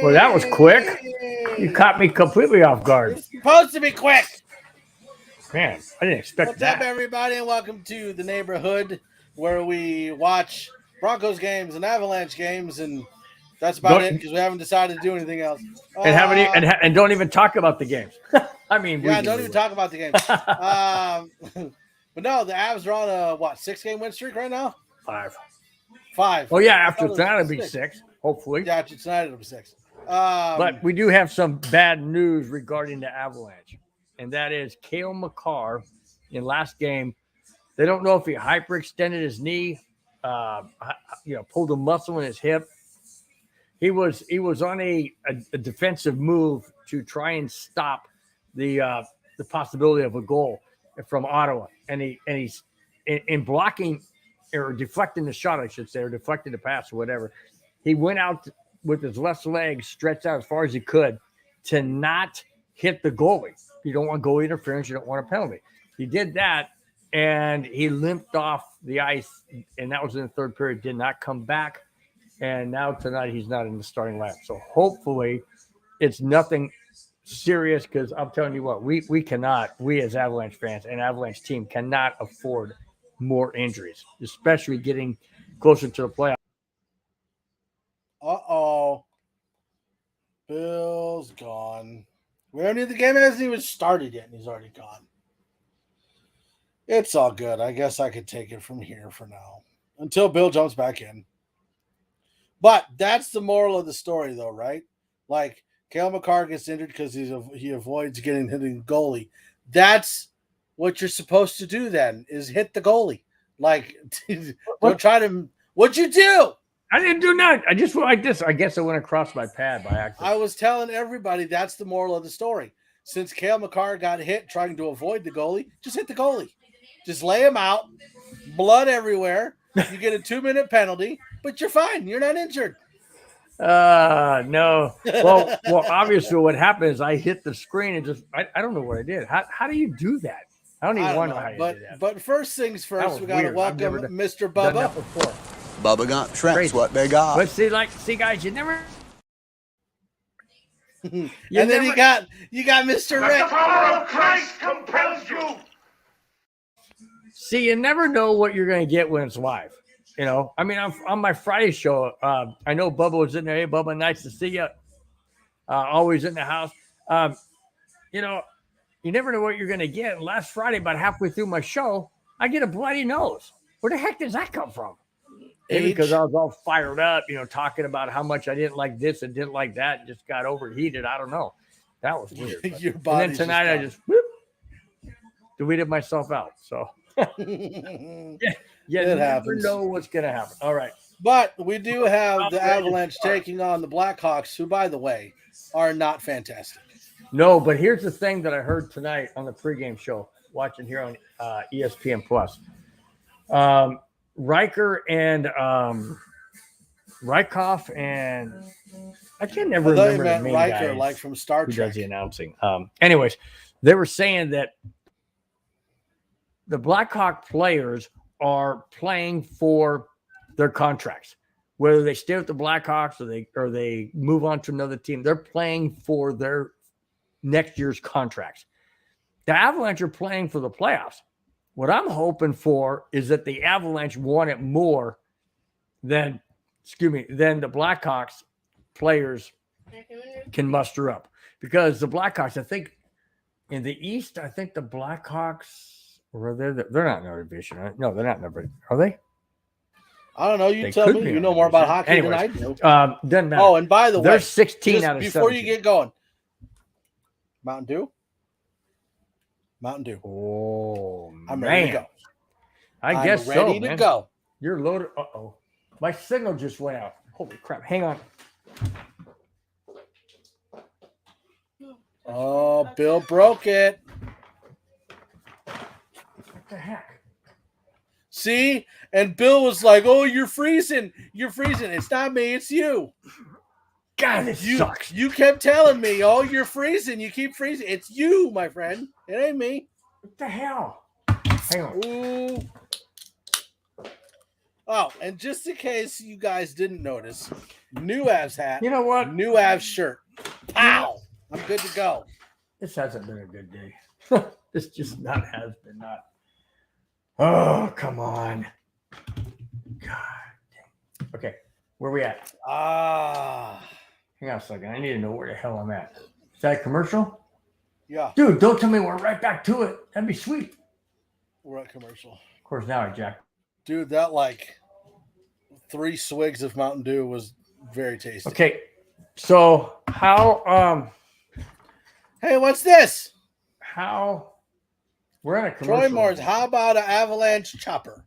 Well, that was quick. You caught me completely off guard. It's supposed to be quick. Man, I didn't expect What's that. up, everybody, and welcome to the neighborhood where we watch Broncos games and Avalanche games, and that's about it because we haven't decided to do anything else. And don't even talk about the games. I mean, yeah, don't even talk about the games. But no, the Avs are on a 6-game win streak right now. Five. Oh yeah, after tonight it'll be 6. Hopefully. Yeah, after tonight it'll be 6. But we do have some bad news regarding the Avalanche, and that is Cale Makar in last game. They don't know if he hyperextended his knee, pulled a muscle in his hip. He was on a defensive move to try and stop the possibility of a goal from Ottawa, and he's in blocking or deflecting the shot, I should say, or deflecting the pass or whatever. He went out with his left leg stretched out as far as he could to not hit the goalie. You don't want goalie interference. You don't want a penalty. He did that, and he limped off the ice, and that was in the third period. Did not come back, and now tonight he's not in the starting lineup. So hopefully it's nothing serious, because I'm telling you what, we as Avalanche fans and Avalanche team cannot afford more injuries, especially getting closer to the playoffs. Uh-oh. Bill's gone. The game hasn't even started yet, and he's already gone. It's all good. I guess I could take it from here for now until Bill jumps back in. But that's the moral of the story, though, right? Like, Cale Makar gets injured because he avoids getting hit in goalie. That's what you're supposed to do then, is hit the goalie. Like, don't try to – what'd you do? I didn't do nothing. I just went like this. I guess I went across my pad by accident. I was telling everybody that's the moral of the story. Since Cale Makar got hit trying to avoid the goalie, just hit the goalie. Just lay him out, blood everywhere. You get a 2-minute penalty, but you're fine. You're not injured. No. Well, obviously what happened is I hit the screen and just I don't know what I did. How do you do that? I don't even want to know how you do that. But first things first, we got to welcome Mr. Bubba. Bubba got Shrek's what they got. But see, guys, you never. Then you got Mr. Rick. The power of Christ compels you. See, you never know what you're going to get when it's live. You know, I mean, on my Friday show, I know Bubba was in there. Hey, Bubba, nice to see you. Always in the house. You never know what you're going to get. Last Friday, about halfway through my show, I get a bloody nose. Where the heck does that come from? Maybe because I was all fired up, talking about how much I didn't like this and didn't like that, and just got overheated. I don't know. That was weird. And then tonight I just deleted myself out. So you never know what's going to happen. All right. But we do have the Avalanche taking on the Blackhawks, who, by the way, are not fantastic. No, but here's the thing that I heard tonight on the pregame show, watching here on ESPN Plus. Riker and Rykhoff and I can't never remember the main Riker, guys like from Star Trek, who does the announcing. Anyways, they were saying that the Blackhawk players are playing for their contracts, whether they stay with the Blackhawks or they move on to another team. They're playing for their next year's contracts. The Avalanche are playing for the playoffs. What I'm hoping for is that the Avalanche want it more than the Blackhawks players can muster up. Because the Blackhawks, I think, in the East, the Blackhawks, they're not in our division, right? No, they're not in our division. Are they? I don't know. You tell me. You know more about hockey than I do. Doesn't matter. Oh, and by the way, there's 16 out of 17. Before you get going, Mountain Dew. Oh, I'm ready to go. I guess so, ready to go. You're loaded. Uh-oh. My signal just went out. Holy crap. Hang on. Oh, Bill broke it. What the heck? See? And Bill was like, oh, you're freezing. You're freezing. It's not me. It's you. God, it sucks. You kept telling me, oh, you're freezing. You keep freezing. It's you, my friend. It ain't me. What the hell? Hang on. Ooh. Oh, and just in case you guys didn't notice, new Avs hat, You know what? new Avs shirt. Pow! I'm good to go. This hasn't been a good day. This just has been not. Oh, come on. God dang. Okay, where we at? Hang on a second. I need to know where the hell I'm at. Is that a commercial? Yeah, Dude, don't tell me we're right back to it. That'd be sweet. we're at commercial. Of course, now I jack. Dude, that like 3 swigs of Mountain Dew was very tasty. Okay, so how Hey, what's this? we're on a commercial. Troy Moore's, how about an Avalanche chopper?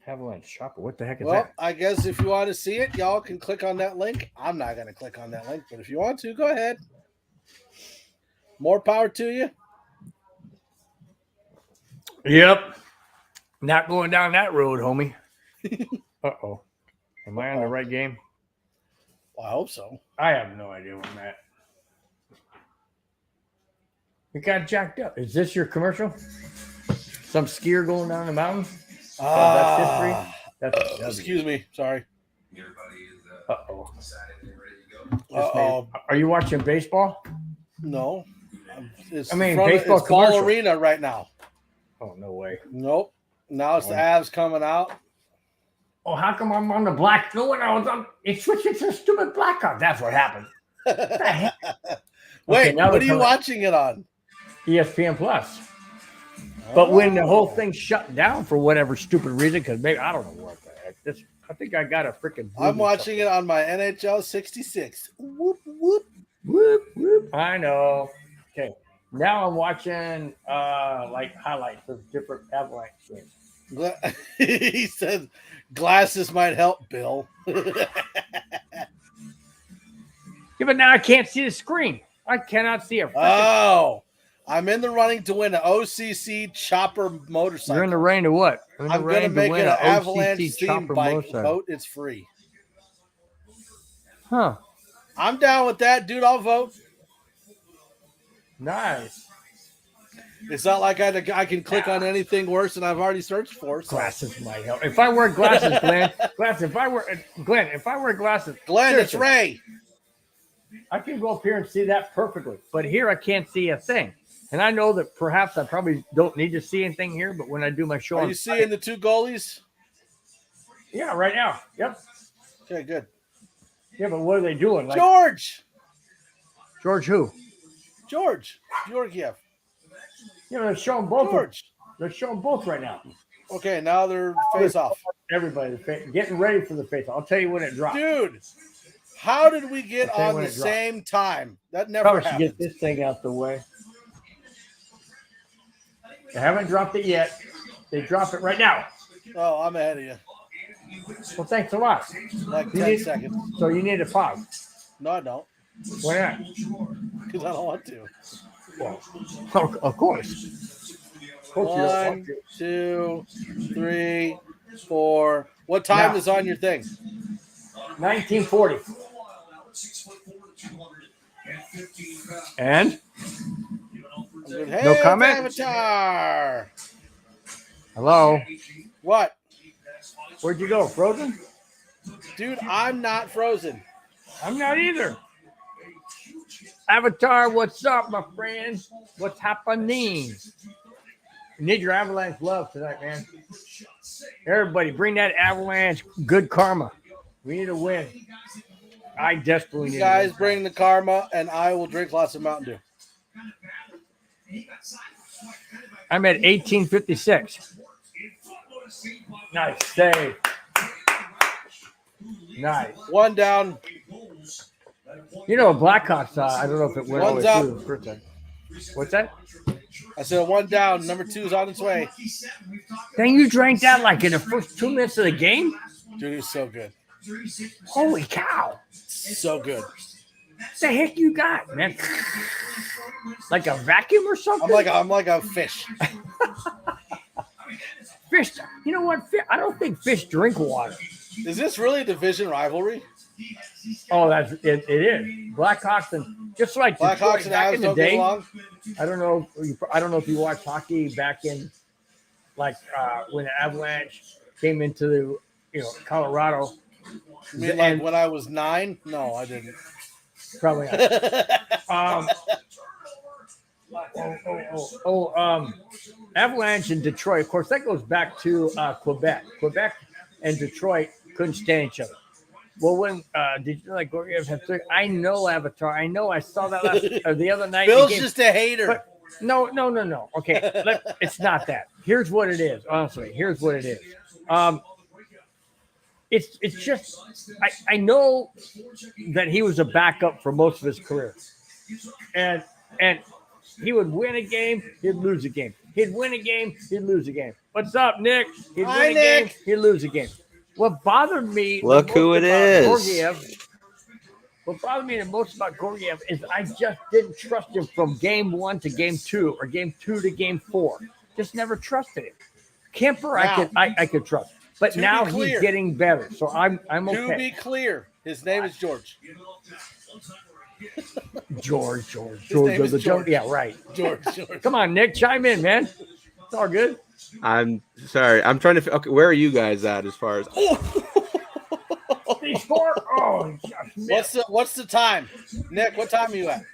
Avalanche Shopper. What the heck is Well, that? I guess if you want to see it, y'all can click on that link. I'm not going to click on that link, but if you want to, go ahead. More power to you. Yep. Not going down that road, homie. Uh-oh. Am I on the right game? Well, I hope so. I have no idea where I'm at. It got jacked up. Is this your commercial? Some skier going down the mountain? That's history? That's Excuse me. Sorry. Uh-oh. Uh-oh. Are you watching baseball? No. It's baseball it's Ball commercial. Arena right now. Oh, no way. Nope. Now it's the Avs coming out. Oh, how come I'm on the black? No one else. It switched to the stupid Blackhawks. That's what happened. What the heck? Wait, now what they're are you coming- watching it on? ESPN Plus. But when the whole thing shut down for whatever stupid reason, because maybe I don't know what the heck. I think I got a freaking. I'm watching it on my NHL 66. Whoop, whoop. Whoop whoop. I know. Okay. Now I'm watching like highlights of different Avalanche games. He said glasses might help, Bill. Yeah, but now I can't see the screen. I cannot see a freaking. Oh, I'm in the running to win an OCC chopper motorcycle. You're in the rain to what? I'm going to make it an Avalanche theme bike. Vote, it's free. Huh. I'm down with that, dude. I'll vote. Nice. It's not like I can click on anything worse than I've already searched for. So. Glasses might help. If I wear glasses, Glenn, if I wear glasses, Glenn, it's seriously, Ray. I can go up here and see that perfectly. But here I can't see a thing. And I know that perhaps I probably don't need to see anything here, but when I do my show, Are you seeing the 2 goalies? Yeah, right now. Yep. Okay, good. Yeah, but what are they doing? Like George who? Georgiev. Yeah, they're showing both. George. They're showing both right now. Okay, now they're face off. Everybody getting ready for the face off. I'll tell you when it drops. Dude, how did we get Okay, on when the it drops. same time? That never Probably should happened. get this thing out the way. They haven't dropped it yet. They drop it right now. Oh, I'm ahead of you. Well, thanks a lot. Like You 10 need- seconds. So you need to pause. No, I don't. Why not? Because I don't want to. Well, of course. Of course you don't 1, want to. 2, 3, 4. What time Now. is on your thing? 1940. And Hey, No comment? Avatar. hello, What? where'd you go? Frozen? Dude, I'm not frozen. I'm not either. Avatar, what's up, my friend? What's happening? You need your Avalanche love tonight, man. Everybody, bring that Avalanche good karma. We need to win. I desperately need You guys to win. bring the karma, and I will drink lots of Mountain Dew. I'm at 1856. Nice save. Nice. 1 down. You know, Blackhawks, I don't know if it went all the One's way up. through the first time. What's that? I said 1 down. Number 2's on its way. Dang, you drank that like in the first 2 minutes of the game? Dude, he's so good. Holy cow. So good. What the heck you got, man? Like a vacuum or something? I'm like a fish. Fish. You know what? I don't think fish drink water. Is this really a division rivalry? Oh, that's it. It is Blackhawks and just like Blackhawks Detroit and back Avs in the don't get day. along? I don't know. I don't know if you watched hockey back in like when the Avalanche came into the Colorado. You mean like when I was 9? No, I didn't. Probably not. Avalanche and Detroit. Of course, that goes back to Quebec. Quebec and Detroit couldn't stand each other. Well, when did you like Gorgiev have 3? I know Avatar. I know. I saw that the other night. Bill's just a hater. But no. Okay, it's not that. Here's what it is. Honestly, here's what it is. It's just I know that he was a backup for most of his career, and he would win a game, he'd lose a game. He'd win a game, he'd lose a game. What's up, Nick? He'd win a game, he'd lose a game. What bothered me? Look who it is. What bothered me the most about Gorgiev is I just didn't trust him from game 1 to game 2 or game 2 to game 4. Just never trusted him. Kemper, I could trust. But now he's getting better, so I'm okay. To be clear, his name is George. George. Yeah, right. George. Come on, Nick, chime in, man. It's all good. I'm sorry. I'm trying to. Okay, where are you guys at as far as? They score. Oh, what's the time, Nick? What time are you at?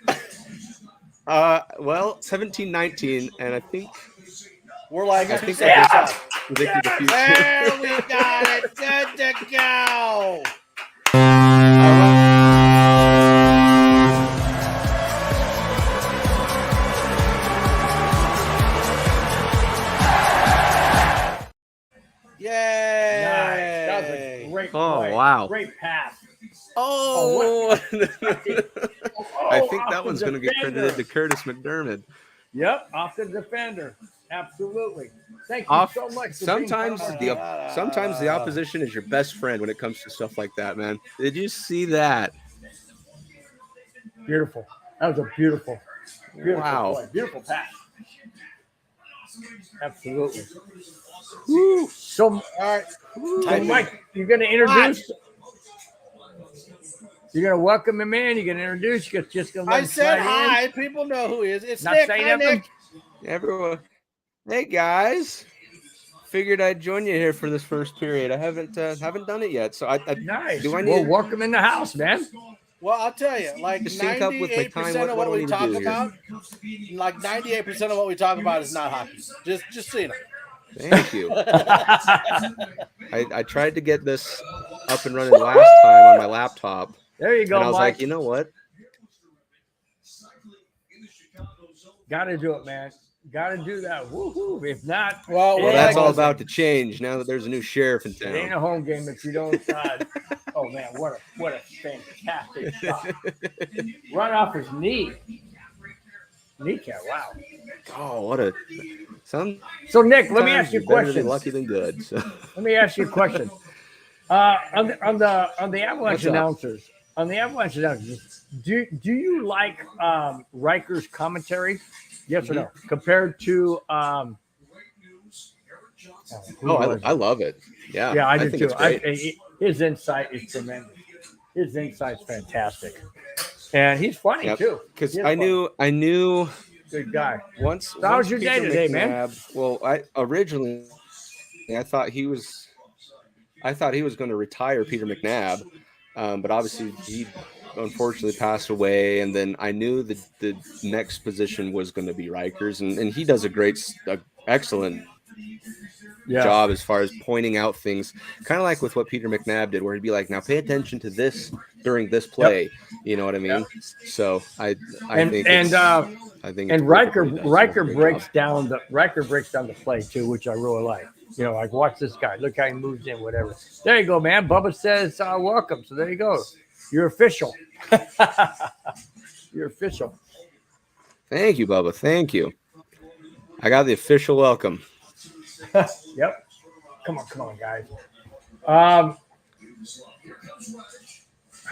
Well, 17:19, and I think we're like. I think I predicted the future. There we got it. Good to go. Yay! Nice. That was a great play. Wow. Great pass. I think that one's going to get credited to Curtis McDermott. Yep, off the defender. Absolutely. Thank you so much. Sometimes the opposition is your best friend when it comes to stuff like that, man. Did you see that? Beautiful. That was a beautiful play. Beautiful pass. Absolutely. Woo. So, all right. So Mike, you're going to introduce. You're going to welcome him in. You're going to introduce. You're just going to let him said hi. In. People know who he is. It's Not Nick. Hi, Nick. Everyone. Hey, guys. Figured I'd join you here for this first period. I haven't done it yet. So nice. Do I need? Well, welcome in the house, man. Well, I'll tell you, like 98% of what we talk about, like 98% of what we talk about is not hockey. Just so you know. Thank you. I tried to get this up and running last time on my laptop. There you go, and I was Mike. like, you know what? Got to do it, man. Got to do that. Woohoo! If not, well, that's all about to change now that there's a new sheriff in town. It ain't a home game if you don't. Oh man, what a fantastic shot! Run off his knee. Kneecap. Wow. Oh, what a sound. So Nick, let me ask you a question. Lucky than good. So. Let me ask you a question. On the Avalanche announcers, do you like Riker's commentary? Yes or no? Compared to I love it. Yeah, I do think too. His insight is tremendous. His insight's fantastic, and he's funny too. Because I knew. Good guy. So how was your day today, man? Well, I thought he was going to retire Peter McNabb, but obviously he unfortunately passed away. And then I knew the next position was going to be Riker's, and he does excellent job as far as pointing out things, kind of like with what Peter McNabb did, where he'd be like, "Now pay attention to this during this play." Yep. You know what I mean? Yep. So I think Riker breaks down the play too, which I really like. You know, like watch this guy, look how he moves in, whatever. There you go, man. Bubba says welcome. So there you go. You're official. You're official. Thank you, Bubba. Thank you. I got the official welcome. Yep. Come on, guys. How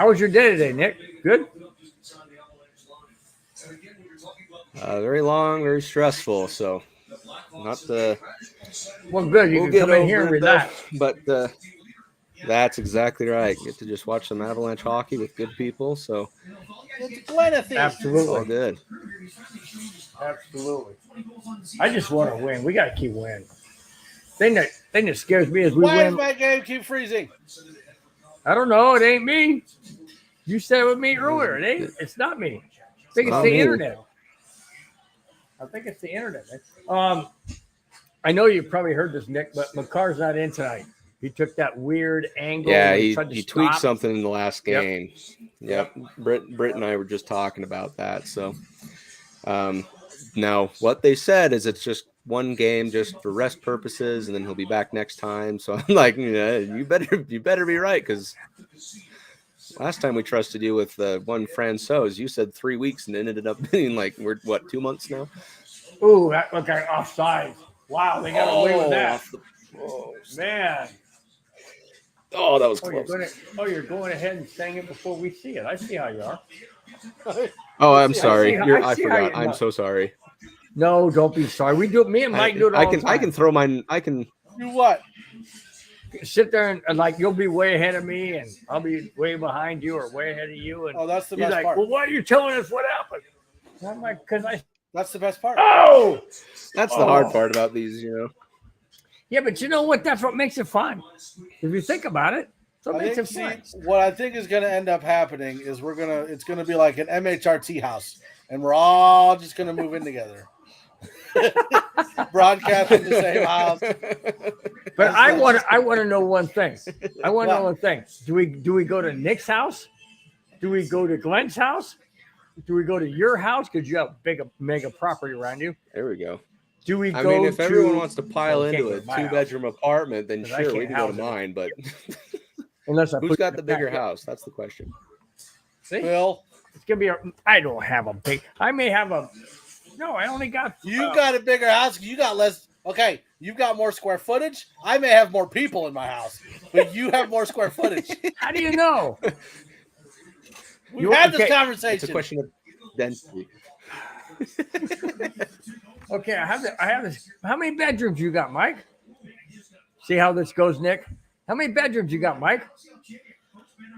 was your day today, Nick? Good? Very long, very stressful. So, not the. Well, good. You can come in here and relax. But that's exactly right. Get to just watch some Avalanche hockey with good people. So, absolutely, all good. Absolutely. I just want to win. We got to keep winning. thing that scares me is we Why win. does my game keep freezing? I don't know. It ain't me. You said it with me earlier. It ain't. It's not me. I think it's not the me. internet. I think it's the internet. I know you probably heard this, Nick, but McCarr's not in tonight. He took that weird angle. Yeah, and he tried to tweaked stop. something in the last Yep. game. Yep. Britt and I were just talking about that. So now what they said is it's just one game just for rest purposes, and then he'll be back next time. So I'm like, yeah, you better be right, because last time we trusted you with one Francois, you said 3 weeks, and it ended up being like, we're what, 2 months now? Ooh, that looked like offside. Wow, they got away with that. Man. Oh, that was Oh, close. you're going ahead and saying it before we see it. I see how you are. Oh, I'm sorry. I I see how forgot. you're I'm not. so sorry. No, don't be sorry. We do it. Me and Mike do it all the time. I can throw mine. I can. Do what? Sit there and like you'll be way ahead of me, and I'll be way behind you or way ahead of you. And Oh, that's the he's best like, part. well, why are you telling us what happened? And I'm like, because That's the best part. oh, That's the hard part about these, yeah, but you know what? That's what makes it fun. If you think about it, that's what makes it fun. What I think is going to end up happening is it's going to be like an MHRT house, and we're all just going to move in together. Broadcast in the same house. But I want to know one thing. I want to know one thing. Do we go to Nick's house? Do we go to Glenn's house? Do we go to your house because you have mega property around you? There we go. Do we go? I mean, if everyone wants to Well, pile we can't into go a to my 2-bedroom apartment, then 'Cause I sure, can't we can go to house it. mine. But Unless I who's put got it the in bigger backyard. house? That's the question. See? Bill, It's gonna be I don't have a big. I may have a. No, I only got. you got a bigger house. You got less. Okay, you've got more square footage. I may have more people in my house, but you have more square footage. How do you know? We've had this okay. conversation. It's a question of density. Okay, I have this. How many bedrooms you got, Mike? See how this goes, Nick? How many bedrooms you got, Mike?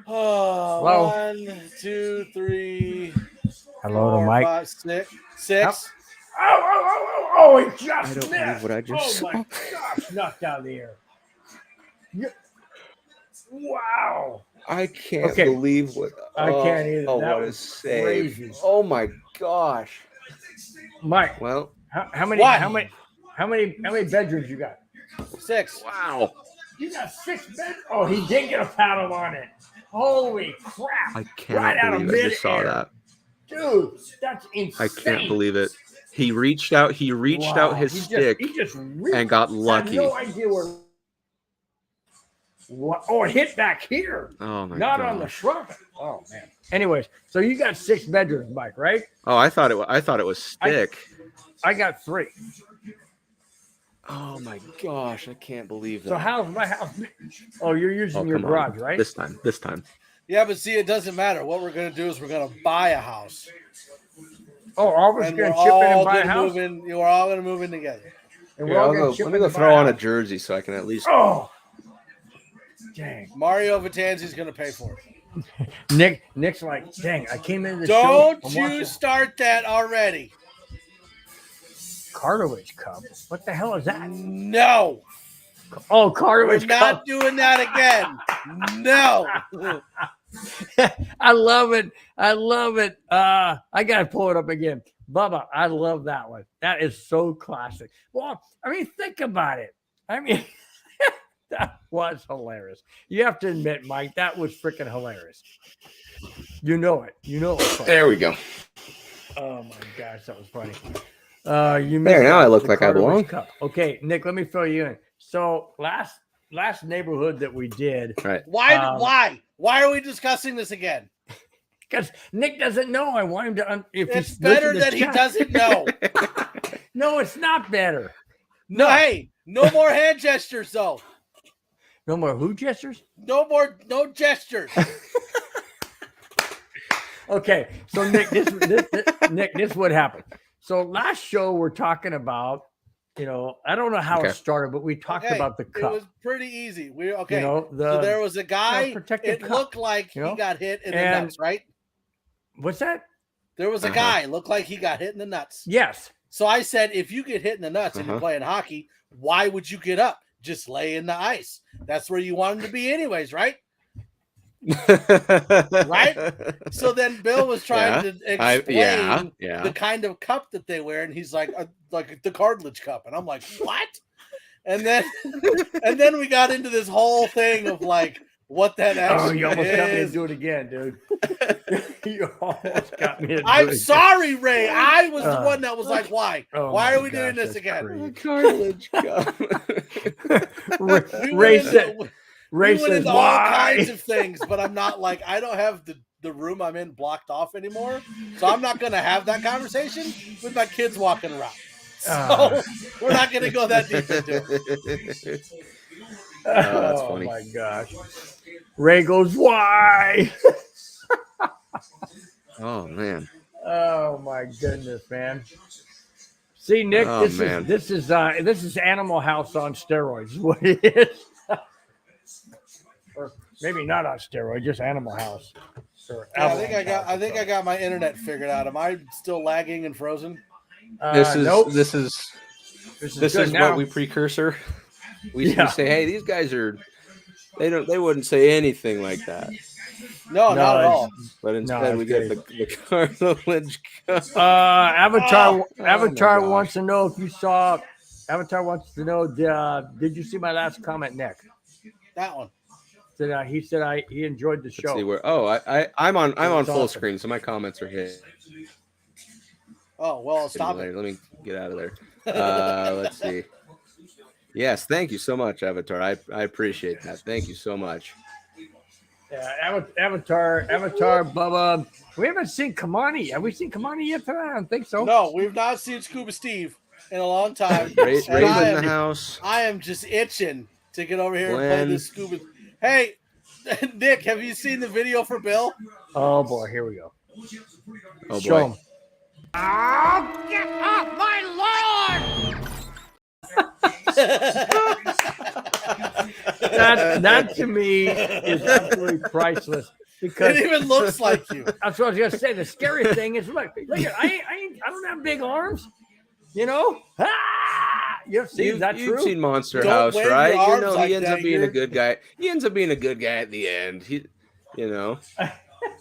Oh, Hello? 1, 2, 3, Hello 4, to Mike. 5, 6. 6. Oh, he just I don't missed. believe what I just Oh, my gosh, knocked out of the air. Wow. I can't Okay. believe what. I can't either. Oh, That what a was save! crazy. Oh my gosh. Mike, Well, how many bedrooms you got? 6. wow. You got 6 bedrooms. Oh, he did get a paddle on it. Holy crap. I cannot Right out of believe I just saw midair. that. Dude, that's insane. I can't believe it. He reached out. He reached out his stick he just reached, and got I lucky. have no idea where. What? Oh, it hit back here. Oh my Not gosh. on the front. Oh man. Anyways, so you got 6 bedrooms, Mike, right? Oh, I thought it was stick. I got 3. Oh my gosh, I can't believe that. So how's my house? Oh, you're using your come garage, on. right? This time. Yeah, but see, it doesn't matter. What we're going to do is we're going to buy a house. Oh, all of us And going we're to chip in and all buy a going to house? move in. We're all going to move in together. And Here, we're all I'll gonna go, chip let me in go and buy throw on a house? jersey so I can at least. Oh, dang. Mario Vitanzi's going to pay for it. Nick's like, dang, I came into the Don't show. I'm you watching start that already. Cartowage Cup. What the hell is that? No. Oh, We're Cartowage not Cup. doing that again. No. I love it. I got to pull it up again. Bubba, I love that one. That is so classic. Well, I mean, think about it. I mean, that was hilarious. You have to admit, Mike, that was freaking hilarious. You know it. Funny. There we go. Oh my gosh, that was funny. There, You missed now that, I look the like I Cartowage belong. Cup. Okay, Nick, let me fill you in. So last neighborhood that we did, Right. Why are we discussing this again? because Nick doesn't know. I want him to. If It's he's better listening to that he chat- doesn't know. No, it's not better. No, hey, no more hand gestures though. No more who gestures? No gestures. Okay, so Nick, this is what happened. So last show we're talking about, I don't know how Okay. it started, but we talked Okay, about the It cup. was pretty easy. So The there was a guy. protective It cup, looked like he got hit in the and- nuts, right? What's that? There was a guy looked like he got hit in the nuts. Yes. So I said, if you get hit in the nuts and you're playing hockey, why would you get up? just lay in the ice. That's where you want him to be anyways, right? Right? So then Bill was trying to explain the kind of cup that they wear, and he's like the cartilage cup, and I'm like, what? And then we got into this whole thing of like what that actually you almost got me to is. do it again, dude. You almost got me to do I'm it sorry, Ray. I was the one that was like, why? Why are we doing this again? Cartilage cup. Ray said, we went into all why? kinds of things, but I'm not like, I don't have the room I'm in blocked off anymore. So I'm not going to have that conversation with my kids walking around. So we're not going to go that deep into it. That's funny. Oh my gosh. Ray goes, why? Oh man. Oh my goodness, man. See, Nick, Oh, this is Animal House on steroids, is what it is. Or maybe not on steroids, just Animal House. Yeah, I think I got my internet figured out. Am I still lagging and frozen? Nope. This is what we precursor. We say, hey, these guys are they wouldn't say anything like that. No, not at all. But instead we get the cartilage cup. Avatar wants to know if you saw. Avatar wants to know. Did you see my last comment, Nick? That one. He said he enjoyed the show. Let's see where. Oh, I'm on full screen, so my comments are hit. Oh well, stop it. Let me get out of there. Let's see. Yes, thank you so much, Avatar. I appreciate that. Thank you so much. Yeah, Avatar, Bubba. We haven't seen Kamani. Have we seen Kamani yet today? I don't think so. No, we've not seen Scuba Steve in a long time. Ray's in the house. I am just itching to get over here and play this Scuba. Hey, Nick, have you seen the video for Bill? Oh boy, here we go. Oh Show boy. him. Oh, get off my lawn! That to me is absolutely priceless. Because it even looks like you. That's what I was gonna say. The scary thing is, look at I don't have big arms, you know. You've seen Monster House, right? You know he ends up being a good guy. He ends up being a good guy at the end.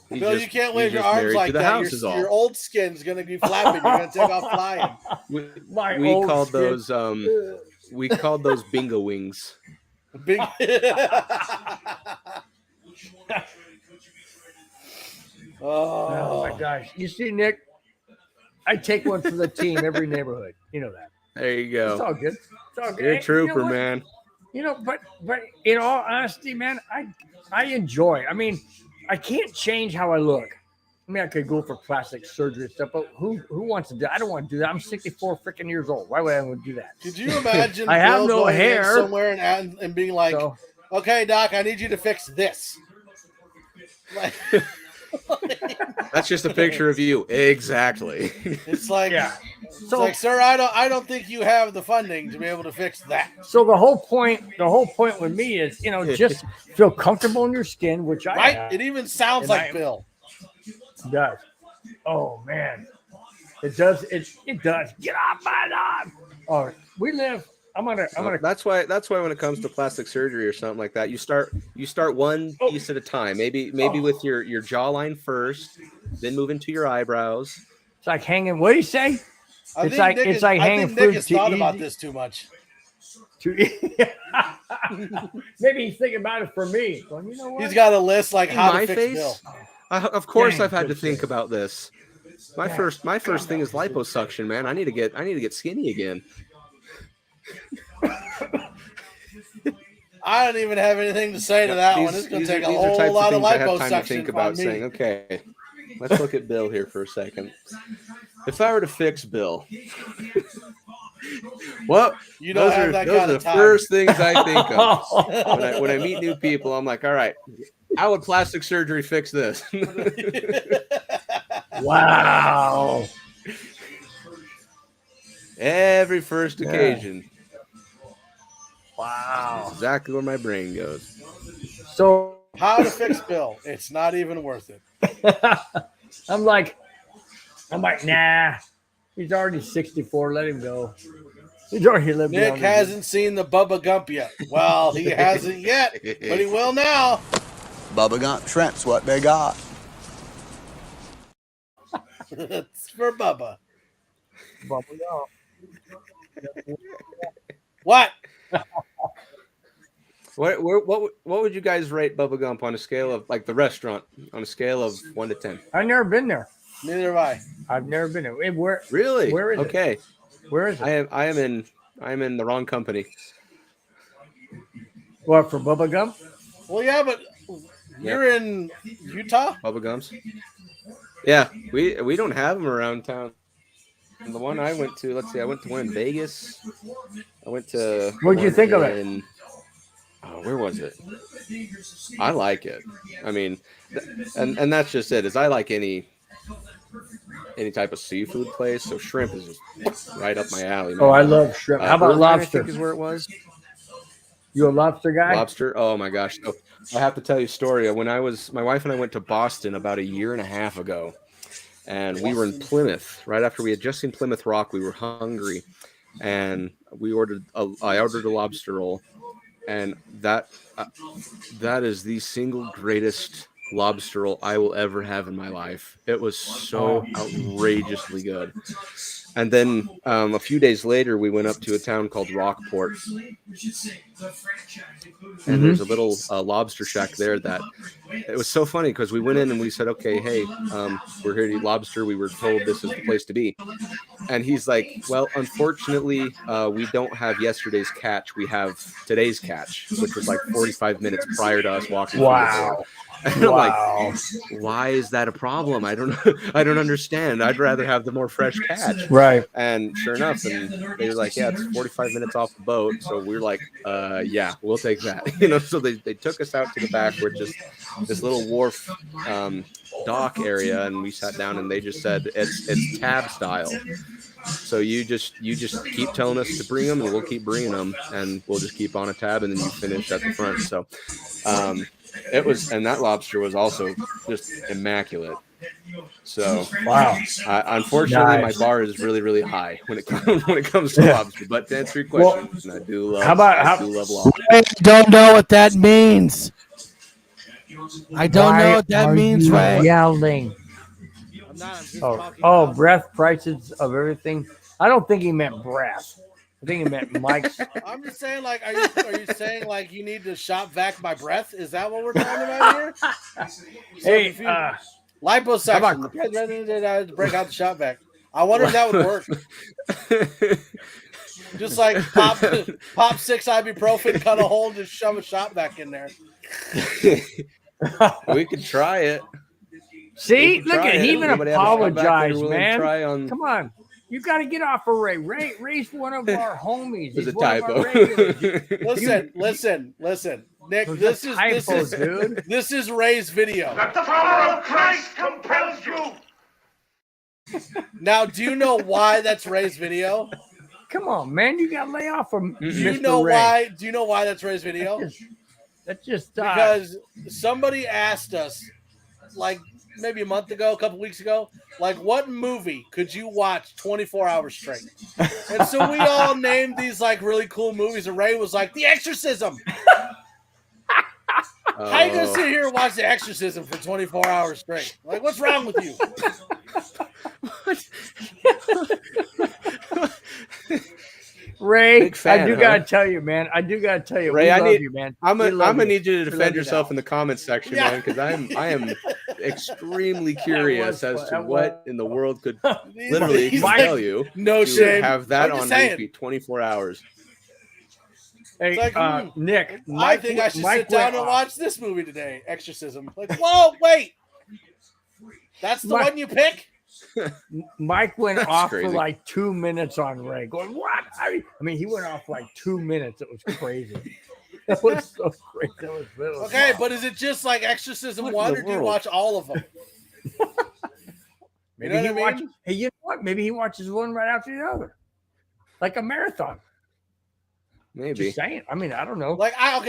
Bill, you can't wave your arms like that. Your old skin's gonna be flapping. You're gonna take off flying. We called those bingo wings. Oh my gosh! You see, Nick, I take one for the team every neighborhood. You know that. There you go. It's all good. It's all good. You're a trooper, man. You know, but in all honesty, man, I enjoy. I mean, I can't change how I look. I mean, I could go for plastic surgery and stuff, but who wants to do that? I don't want to do that. I'm 64 freaking years old. Why would I want to do that? Could you imagine I have no hair somewhere and being like, okay, Doc, I need you to fix this. Like, that's just a picture of you. Exactly. It's like, it's like, sir, I don't think you have the funding to be able to fix that. So the whole point with me is, just feel comfortable in your skin, which I have. It even sounds like Bill. It does. Oh man, it does. It does. Get off my lawn. Oh, we live. I'm gonna. That's why when it comes to plastic surgery or something like that, you start one piece at a time. Maybe with your jawline first, then move into your eyebrows. It's like hanging. What do you say? It's like hanging fruit. Nick has thought about this too much. Maybe he's thinking about it for me. Well, you know what? He's got a list like how to fix Bill. Of course, I've had to think about this. My first thing is liposuction, man. I need to get skinny again. I don't even have anything to say to that one. It's going to take a whole lot of liposuction. To think about saying, okay, let's look at Bill here for a second. If I were to fix Bill, well, those are the first things I think of when I meet new people. I'm like, all right, how would plastic surgery fix this? Wow. Every first occasion. Wow. That's exactly where my brain goes. So how to fix Bill? It's not even worth it. I'm like, nah. He's already 64. Let him go. He's already lived Nick beyond his hasn't seen the Bubba Gump yet. Well, he hasn't yet, but he will now. Bubba Gump shrimp's what they got. It's for Bubba. Bubba Gump. What? What would you guys rate Bubba Gump on a scale of like the restaurant on a scale of 1 to 10? I've never been there. Neither have I. I've never been there. Where? Really? Where is it? Okay. Where is it? I am in the wrong company. What, for Bubba Gump? Well, yeah, but you're in Utah? Bubba Gumps. Yeah, we don't have them around town. And the one I went to, let's see, I went to one in Vegas. I went to. What'd you think of it? Oh, where was it? I like it. I mean, and that's just it. Is I like any type of seafood place. So shrimp is just right up my alley. Man. Oh, I love shrimp. How about Irvine, lobster? I think is where it was. You a lobster guy? Lobster. Oh my gosh. So I have to tell you a story. When my wife and I went to Boston about 1.5 years ago, and we were in Plymouth right after we had just seen Plymouth Rock. We were hungry, and I ordered a lobster roll, and that is the single greatest lobster roll I will ever have in my life. It was so outrageously good. And then a few days later, we went up to a town called Rockport, and there's a little lobster shack there. That it was so funny because we went in and we said, "Okay, hey, we're here to eat lobster. We were told this is the place to be." And he's like, "Well, unfortunately, we don't have yesterday's catch. We have today's catch, which was like 45 minutes prior to us walking." Wow. And I'm like, why is that a problem? I don't understand. I'd rather have the more fresh catch. Right. And sure enough, and they were like, yeah, it's 45 minutes off the boat. So we're like, yeah, we'll take that. So they took us out to the back where just this little wharf dock area, and we sat down and they just said it's tab style. So you just keep telling us to bring them and we'll keep bringing them and we'll just keep on a tab and then you finish at the front. So it was, and that lobster was also just immaculate. So wow. Unfortunately, my bar is really, really high when it comes to lobster. But to answer your question, I do love lobster. I don't know what that means. I don't know what that means, Ray. Yelling. Oh, breath prices of everything. I don't think he meant breath. I think he meant Mike's. I'm just saying, like, are you saying like you need to shop vac my breath? Is that what we're talking about here? Hey, liposuction. Break out the shop vac. I wonder if that would work. Just like pop 6 ibuprofen, cut a hole, just shove a shop vac in there. We could try it. See, look at he even apologized, man. Come on. You got to get off of Ray. Ray's one of our homies. It's a one typo. Of our Listen, Nick. This is Ray's video. That the power of Christ compels you. Now, do you know why that's Ray's video? Come on, man. You got to lay off from Do you know why that's Ray's video? That's just because somebody asked us, like maybe a month ago, a couple weeks ago, like what movie could you watch 24 hours straight? And so we all named these like really cool movies, and Ray was like, The Exorcism. How you gonna sit here and watch The Exorcism for 24 hours straight? Like, what's wrong with you? Ray, I do gotta tell you, man. Ray, I love you, man. I'm gonna need you to defend yourself in the comments section, man, because I am extremely curious as to what in the world could literally compel you to have that on repeat 24 hours. Hey, like, Nick, I think I should sit down and watch this movie today, Exorcism. Like, whoa, wait, that's the one you pick? Mike went off for like 2 minutes on Ray, going, what? I mean, he went off like 2 minutes. It was crazy. That was so crazy. Okay, but is it just like Exorcism 1, or do you watch all of them? Maybe you know what I mean? Hey, you know what? Maybe he watches one right after the other, like a marathon. Maybe. Just saying. I mean, I don't know. Like I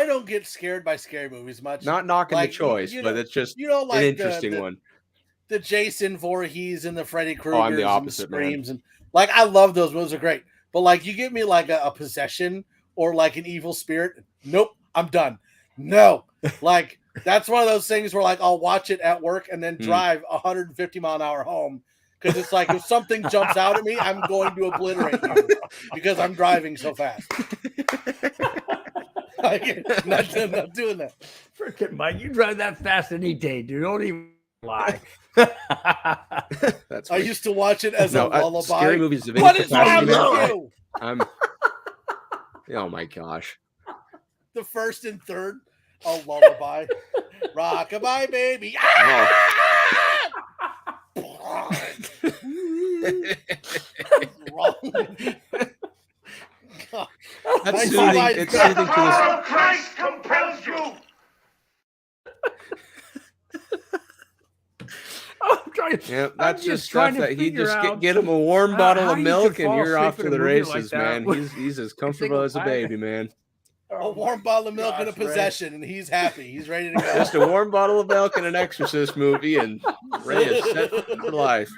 don't get scared by scary movies much. Not knocking the choice, but it's just an interesting one. The Jason Voorhees and the Freddy Kruegers I'm the opposite, and the Screams, and like I love those. Those are great. But like, you give me like a possession or like an evil spirit, nope, I'm done. No, like that's one of those things where like I'll watch it at work and then drive 150-mile-an-hour home because it's like if something jumps out at me, I'm going to obliterate you because I'm driving so fast. Like, not doing that. Freaking Mike, you drive that fast any day, dude. Don't even lie. That's I used to watch it as a lullaby. Scary movies. What is wrong with you? Oh my gosh. The first and third, a lullaby. Rockabye, baby. Wrong. That's I see soothing. why- It's The soothing to power the of Christ compels you. I'm trying. Yeah, I'm that's just trying stuff to that he figure just out get him a warm bottle how of you milk could and fall you're off asleep to in the a movie like races, that. man. He's as comfortable as a baby, man. A warm bottle of milk and a Gosh, Ray. possession, and he's happy. He's ready to go. Just a warm bottle of milk and an Exorcist movie, and Ray is set for life.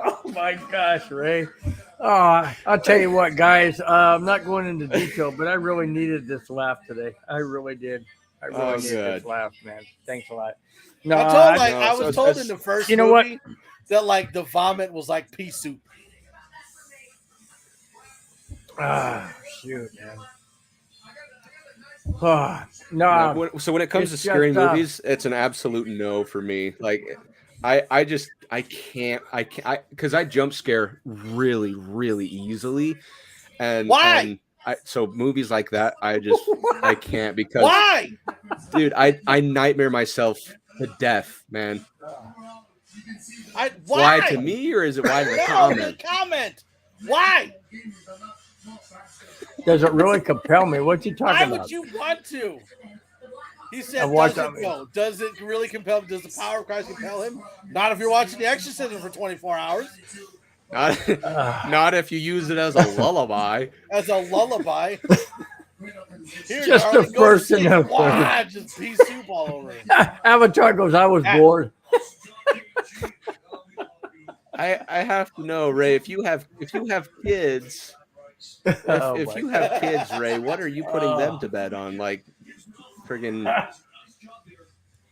Oh my gosh, Ray. Oh, I'll tell you what, guys. I'm not going into detail, but I really needed this laugh today. I really did. I really needed this laugh, man. Thanks a lot. No, I was told in the first you know what? movie that like the vomit was like pea soup. Shoot, man. Oh, no. So when it comes to it's scary just, movies, it's an absolute no for me. Like, I can't, because I jump scare really, really easily, and Why? So movies like that, I can't because Why? dude, I nightmare myself to death, man. Why? To me, or is it why to the No, comment? the comment. Why? Does it really compel me? What's he Why talking would about? you want to? He said, I watched does it go? Does it really compel him? Does the power of Christ compel him? Not if you're watching The Exorcism for 24 hours. Not if you use it as a lullaby. As a lullaby. Here, Just darling, the go to first and sleep. the Wah, just pea soup all over it. Avatar goes, I was bored. I have to know, Ray, if you have kids, if you have kids, Ray, what are you putting them to bed on? Like friggin'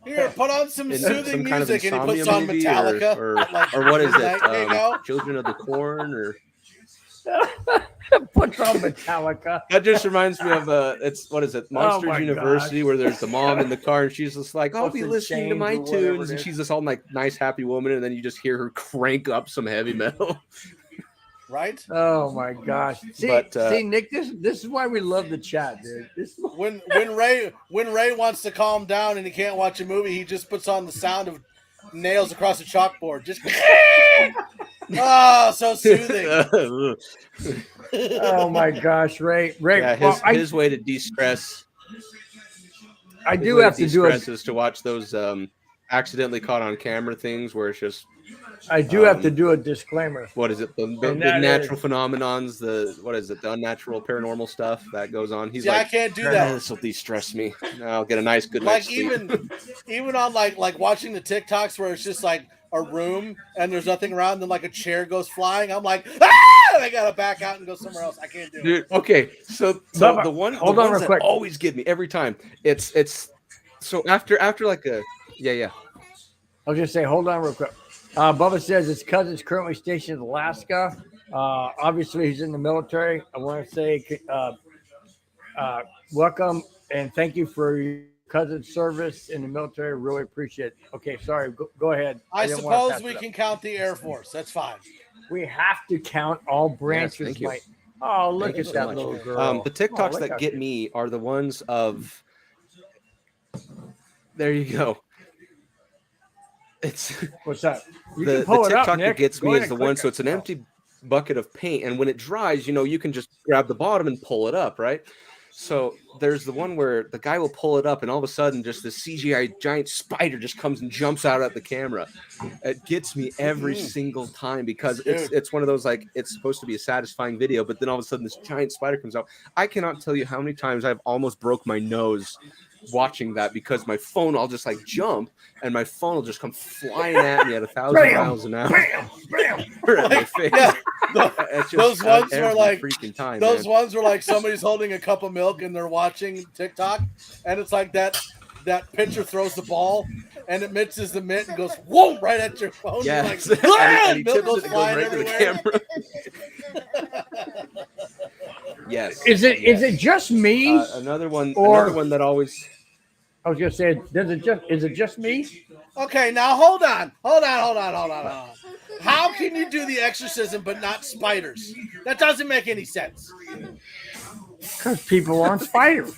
Here, put on some soothing kind of music, and he puts insomnia on movie, Metallica. or like what is midnight came it? out. Children of the Corn, or Puts on Metallica. that just reminds me of it's what is it? Monsters my University, gosh. where there's the mom in the car and she's just like, I'll What's be in listening to chains my or whatever tunes, it and is. she's this all like nice, happy woman, and then you just hear her crank up some heavy metal. Right? Oh my gosh! See, Nick, this is why we love the chat, dude. When Ray wants to calm down and he can't watch a movie, he just puts on the sound of nails across a chalkboard. Just so soothing. Oh my gosh, Ray! Yeah, his way to de-stress. I do have to do it. Is to watch those accidentally caught on camera things where it's just. I do have to do a disclaimer. What is it? The natural phenomenons, the unnatural paranormal stuff that goes on. He's like, I can't do that. This will de-stress me. I'll get a nice good night's sleep. even on like watching the TikToks where it's just like a room and there's nothing around, then like a chair goes flying. I'm like, I gotta back out and go somewhere else. I can't do it. Dude, okay, so the ones that always get me every time. It's so after like a yeah. I'll just say, hold on real quick. Bubba says his cousin's currently stationed in Alaska. Obviously, he's in the military. I want to say welcome and thank you for your cousin's service in the military. Really appreciate it. Okay, sorry. Go ahead. I suppose we can count the Air Force. That's fine. We have to count all branches. Yes, oh, look at that little girl. The TikToks that get me are the ones of. There you go. It's what's that? The TikTok that gets me is the one. So it's an empty bucket of paint, and when it dries, you can just grab the bottom and pull it up, right? So there's the one where the guy will pull it up, and all of a sudden, just this CGI giant spider just comes and jumps out at the camera. It gets me every single time because it's one of those, like, it's supposed to be a satisfying video, but then all of a sudden this giant spider comes out. I cannot tell you how many times I've almost broke my nose watching that because my phone, I'll just like jump and my phone will just come flying at me at 1,000 miles an hour. Bam, bam. Right at my face. It's just Those ones were every like freaking time. those Man. ones were like somebody's holding a cup of milk and they're watching TikTok, and it's like that pitcher throws the ball and it misses the mitt and goes whoa right at your phone. Yes. You're like, and he milk tips it, goes it goes flying right to the everywhere. camera. Yes. Is it just me? Another one Or- that always. I was gonna say, is it just me? Okay, now hold on. How can you do the exorcism but not spiders? That doesn't make any sense. Because people aren't spiders.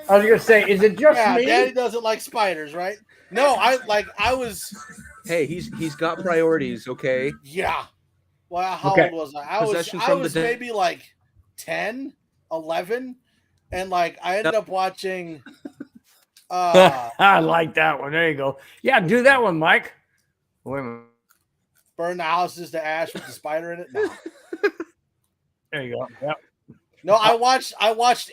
I was gonna say, is it just Yeah, me? Daddy doesn't like spiders, right? No, I was. Hey, he's got priorities. Okay. Yeah. Well, how Okay. old was I? I Possession was from the dead. maybe like 10, 11, and like I ended up watching. I like that one. There you go. Yeah, do that one, Mike. Wait a minute. Burn the houses to ash with the spider in it. No, There you go. Yep. no, I watched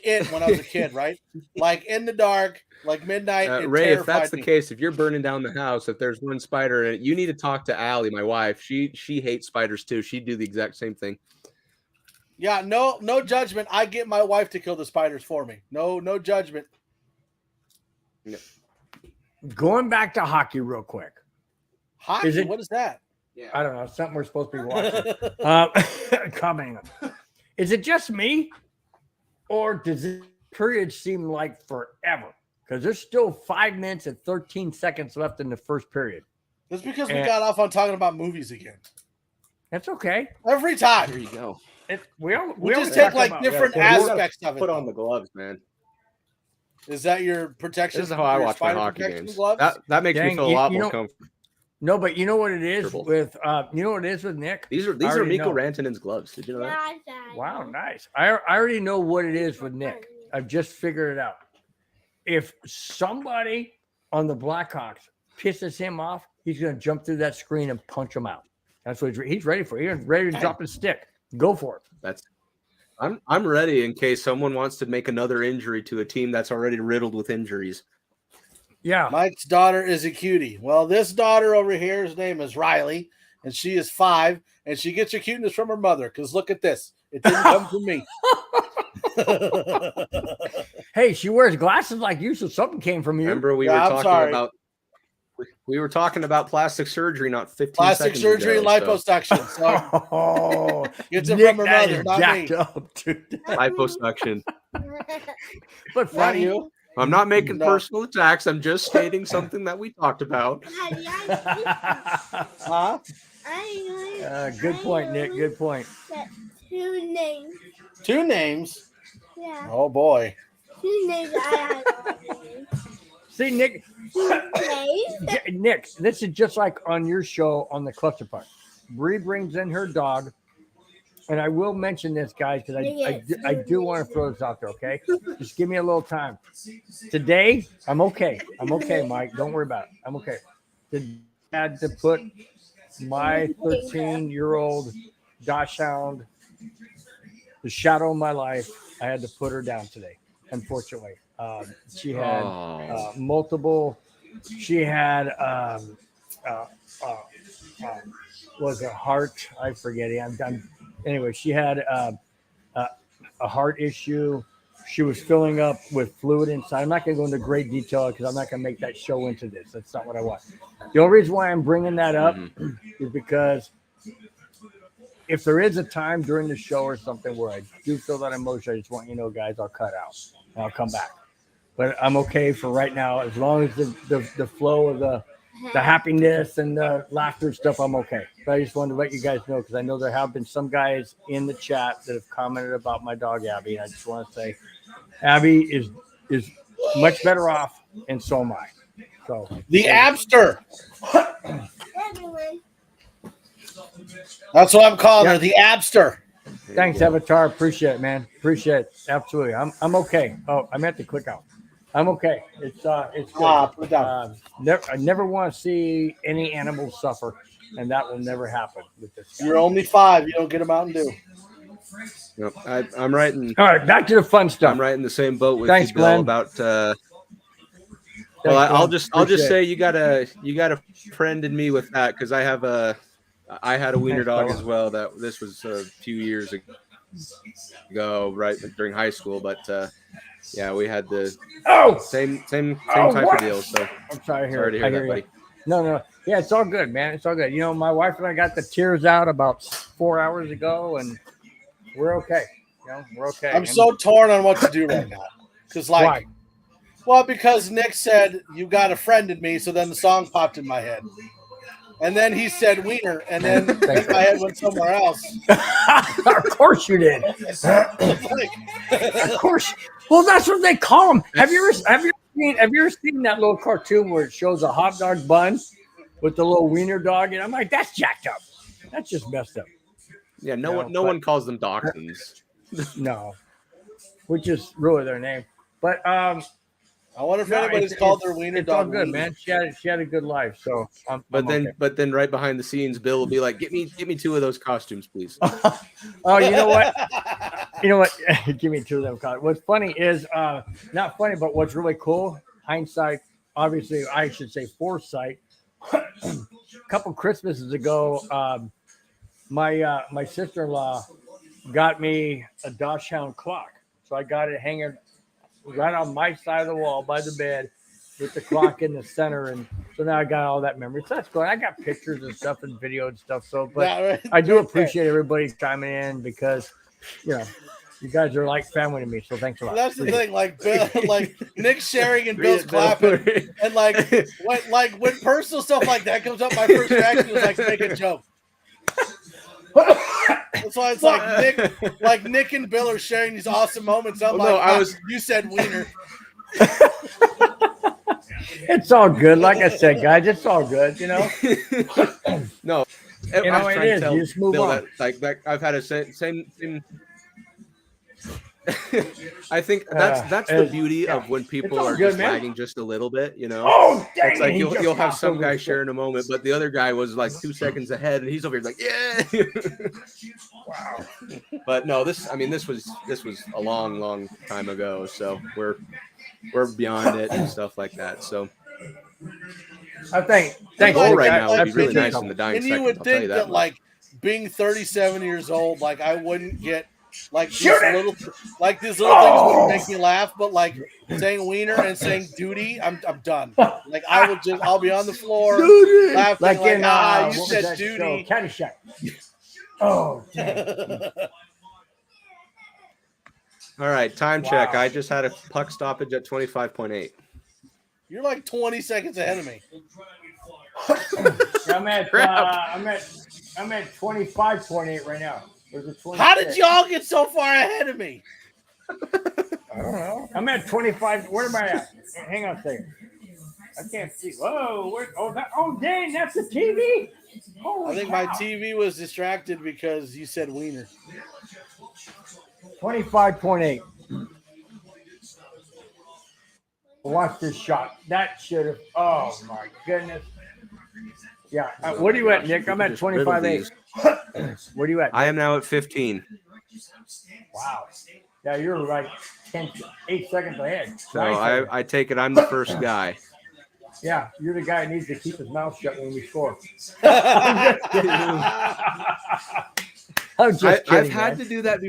it when I was a kid, right? Like in the dark, like midnight. It Ray, if that's terrified the me. case, if you're burning down the house, if there's one spider in it, you need to talk to Allie, my wife. She hates spiders too. She'd do the exact same thing. Yeah, no judgment. I get my wife to kill the spiders for me. No judgment. Going back to hockey real quick. Hockey? Is it- What is that? I don't know. It's something we're supposed to be watching. Commenting. Is it just me? Or does this period seem like forever? Because there's still 5 minutes and 13 seconds left in the first period. That's because we And- got off on talking about movies again. That's okay. Every There time. you go. We We just always take talk like about- different yeah, aspects of it. Put on the gloves, man. Is that your protection? This is how I your watch my spider hockey protection games. gloves? That makes me Dang, feel a you- lot you more know- comfortable. No, but you know what it is Comfortable. with you know what it is with Nick? These are already Miko know. Rantanen's gloves. Did you know that? Wow, nice. I already know what it is with Nick. I've just figured it out. If somebody on the Blackhawks pisses him off, he's going to jump through that screen and punch him out. That's what he's ready for. He's ready to drop his stick. Go for it. I'm ready in case someone wants to make another injury to a team that's already riddled with injuries. Yeah. Mike's daughter is a cutie. Well, this daughter over here, his name is Riley, and she is 5, and she gets her cuteness from her mother. Because look at this. It didn't come from me. Hey, she wears glasses like you, so something came from you. Remember, we Yeah, I'm were talking sorry. about we were talking about plastic surgery not 15 Plastic seconds surgery ago, and liposuction. So Oh, gets it Nick, from her that mother, is not jacked me. up, dude. liposuction. But Not funny. you. I'm not making No. personal attacks. I'm just stating something that we talked about. Huh? Good point, Nick. Good point. 2 names. 2 names. Yeah. Oh boy. 2 names. I have. See, Nick, names. Nick, this is just like on your show on the Cluster Park. Bree brings in her dog, and I will mention this, guys, because I do want to throw this out there, okay? Just give me a little time. Today, I'm okay. I'm okay, Mike. Don't worry about it. I'm okay. I had to put my 13-year-old dachshund, the shadow of my life, I had to put her down today, unfortunately. She had multiple. She had was a heart. I forget it. I'm done. Anyway, she had a heart issue. She was filling up with fluid inside. I'm not going to go into great detail because I'm not going to make that show into this. That's not what I want. The only reason why I'm bringing that up is because if there is a time during the show or something where I do feel that emotion, I just want you to know, guys, I'll cut out and I'll come back. But I'm okay for right now. As long as the flow of the happiness and the laughter stuff, I'm okay. But I just wanted to let you guys know because I know there have been some guys in the chat that have commented about my dog, Abby. And I just want to say Abby is much better off, and so am I. So The Abster. That's what I'm calling her, the Abster. thanks, Avatar. Appreciate it, man. Appreciate it. Absolutely. I'm okay. Oh, I meant to click out. I'm okay. It's good. Put it down. I never want to see any animals suffer, and that will never happen with this guy. You're only 5. You don't get a Mountain Dew. Yep, I'm right in. All right, back to the fun stuff. I'm right in the same boat with Thanks, you, Bill. Glenn. About Thanks, I'll Glenn. just Appreciate say you got a friend in me with that because I have a I had a wiener Thanks, dog fella. as well. This was a few years ago, right during high school. But yeah, we had the Oh, same oh, type what? of deal. So I'm sorry to hear, sorry to hear I that, hear buddy. you. No. Yeah, it's all good, man. It's all good. You know, my wife and I got the tears out about 4 hours ago, and we're okay. You know, we're okay. I'm And so torn on what to do right now. Because, like, why? well, because Nick said, you got a friend in me, so then the song popped in my head. And then he said wiener, and then my head went somewhere else. Of course you did. Of course. Well, that's what they call them. Have you ever seen that little cartoon where it shows a hot dog bun with the little wiener dog? And I'm like, that's jacked up. That's just messed up. Yeah, no one calls them dachshunds. No. Which is really their name. But I wonder if anybody's called their wiener it's all dog. good, Wiener. man. She had a good life. So But then right behind the scenes, Bill will be like, "Get me 2 of those costumes, please." Oh, you know what? Give me 2 of them. What's funny is not funny, but what's really cool, hindsight, obviously I should say foresight. A couple Christmases ago, my sister-in-law got me a Dachshund clock. So I got it hanging right on my side of the wall by the bed with the clock in the center. And so now I got all that memory. So that's cool. I got pictures and stuff and video and stuff. So, but Yeah, right. I do appreciate everybody chiming in because, you know, you guys are like family to me. So thanks a lot. That's the thing, like Bill, like Nick sharing and Bill's clapping, and like when personal stuff like that comes up, my first reaction was like to make a joke. That's why it's like Nick and Bill are sharing these awesome moments. I'm you said wiener. It's all good. Like I said, guys, it's all good, you know. No, You know, it is. You just move Bill on. that I've had a same. I think that's the beauty of when people are good, just man. lagging just a little bit, you know. Oh, dang, it's like he just you'll have popped some over guy his sharing a moment, but the other guy was like 2 seconds ahead, and he's over here like, yeah. Wow. But no, this was a long time ago, so we're beyond it and stuff like that. So I think the thanks goal Nick. right now I would be really appreciate nice it. in the dying And you seconds. would I'll tell you think that that much. like being 37 years old, like I wouldn't get like these little things would make me laugh, but like saying wiener and saying duty, I'm done. Like I'll be on the floor laughing Like in you what was said that duty. show? Caddyshack. Oh, dang. All right, time check. Wow. I just had a puck stoppage at 25.8. You're like 20 seconds ahead of me. I'm at 25.8 right now. How did y'all get so far ahead of me? I don't know. I'm at 25. Where am I at? Hang on a second. I can't see. Whoa! Dang! That's the TV. Holy I think cow. my TV was distracted because you said wiener. 25.8. Watch this shot. That should have. Oh my goodness. Yeah. What are you at, Nick? I'm at 25.8. Where are you at? I am now at 15. Wow. Yeah, you're like 8 seconds ahead. So 9 seconds. I take it I'm the first guy. Yeah, you're the guy who needs to keep his mouth shut when we score. I'm just kidding, I've had man. to do that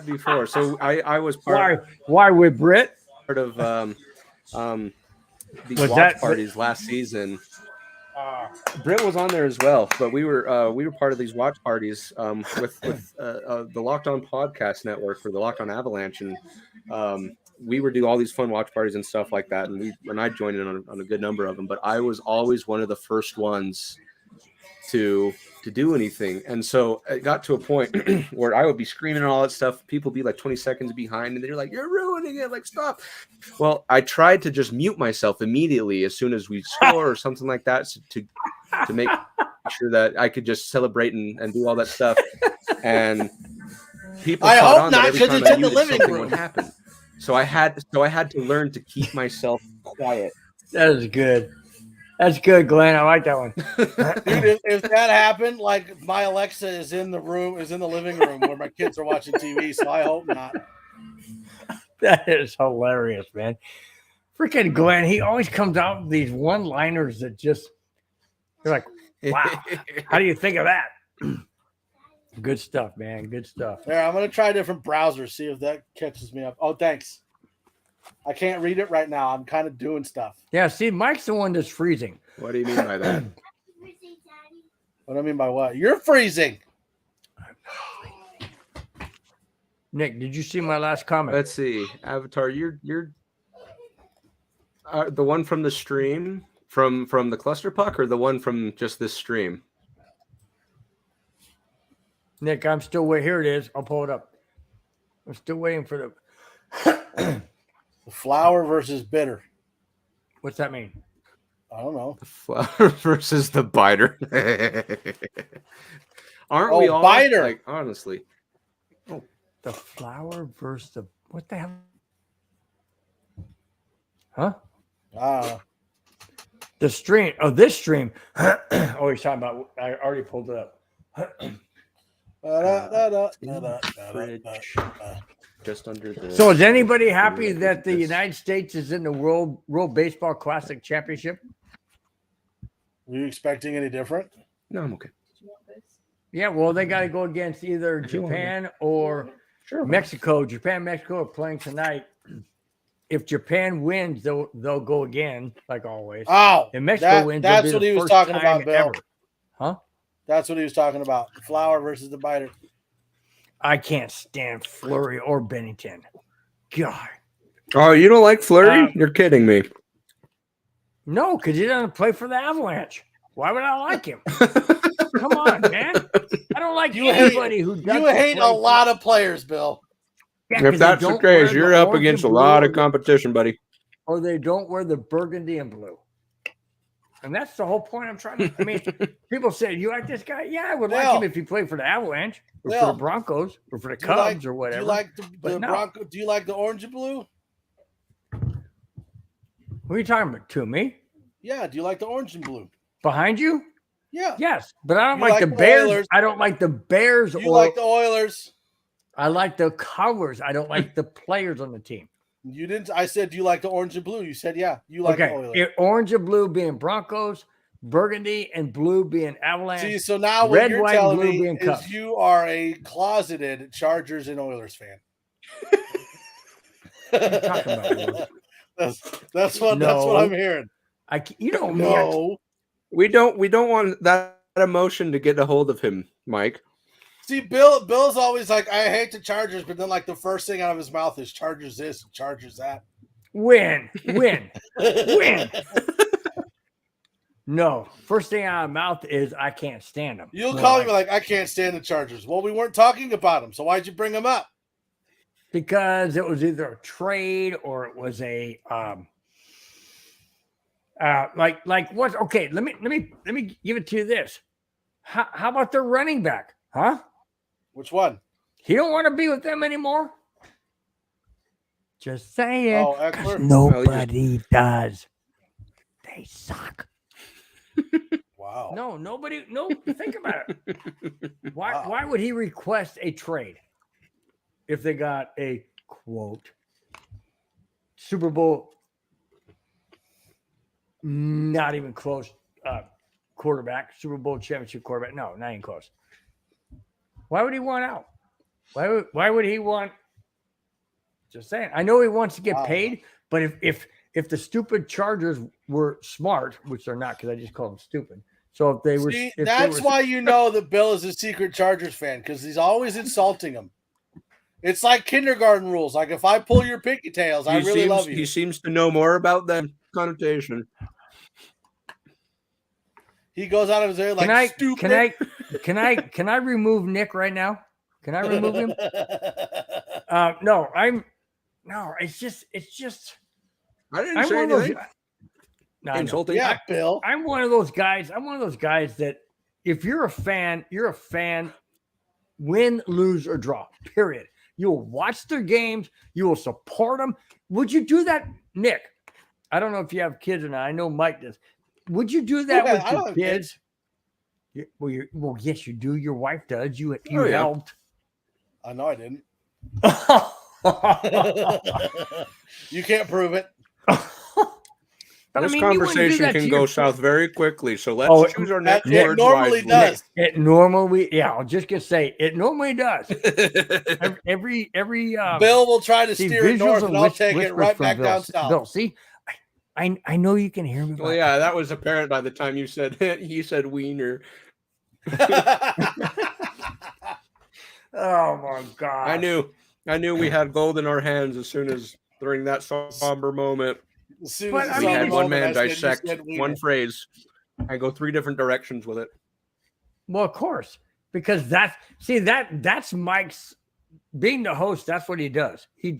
before. So I was Why with Britt? part of these Was watch that- parties last season. Britt was on there as well, but we were part of these watch parties with the Locked On Podcast Network for the Locked On Avalanche, and we would do all these fun watch parties and stuff like that. And I joined in on a good number of them, but I was always one of the first ones to do anything. And so it got to a point where I would be screaming and all that stuff. People would be like 20 seconds behind, and they're like, "You're ruining it! Like, stop!" Well, I tried to just mute myself immediately as soon as we score or something like that, to make sure that I could just celebrate and do all that stuff. And people I caught hope on not, that every 'cause time it's I in the muted, living something room. would happen. So I had to learn to keep myself quiet. That is good. That's good, Glenn. I like that one. Dude, if that happened, like my Alexa is in the living room where my kids are watching TV, so I hope not. That is hilarious, man. Freaking Glenn, he always comes out with these one-liners that just, you're like, Wow. How do you think of that? Good stuff, man. Good stuff. There, I'm gonna try a different browser, see if that catches me up. Oh, thanks. I can't read it right now. I'm kind of doing stuff. Yeah, see, Mike's the one that's freezing. What do you mean by that? What do I mean by what? You're freezing. Nick, did you see my last comment? Let's see, Avatar. You're the one from the stream from the cluster puck, or the one from just this stream? Nick, I'm still waiting. Here it is. I'll pull it up. I'm still waiting for the. The flower versus bitter. What's that mean? I don't know. The flower versus the biter. Aren't we all biter? like, honestly? The flower versus the what the hell? Huh? The stream. Oh, this stream. Oh, he's talking about. I already pulled it up. Just under the. So, is anybody happy that the United States is in the World Baseball Classic Championship? Were you expecting any different? No, I'm okay. Yeah, well, they got to go against either Japan or Mexico. Japan and Mexico are playing tonight. If Japan wins, they'll go again, like always. Oh, if Mexico wins, that's what he was talking about, Bill. Ever. Huh? That's what he was talking about. The flower versus the biter. I can't stand Fleury or Bennington. God. Oh, you don't like Fleury? You're kidding me. No, because he doesn't play for the Avalanche. Why would I like him? Come on, man. I don't like anybody who doesn't. You hate a lot of players, Bill. Yeah, if that's the case, you're up against a lot of competition, buddy. Or they don't wear the burgundy and blue. And that's the whole point I'm trying to. I mean, people say, you like this guy? Yeah, I would like him if he played for the Avalanche or for the Broncos or for the Cubs or whatever. Do you like the Broncos? Do you like the orange and blue? What are you talking about? To me? Yeah. Do you like the orange and blue? Behind you? Yeah. Yes. But I don't like the Bears. Oilers. I don't like the Bears. You like the Oilers. I like the colors. I don't like the players on the team. You didn't. I said, do you like the orange and blue? You said, yeah. You like the Oilers. Orange and blue being Broncos, burgundy and blue being Avalanche. See, so now what you're telling me is you are a closeted Chargers and Oilers fan. What are you talking about, that's what I'm hearing. You don't know. We don't want that emotion to get a hold of him, Mike. See, Bill's always like, I hate the Chargers, but then like the first thing out of his mouth is Chargers this and Chargers that. Win. No, first thing out of my mouth is I can't stand them. You'll call me like, I can't stand the Chargers. Well, we weren't talking about them, so why'd you bring them up? Because it was either a trade or it was a like what? Okay, let me give it to you this. How about their running back? Huh? Which one? He don't want to be with them anymore. Just saying. Oh, Eckler? Nobody does. They suck. Wow. No, think about it. Why would he request a trade if they got a quote Super Bowl not even close quarterback, Super Bowl championship quarterback? No, not even close. Why would he want out? Why would he want? Just saying. I know he wants to get paid, but if the stupid Chargers were smart, which they're not, because I just call them stupid. So if they were, that's why you know that Bill is a secret Chargers fan, because he's always insulting them. It's like kindergarten rules. Like if I pull your pinky tails, I really love you. He seems to know more about that connotation. He goes out of his way like stupid. Can I remove Nick right now? Can I remove him? No, it's just. I didn't say anything. Insulting. Yeah, Bill. I'm one of those guys. That if you're a fan, win, lose, or draw. Period. You will watch their games. You will support them. Would you do that, Nick? I don't know if you have kids or not. I know Mike does. Would you do that with your kids? Well, yes, you do. Your wife does. You helped. I know I didn't. You can't prove it. But This you wouldn't do conversation that can to go your- south very quickly. So let's choose our next it words normally wisely. does. It normally, yeah. I was just gonna say it normally does. every Bill will try to see, steer it north, visuals and and I'll take it whispers right from back Bill. down south. Bill, see, I know you can hear me. Well, yeah, that was apparent by the time you said you said wiener. Oh my god! I knew we had gold in our hands as soon as during that somber moment As soon But, as I we mean, had it's- one moment, man I said, you dissect said wiener. one phrase and go 3 different directions with it. Well, of course, because that's Mike's being the host. That's what he does. He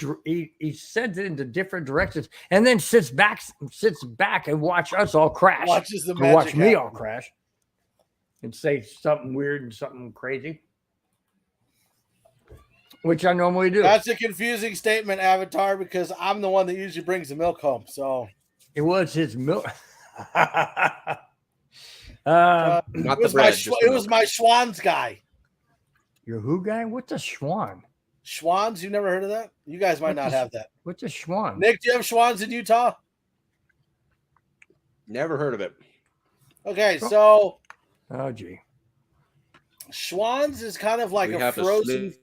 sends it into different directions and then sits back and watch us all crash. Watches the or watch magic me happen. all crash and say something weird and something crazy, which I normally do. That's a confusing statement, Avatar, because I'm the one that usually brings the milk home. So It was his milk. Not it the was, bread. my, just Schw- the it was milk. my Schwann's guy. Your who guy? What's a Schwann? Schwann's? You never heard of that? You guys might not have that. What's a Schwann? Nick, do you have Schwann's in Utah? Never heard of it. Okay, so Oh gee. Schwann's is kind of like We a have to frozen. slip-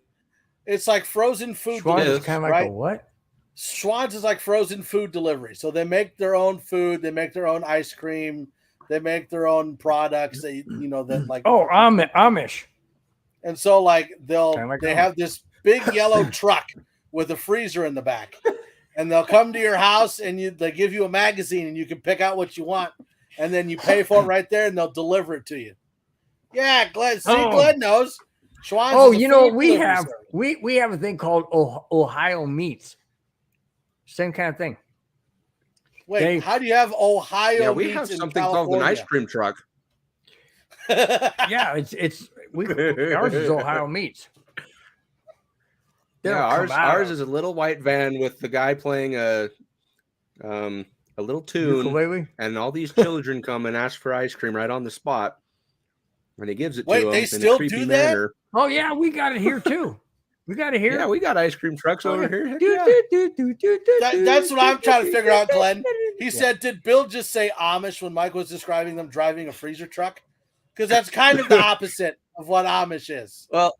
It's like frozen food. Schwann delivery, is kind of like right? a what? Schwann's is like frozen food delivery. So they make their own food. They make their own ice cream. They make their own products. That like. Oh, Amish. And so like Kinda like they that. have this big yellow truck with a freezer in the back, and they'll come to your house and they give you a magazine and you can pick out what you want, and then you pay for it right there and they'll deliver it to you. Yeah, Glenn. See, Oh. Glenn knows. Schwann's Oh, is a you know food we delivery have service. we have a thing called Ohio Meats. Same kind of thing. Wait, they- how do you have Ohio? Yeah, we meats have in something called an ice cream truck. Yeah, ours is Ohio Meats. They Yeah, don't come ours out is a little white van with the guy playing a little of tune, ukulele. and all these children come and ask for ice cream right on the spot, and he gives it Wait, to them they in still a creepy do that? manner. Oh yeah, we got it here too. We got it here. Yeah, we got ice cream trucks over here. Heck yeah. That's what I'm trying to figure out, Glenn. He Yeah. said, did Bill just say Amish when Mike was describing them driving a freezer truck? Because that's kind of the opposite of what Amish is. Well,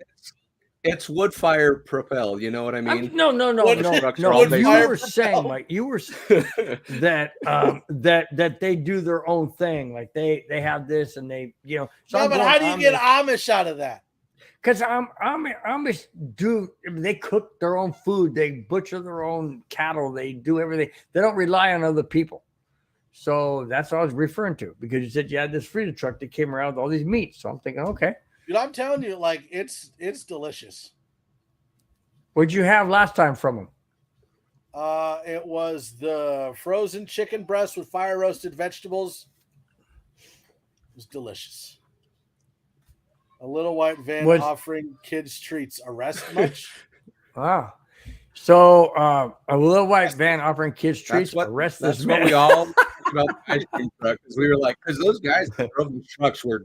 it's wood fire propelled. You know what I mean? No. Wood trucks are all You based were on- saying, Mike. You were that that they do their own thing. Like they have this and they So No, I'm but going how do you get Amish. Amish out of that? Because Amish they cook their own food, they butcher their own cattle, they do everything. They don't rely on other people. So that's what I was referring to because you said you had this freezer truck that came around with all these meats. So I'm thinking, okay, Dude, I'm telling you, like it's delicious. what'd you have last time from them? It was the frozen chicken breast with fire roasted vegetables. It was delicious. A little white van Was- offering kids treats. Arrest much? Wow. So a little white van offering kids treats. That's what Arrest this that's what man. we all talked about the ice cream truck because we were like, because those guys that drove these trucks were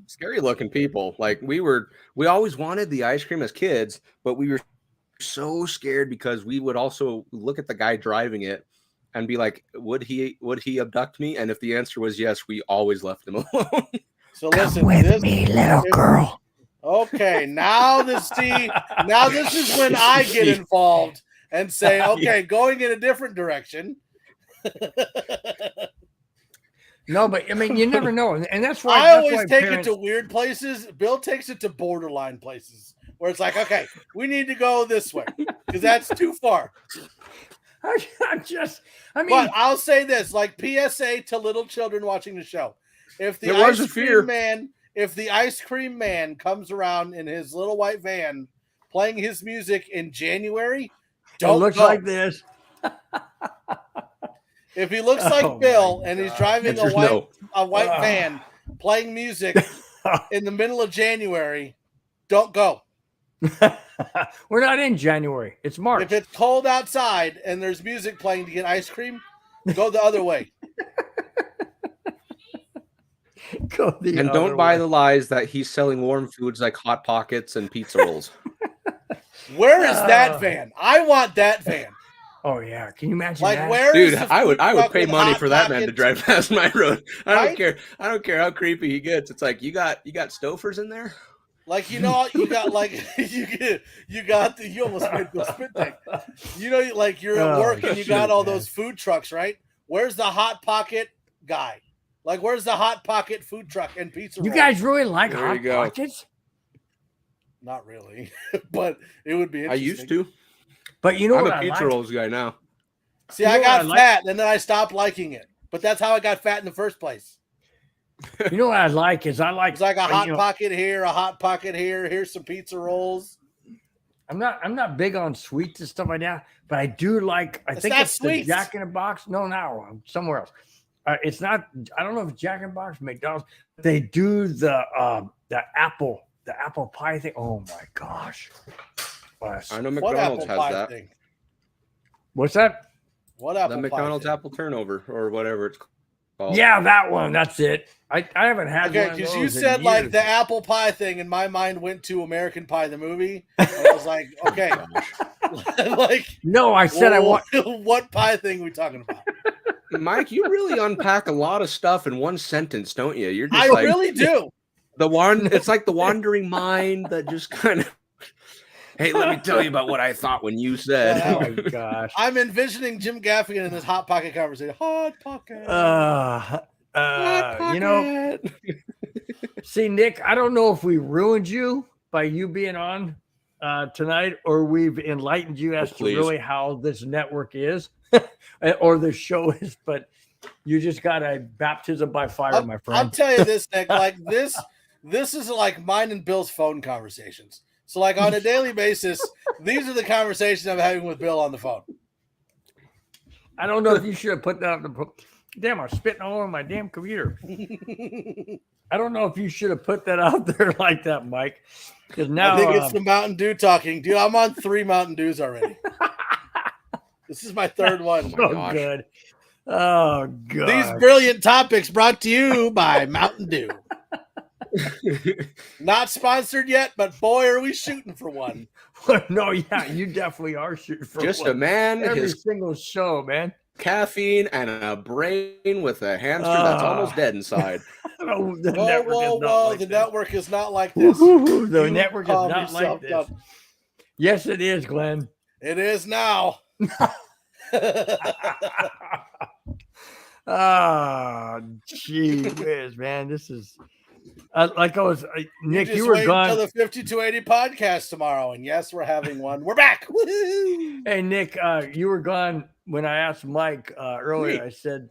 scary looking people. Like we always wanted the ice cream as kids, but we were so scared because we would also look at the guy driving it and be like, would he abduct me? And if the answer was yes, we always left him alone. So listen, little girl. Okay, now this is when I get involved and say, okay, going in a different direction. No, but I mean, you never know, and that's why I that's why always take parents- it to weird places. Bill takes it to borderline places where it's like, okay, we need to go this way because that's too far. I mean, But I'll say this, like PSA to little children watching the show. If the There was a ice fear. cream man, if the ice cream man comes around in his little white van playing his music in January, it don't looks go. like this. If he looks like Oh Bill my and he's God. driving Answer's no. a white Ah. van playing music in the middle of January, don't go. We're not in January. It's March. If it's cold outside and there's music playing to get ice cream, go the other way. Go the And other don't buy way. the lies that he's selling warm foods like Hot Pockets and pizza rolls. Where is Ah. that van? I want that van. Oh yeah, can you imagine Like that? where Dude, is the I would food truck pay with money Hot for that man to Pockets? drive past my road. I Right? don't care. I don't care how creepy he gets. It's like you got Stofers in there. Like you got like you almost made Bill spit take. Like you're at Oh, work and you got shit, all man. those food trucks, right? Where's the Hot Pocket guy? Like where's the Hot Pocket food truck and pizza? You rolls? guys really like There you Hot go. Pockets? Not really, but it would be I interesting. used to. But you know I'm what a I pizza like? rolls guy now. See, You know I what got I like? fat and then I stopped liking it. But that's how I got fat in the first place. You know what I like is I like It's like a you Hot know, Pocket here, a Hot Pocket here. Here's some pizza rolls. I'm not big on sweets and stuff like that, but I do like. I It's think not it's sweets. the Jack in the Box. No, somewhere else. It's not. I don't know if it's Jack in the Box, McDonald's. They do the apple pie thing. Oh my gosh! I know What McDonald's apple has pie that. thing? What's that? What apple The pie McDonald's thing? apple turnover or whatever it's called. Yeah, that one. That's it. I haven't had Okay, one of because you those in said like years. the apple pie thing, and my mind went to American Pie the movie. And I was like, okay, like No, I said I want. what pie thing are we talking about? Mike, you really unpack a lot of stuff in one sentence, don't you? You're just I like really do. it's like the wandering mind that just kind of hey, let me tell you about what I thought when you said. Oh my gosh. I'm envisioning Jim Gaffigan in this Hot Pocket conversation. Hot Pocket. You know, see, Nick, I don't know if we ruined you by you being on tonight, or we've enlightened you as to Please. really how this network is or the show is, but you just got a baptism by fire, my I'll friend. tell you this, Nick. Like this is like mine and Bill's phone conversations. So, like on a daily basis, these are the conversations I'm having with Bill on the phone. I don't know if you should have put that on the. Damn, I'm spitting all over my damn computer. I don't know if you should have put that out there like that, Mike. Because now I think it's the Mountain Dew talking. Dude, I'm on 3 Mountain Dews already. This is my third one. my so gosh. good. Oh god. These brilliant topics brought to you by Mountain Dew. Not sponsored yet, but boy, are we shooting for one. No, yeah, you definitely are shooting for Just one. a man, Every his single show, man. caffeine, and a brain with a hamster that's almost dead inside. Oh, the Whoa, network whoa, is not whoa. like The this. network is not like this. Woo-hoo-hoo. The You network is calm not like yourself this. down. Yes, it is, Glenn. It is now. Ah, gee whiz, man. This is like I was Nick, just you were wait gone. until the 5280 podcast tomorrow. And yes, we're having one. We're back. Woo-hoo. Hey, Nick, you were gone when I asked Mike earlier. I said,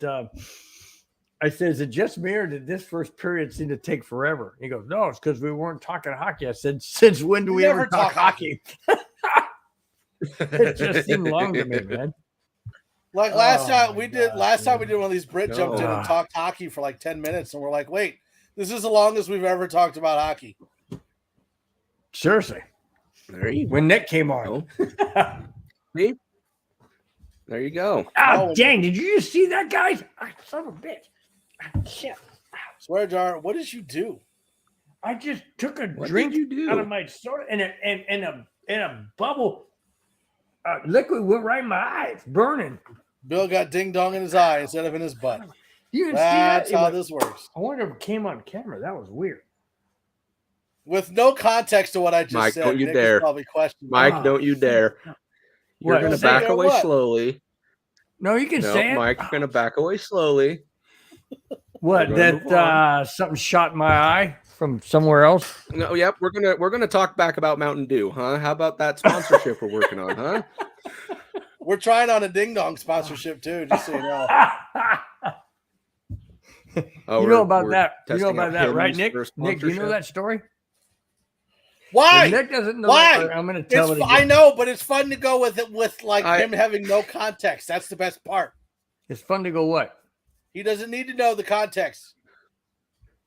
is it just me or did this first period seem to take forever? He goes, no, it's because we weren't talking hockey. I said, since when do we never ever talk talk hockey. hockey? It just seemed long to me, man. Like last Oh, time my we did gosh, one of these Brit jumped in No. and talked hockey for like 10 minutes, and we're like, wait, this is the longest we've ever talked about hockey. Seriously. There you When Nick came on. go. See? There you go. Oh, dang. Did you just see that, guys? Son of a bitch. Shit. Swear jar, what did you do? I just took a What drink did you do? out of my soda and a bubble. Liquid went right in my eyes, burning. Bill got ding dong in his eye instead of in his butt. You didn't That's see that? how this works. I wonder if it came on camera. That was weird. With no context to what I just Mike, said, don't you Nick is dare. probably questioning. Mike, Ah. don't you dare. You're What? going to Say back that away what? slowly. No, you can No, say it. Mike, you're going to back away slowly. What? We're gonna move That something shot in my eye from somewhere else? No, yep, we're gonna talk back about Mountain Dew, huh? How about that sponsorship we're working on, huh? We're trying on a ding dong sponsorship too, just so you know. Oh, You know about we're that? You know testing about out that, right, hymns Nick? for Nick, do you know sponsorship. that story? Why? If Nick doesn't know. Why? That, I'm going to tell it again. I know, but it's fun to go with it with like I- him having no context. That's the best part. It's fun to go what? He doesn't need to know the context.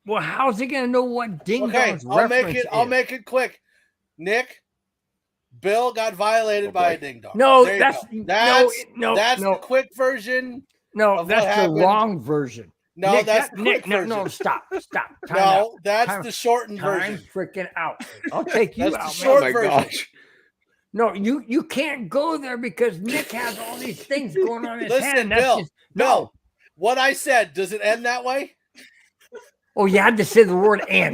Well, how's he going to know what ding Okay, dong's I'll make reference it. I'll is? make it quick. Nick, Bill got violated by a ding dong. No, There you that's go. that's no, that's no, the quick version. no. of what That's the happened. wrong version. No, Nick, that's that- the Nick. quick No, version. no, stop. Time No, out. that's Time- the shortened Time version. freaking out. I'll take you That's the out, short Oh my version. gosh. No, you can't go there because Nick has all these things going on in his head. Listen, And that's Bill. just, No. What I said, does it end that way? Oh, you had to say the word "and"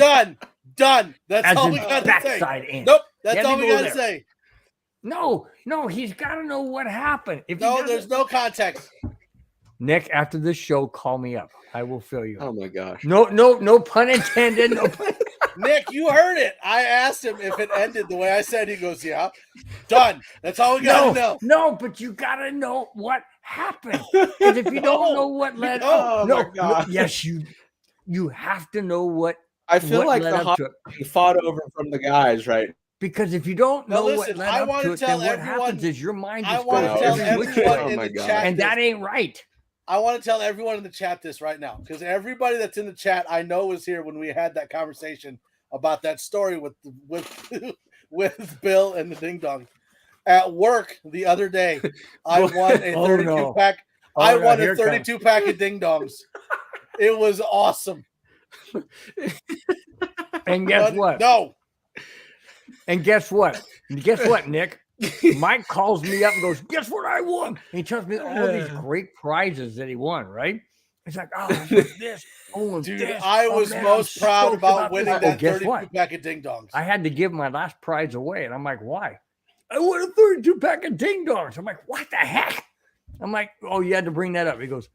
Done. That's as all in we got to say. backside "and." Nope. You That's had to all we go got to there. say. No, he's got to know what happened. If he No, doesn't- there's no context. Nick, after this show, call me up. I will fill you. Oh my gosh. No pun intended. No pun. Nick, you heard it. I asked him if it ended the way I said. He goes, yeah. Done. That's all we got to know. No, but you got to know what happened. Because if you don't know what led up, Oh my gosh. yes, you have to know what. I feel what like led the up hot to it. fought over from the guys, right? Because if you don't Now know listen, what led I up wanna to it, tell then what everyone- happens is your mind I just want goes to tell every which everyone way. Oh in my the God. chat. And that ain't right. I want to tell everyone in the chat this right now because everybody that's in the chat I know was here when we had that conversation about that story with with Bill and the Ding Dong. At work the other day, I won a 32 pack. I won a 32 pack of Ding Dongs. It was awesome. And guess what? No. And guess what? Guess what, Nick? Mike calls me up and goes, "Guess what I won?" And he tells me all these great prizes that he won, right? He's like, "Oh, what's this? Oh, Dude, this. I Oh, was man, most I'm proud stoked about this." winning Oh, that guess 32 what? pack of Ding Dongs. I had to give my last prize away. And I'm like, why? I won a 32 pack of Ding Dongs. I'm like, what the heck? I'm like, oh, you had to bring that up. He goes,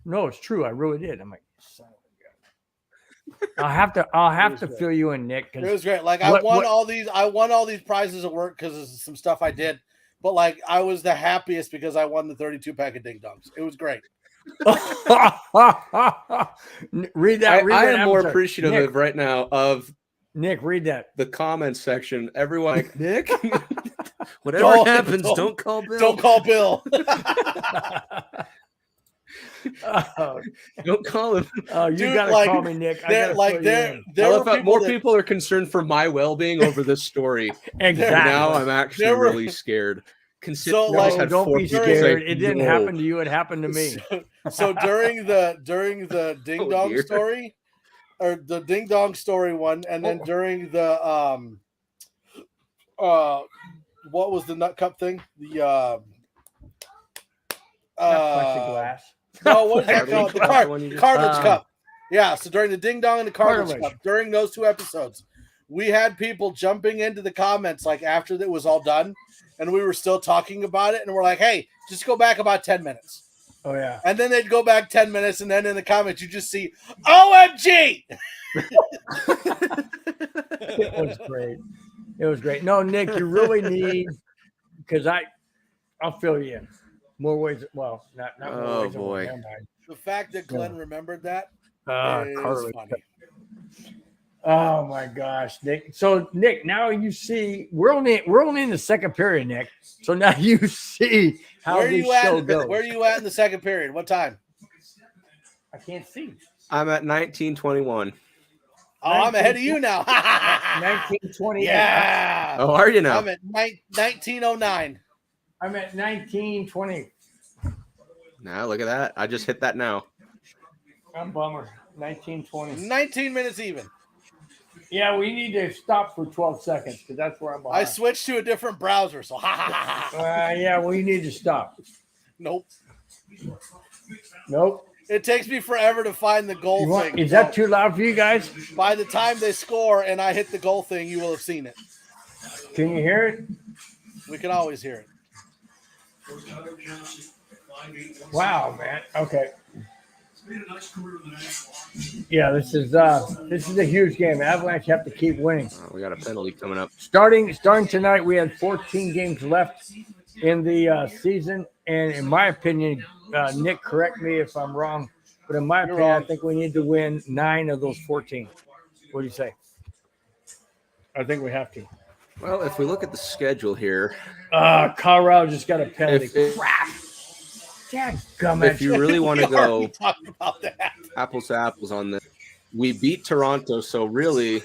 no, it's true. I really did. I'm like, son of a gun. I'll have to fill you in, Nick. It was great. Like what- I won all these prizes at work because of some stuff I did. But like I was the happiest because I won the 32 pack of Ding Dongs. It was great. Read that. I am more episode. appreciative Nick, right now of Nick, read that. the comments section. Everyone like, Nick, whatever Don't- happens, don't- don't call Bill. Don't call Bill. Oh, Don't call him. you Dude, gotta like, call me, Nick. I There, gotta like fill you there, in. there I were love how people more that- people are concerned for my well-being over this story. Exactly. Now I'm actually There were- really scared. So, I like, just had don't four be people scared. say, It didn't "No." happen to you. It happened to me. So during the Ding Oh, Dong dear. story, or the Ding Dong story one, and then during the what was the Nut Cup thing? The Plexiglass. no, what is that Cartilage called? The cup, the one you just- Cartilage Cup. Yeah, so during the Ding Dong and the Cartilage Cartilage. Cup, during those two episodes, we had people jumping into the comments like after it was all done, and we were still talking about it, and we're like, "Hey, just go back about 10 minutes." Oh yeah. And then they'd go back 10 minutes, and then in the comments, you just see, OMG! It was great. It was great. No, Nick, you really need because I'll fill you in more ways. Well, not more Oh, ways. boy. Never mind. The fact that Glenn remembered that is Cartilage. funny. Oh my gosh, Nick. So Nick, now you see we're only in the second period, Nick. So now you see how Where are this you show at? goes. Where are you at in the second period? What time? I can't see. I'm at 1921. Oh, I'm ahead of you now. 1928. Yeah. Oh, are you now? I'm at 1909. I'm at 1920. Now look at that. I just hit that now. I'm bummer. 1920. 19 minutes even. Yeah, we need to stop for 12 seconds because that's where I'm I behind. switched to a different browser, so Yeah, we need to stop. Nope. Nope. It takes me forever to find the goal You want, thing. is that So too loud for you guys? by the time they score and I hit the goal thing, you will have seen it. Can you hear it? We can always hear it. Wow, man. Okay. Yeah, this is a huge game. Avalanche have to keep winning. Oh, we got a penalty coming up. Starting tonight, we had 14 games left in the season, and in my opinion, Nick, correct me if I'm wrong, but in my opinion, wrong. I think we need to win 9 of those 14. What do you say? I think we have to. Well, if we look at the schedule here, Colorado just got a penalty. if Dadgummit. you really want to We already go talked about that. apples to apples on this, we beat Toronto, so really,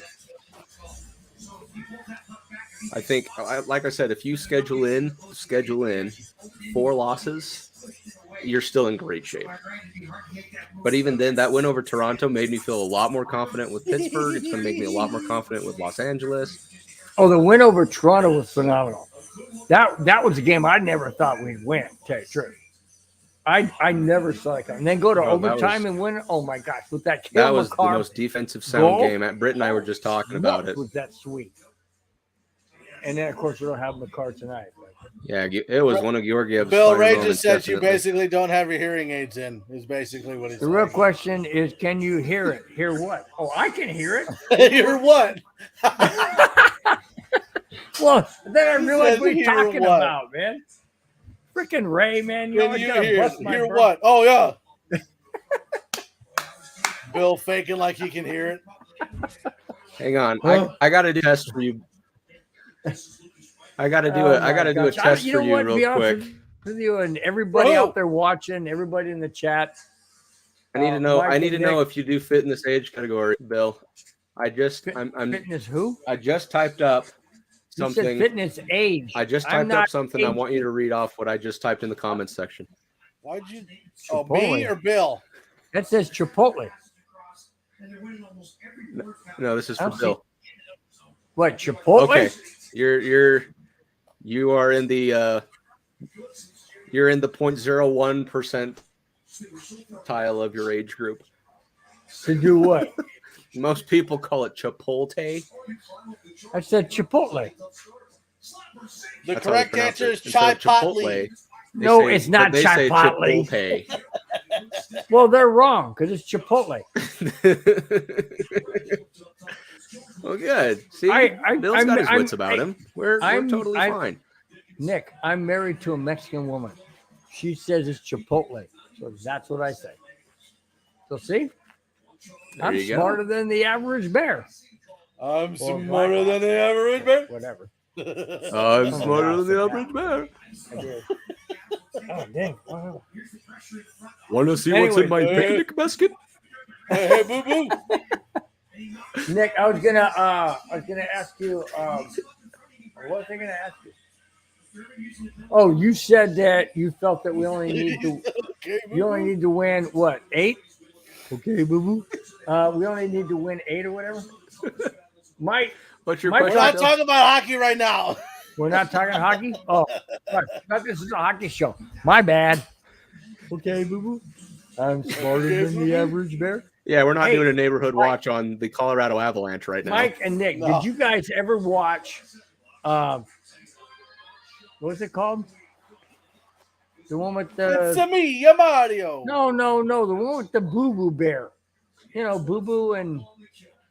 I think, like I said, if you schedule in 4 losses, you're still in great shape. But even then, that win over Toronto made me feel a lot more confident with Pittsburgh. It's going to make me a lot more confident with Los Angeles. Oh, the win over Toronto was phenomenal. That was a game I never thought we'd win. To tell you the truth, I never saw it coming. And then go to overtime and win. Oh my gosh, with that That Cale was the Makar most defensive sound goal? game. Britt and I were just talking about it. Was that sweet? And then of course we don't have Makar tonight. Yeah, it was one of Georgiev's. Bill finer Ray just moments, said definitely. you basically don't have your hearing aids in. Is basically what he's The real question is, can you hear it? Hear what? Oh, I can hear saying. Hear what? it. Well, then I realized what you're Hear talking what? about, man. Freaking Ray, man. You Can always you gotta hear bust my burp. what? Oh yeah. Bill faking like he can hear it. Hang on, Huh? I got to do a test for you. I got to do Oh it. I my got to do a gosh. test You for know you what, to be real honest quick. with you and everybody Bro. out there watching, everybody in the chat. I need to know. Mike I need to and know Nick. if you do fit in this age category, Bill. I'm Fitness who? I just typed up You said something. fitness age. I just I'm typed up not something. I want you age- to read off what I just typed in the comments section. Why'd you? Oh, me Chipotle. or Bill? That says Chipotle. No, this is for I'll see. Bill. What, Chipotle? Okay, you are in the you're in the 0.01% tile of your age group. To do what? Most people call it Chipotle. I said Chipotle. The That's how they correct pronounce answer it. is Instead of Chipotle. they No, say- it's not but they say Chipotle. Chipotle. Well, they're wrong because it's Chipotle. Well, good. See, Bill's got his wits about him. We're totally fine. Nick, I'm married to a Mexican woman. She says it's Chipotle. So that's what I say. So see? There I'm you go. smarter than the average bear. I'm Or smarter than the average bear. Whatever. I'm smarter than the average bear. I did. Oh, dang. Wow. Want to see what's in my Anyway, picnic basket? Hey, boo boo. Nick, I was gonna ask you, what was I gonna ask you? Oh, you said that you felt that we only need to Okay, boo you only need to win what, 8? Okay, boo boo. We only need to win 8 or whatever. Mike, What's your Mike, We're question? not Bill? talking about hockey right now. we're not talking hockey. Oh, sorry. I thought this is a hockey show. My bad. Okay, boo boo. I'm smarter than the average bear. Yeah, we're not Hey, doing a neighborhood Mike. watch on the Colorado Avalanche right now. Mike and Nick, No. did you guys ever watch what's it called? The one with It's the me, your Mario. no, the one with the Boo Boo Bear. You know, Boo Boo and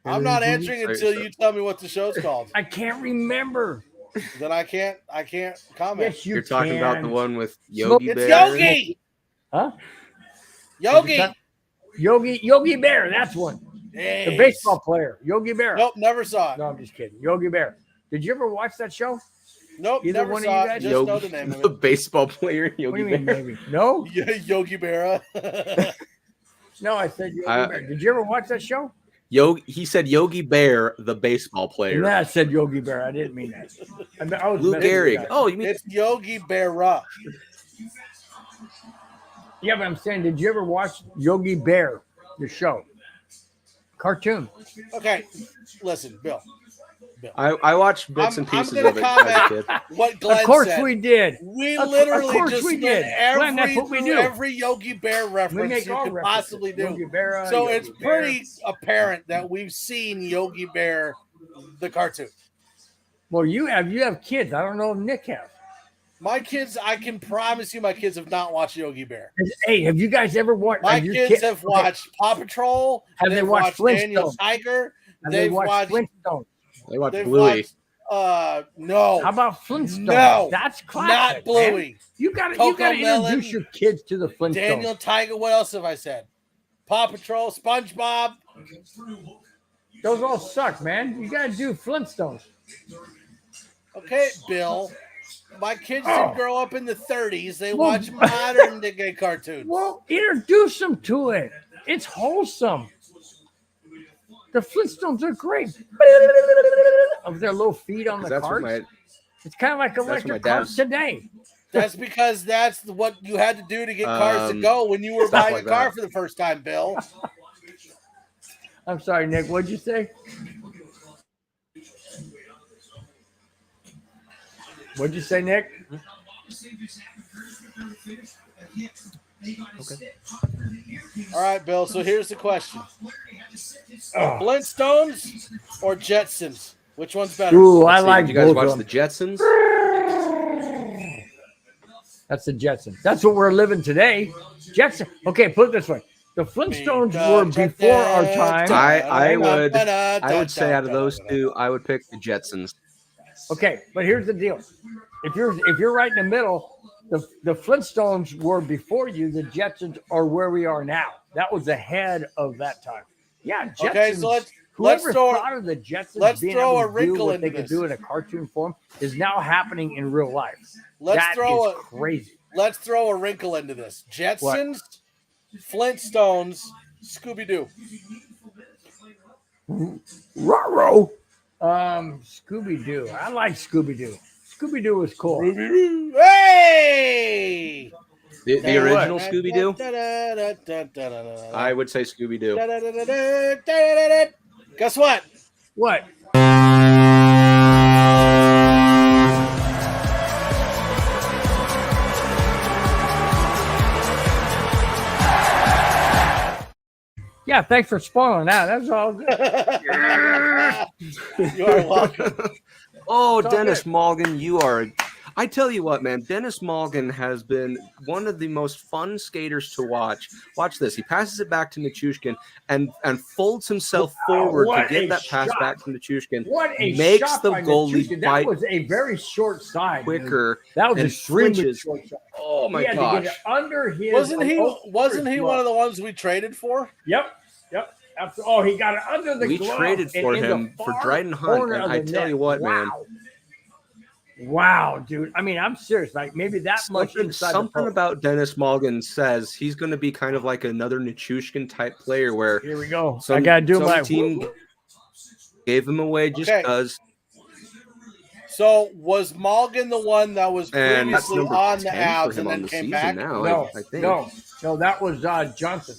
I'm not answering Sorry, until sir. you tell me what the show's called. I can't remember. Then I can't comment. Yes, you You're talking about the can. one with Yogi It's Bear. Yogi. Huh? Yogi. Yogi Bear, that's one. The Hey. baseball player, Yogi Bear. Nope, never saw it. No, I'm just kidding. Yogi Bear. Did you ever watch that show? Nope, Either never one of saw you it. guys? Just know the name of the it. baseball player What do Yogi you mean, Bear. maybe? No? Yogi Berra. No, I said Yogi I- Bear. Did you ever watch that show? He said Yogi Bear, the baseball player. And then I said Yogi Bear. I didn't mean that. I was Lou messing with Gehrig. that. Oh, you mean It's Yogi Berra. Yeah, but I'm saying, did you ever watch Yogi Bear, the show? Cartoon. Okay, listen, Bill. I watched bits and I'm pieces gonna of it as a comment. kid. What Glenn Of course said. we did. We Of literally course just we did did. Glenn, that's what we do. every Yogi Bear We reference make you all could references. possibly do. Yogi Berra, So Yogi it's Bear. pretty apparent that we've seen Yogi Bear, the cartoon. Well, you have kids. I don't know if Nick has. My kids, I can promise you, my kids have not watched Yogi Bear. Hey, have you guys ever watched? My your kids kid- have okay, watched Paw Patrol. Have they they've watched Daniel Flintstones? Tiger. Have they They've watched watched. Flintstones? They watched They've Bluey. watched. No, How about Flintstones? No, That's not classic. man. Bluey. You got Coco to Melon, introduce your kids to the Flintstones. Daniel Tiger. What else have I said? Paw Patrol, SpongeBob. Those all suck, man. You got to do Flintstones. Okay, Bill. My kids Oh. didn't grow up in the 30s. They Well- watch modern day cartoons. Well, introduce them to it. It's wholesome. The Flintstones are great. Of their little feet on the That's what carts. my It's kind of like what my electric dad- cars today. That's because that's what you had to do to get cars to Um, go when you were stuff buying like a car that. for the first time, Bill. I'm sorry, Nick. What'd you say? What'd you say, Nick? Okay. All right, Bill. So here's the question: Oh. Flintstones or Jetsons? Which one's better? Ooh, I Let's see, like did you guys both watch of the them. Jetsons? That's the Jetsons. That's what we're living today. Jetson. Okay, put it this way: the Flintstones were before our time. I Hang on. would say out of those two, I would pick the Jetsons. Okay, but here's the deal: if you're right in the middle, the Flintstones were before you. The Jetsons are where we are now. That was ahead of that time. Yeah, Jetsons. Okay, so let's whoever throw- thought of the Jetsons let's being throw able a to do wrinkle what they into could this. do in a cartoon form is now happening in real life. Let's That throw is crazy. Let's throw a wrinkle into this. Jetsons, Flintstones, Scooby Doo. Ruh-roh. Scooby Doo. I like Scooby Doo. Scooby Doo was cool. Hey! The original Scooby Doo. I would say Scooby Doo. Guess what? What? Yeah, thanks for spoiling that. That's all good. You are welcome. Oh, It's all Dennis good. Malgin, you are. I tell you what, man, Dennis Malgin has been one of the most fun skaters to watch. Watch this. He passes it back to Nichushkin and folds himself forward to what get a that pass shot. back to Nichushkin. What a Makes shot the by goalie Nichushkin. fight That was a very short side. Dude. quicker. That was and extremely flinches. short shot. Oh my He had to gosh. get it under his. Wasn't he glove. one of the ones we traded for? Yep. Absolutely. Oh, he got it under the We glove. traded and for in him the for far Dryden Hunt, corner and of I the tell net. you what, man. Wow, dude. I mean, I'm serious. Like maybe that much inside Something the post. about Dennis Malgin says he's going to be kind of like another Nichushkin type player where Here we go. some, I gotta do some my team gave him away just Okay. because. So was Malgin the one that was And that's previously number on the 10 for Avs him and on then the came season back? now, No, I think. no, that was Johnson.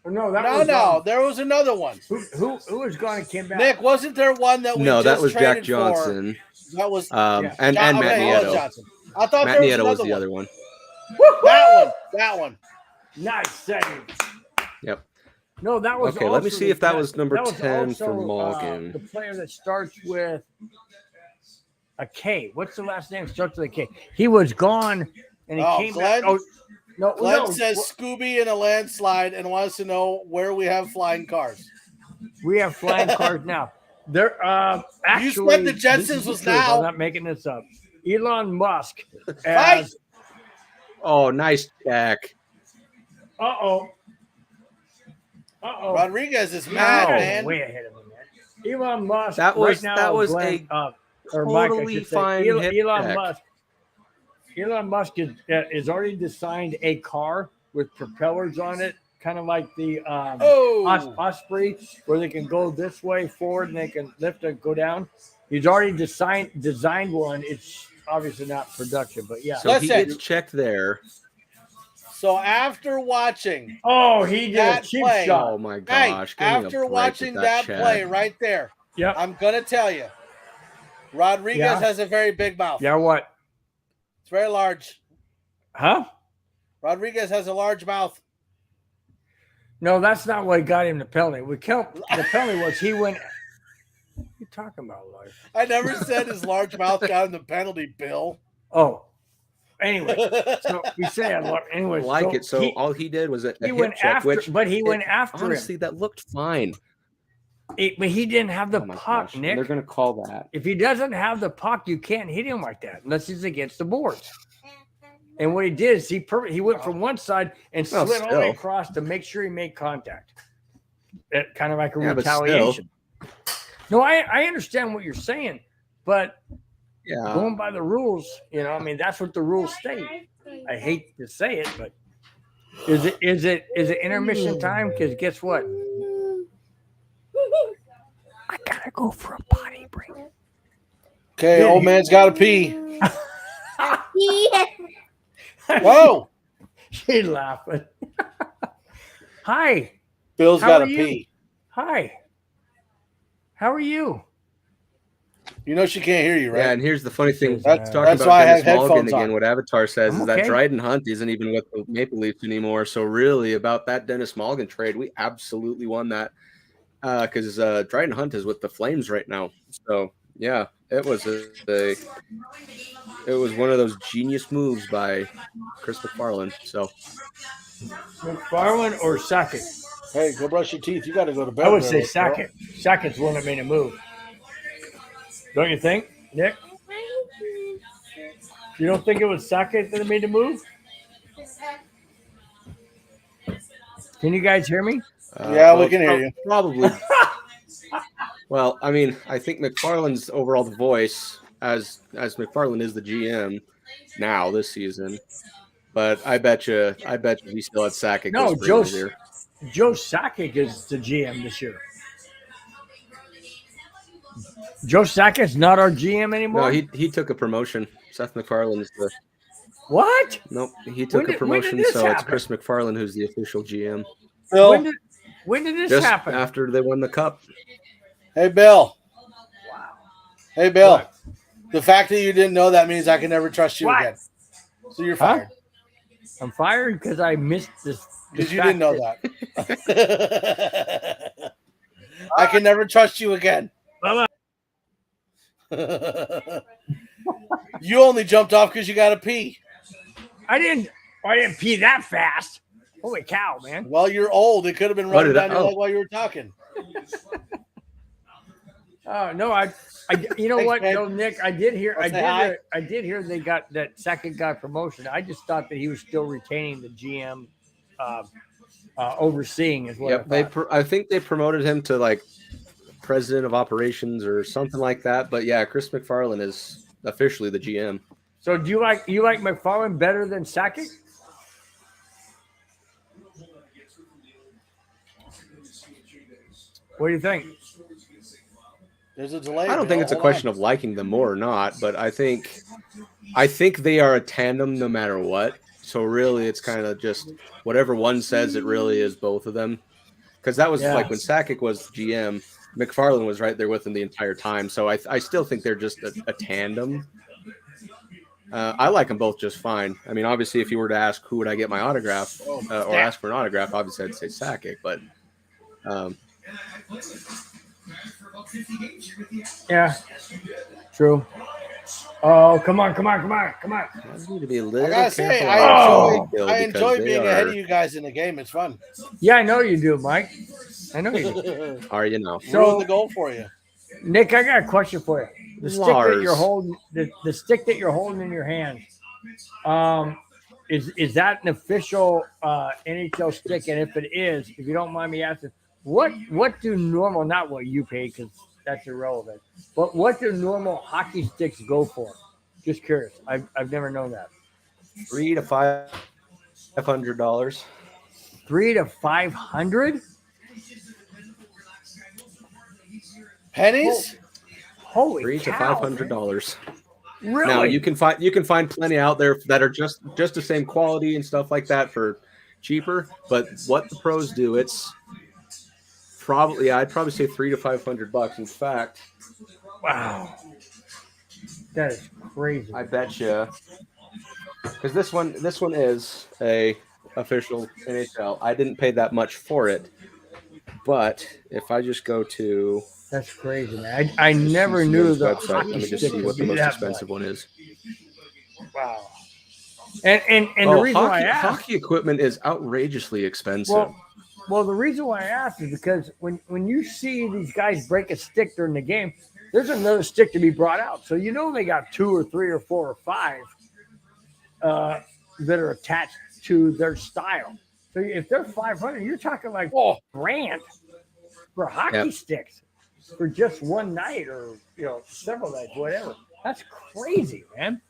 No, that No, was there was another one. who was going to came back? Nick, wasn't there one that we No, just that was Jack traded Johnson. For? That was Yeah. And okay, Matt it was Nieto. Johnson. I thought Matt there was Nieto another was the one. other one. That one. Nice save. Yep. No, that was Okay, let me also see if that the- was number that was 10 for also, Malgin. the player that starts with a K. What's the last name? Starts with a K. He was gone and he came Glenn? back. Oh, no, Glenn no. says Scooby in a landslide and wants to know where we have flying cars. We have flying cars now. There, actually, You said the this Jetsons is the was truth. now. I'm not making this up. Elon Musk. Fight! Oh, nice check. Uh-oh. Rodriguez is mad, No, man. way ahead of me, man. Elon Musk. That was- right now, that was Glenn, or totally Mike, I should say. fine hip Elon check. Musk. Elon Musk is already designed a car with propellers on it, kind of like the Osprey, where they can go this way forward and they can lift and go down. He's already designed one. It's obviously not production, but yeah. So he Listen. gets checked there. So after watching Oh, he did a that cheap play. shot. Oh my Hey, gosh. give me a after break watching with that check. play right there, Yep. I'm gonna tell you, Rodriguez Yeah. has a very big mouth. Yeah, what? It's very large. Huh? Rodriguez has a large mouth. No, that's not what got him the penalty. The penalty was he went. What are you talking about, Lloyd? I never said his large mouth got him the penalty, Bill. Oh, anyway, so we say anyway. Like it. So all he did was a he hip went check, after, which but he went after honestly, him. that looked fine. But he didn't have the Oh my puck, gosh. Nick. They're going to call that. If he doesn't have the puck, you can't hit him like that unless he's against the boards. And what he did is he went from one side and Well, slid all the way still. across to make sure he made contact. Kind of like a Yeah, but still. retaliation. No, I understand what you're saying, but Yeah. going by the rules, I mean, that's what the rules state. I hate to say it, but is it intermission time? Because guess what? I gotta go for a potty break. Okay, old man's got to pee. Yeah. Whoa, She's laughing. Hi. Bill's How got to are you? pee. Hi. How are you? You know she can't hear you, right? Yeah, and here's the funny thing. That's Talking about why I Dennis have Mulligan headphones again. on. What Avatar says I'm is that okay. Dryden Hunt isn't even with the Maple Leafs anymore. So really, about that Dennis Mulligan trade, we absolutely won that because Dryden Hunt is with the Flames right now. So yeah, it was it was one of those genius moves by Chris McFarland. So McFarland or Sackett? Hey, go brush your teeth. You got to go to bed. I would there, say little girl. Sackett. Sackett's the one that made a move. Don't you think, Nick? You don't think it was Sackett that made the move? Can you guys hear me? Yeah, we can hear you. Probably. Well, I mean, I think McFarland's overall the voice, as McFarland is the GM now this season. But I bet you he still had Sakic. No, whispering Joe Sakic is the GM this year. Joe Sakic's not our GM anymore? No, he took a promotion. Seth MacFarlane's the What? Nope, he took a promotion, this so it's happen? Chris MacFarlane who's the official GM. Bill, When did this Just happen? after they won the cup. hey, Bill. Wow. Hey, Bill. What? The fact that you didn't know that means I can never trust you What? again. So you're Huh? fired. I'm fired because I missed this. Because you didn't know that. I can never trust you again. Bye-bye. You only jumped off because you got to pee. I didn't pee that fast. Holy cow, man. Well, you're old. It could have been What running did I- down your oh. leg while you were talking. Oh no, I you know Thanks, what, man. no, Nick, I did hear I'll say hi. they got that second guy promotion. I just thought that he was still retaining the GM overseeing as well. Yep, I think they promoted him to like president of operations or something like that. But yeah, Chris MacFarlane is officially the GM. So do you like McFarland better than Sakic? What do you think? There's a delay. I don't think it's a question of liking them more or not, but I think they are a tandem no matter what. So really, it's kind of just whatever one says. It really is both of them, because that was like when Sakic was GM, McFarlane was right there with him the entire time. So I still think they're just a tandem. I like them both just fine. I mean, obviously, if you were to ask who would I get my autograph or ask for an autograph, obviously I'd say Sakic, but. Yeah, true. Oh, come on. I need to be a little I gotta say, careful. I enjoy being ahead of you guys in the game. It's fun. Yeah, I know you do, Mike. I know you do. Are you now? So the goal for you, Nick, I got a question for you. The stick that Lars. you're holding, the stick that you're holding in your hand, is that an official NHL stick? And if it is, if you don't mind me asking, what do normal, not what you pay because that's irrelevant, but what do normal hockey sticks go for? Just curious. I've never known that. $300 to $500. $300 to $500? pennies. Holy $300 to cow, $500. man. Really? Now you can find plenty out there that are just the same quality and stuff like that for cheaper. But what the pros do, it's probably I'd probably say $300 to $500. In fact, Wow. That is crazy. I bet you because this one is a official NHL. I didn't pay that much for it, but if I just go to That's crazy, man. I never knew the website, hockey let me just stick see would what the be most that expensive one is. much. Wow. And the reason why I asked, hockey equipment is outrageously expensive. well, the reason why I asked is because when you see these guys break a stick during the game, there's another stick to be brought out. So you know they got 2 or 3 or 4 or 5 that are attached to their style. So if they're 500, you're talking like $1,000 for hockey sticks for just one night or several nights, whatever. That's crazy, man.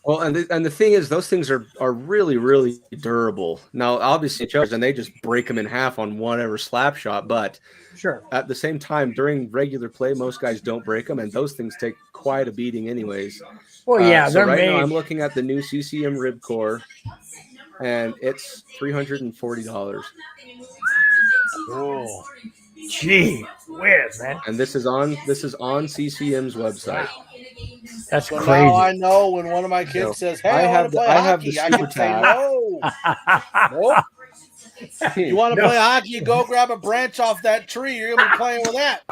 Well, and the thing is, those things are really, really durable. Now, obviously, and they just break them in half on whatever slap shot. But Sure. at the same time, during regular play, most guys don't break them, and those things take quite a beating, anyways. Well, yeah, so they're right made. now, I'm looking at the new CCM rib core, and it's $340. Oh, Gee whiz, man. And this is on CCM's website. Wow. That's So crazy. now I know when one of my kids So, says, "Hey, I I want have to the- play I have hockey," the I super can say tab. no. Nope. You want to No. play hockey? Go grab a branch off that tree. You're gonna be playing with that.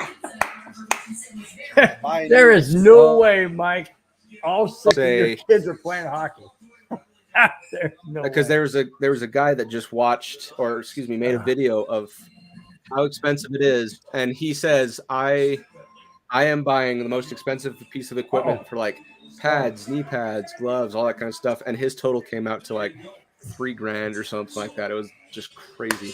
Buying There you- is no Well, way, Mike. All six of your say- kids are playing hockey. There's no Because way. there was a guy that just watched, or excuse me, made a video of how expensive it is, and he says, I am buying the most expensive piece of equipment for like pads, knee pads, gloves, all that kind of stuff, and his total came out to like $3,000 or something like that. It was just crazy.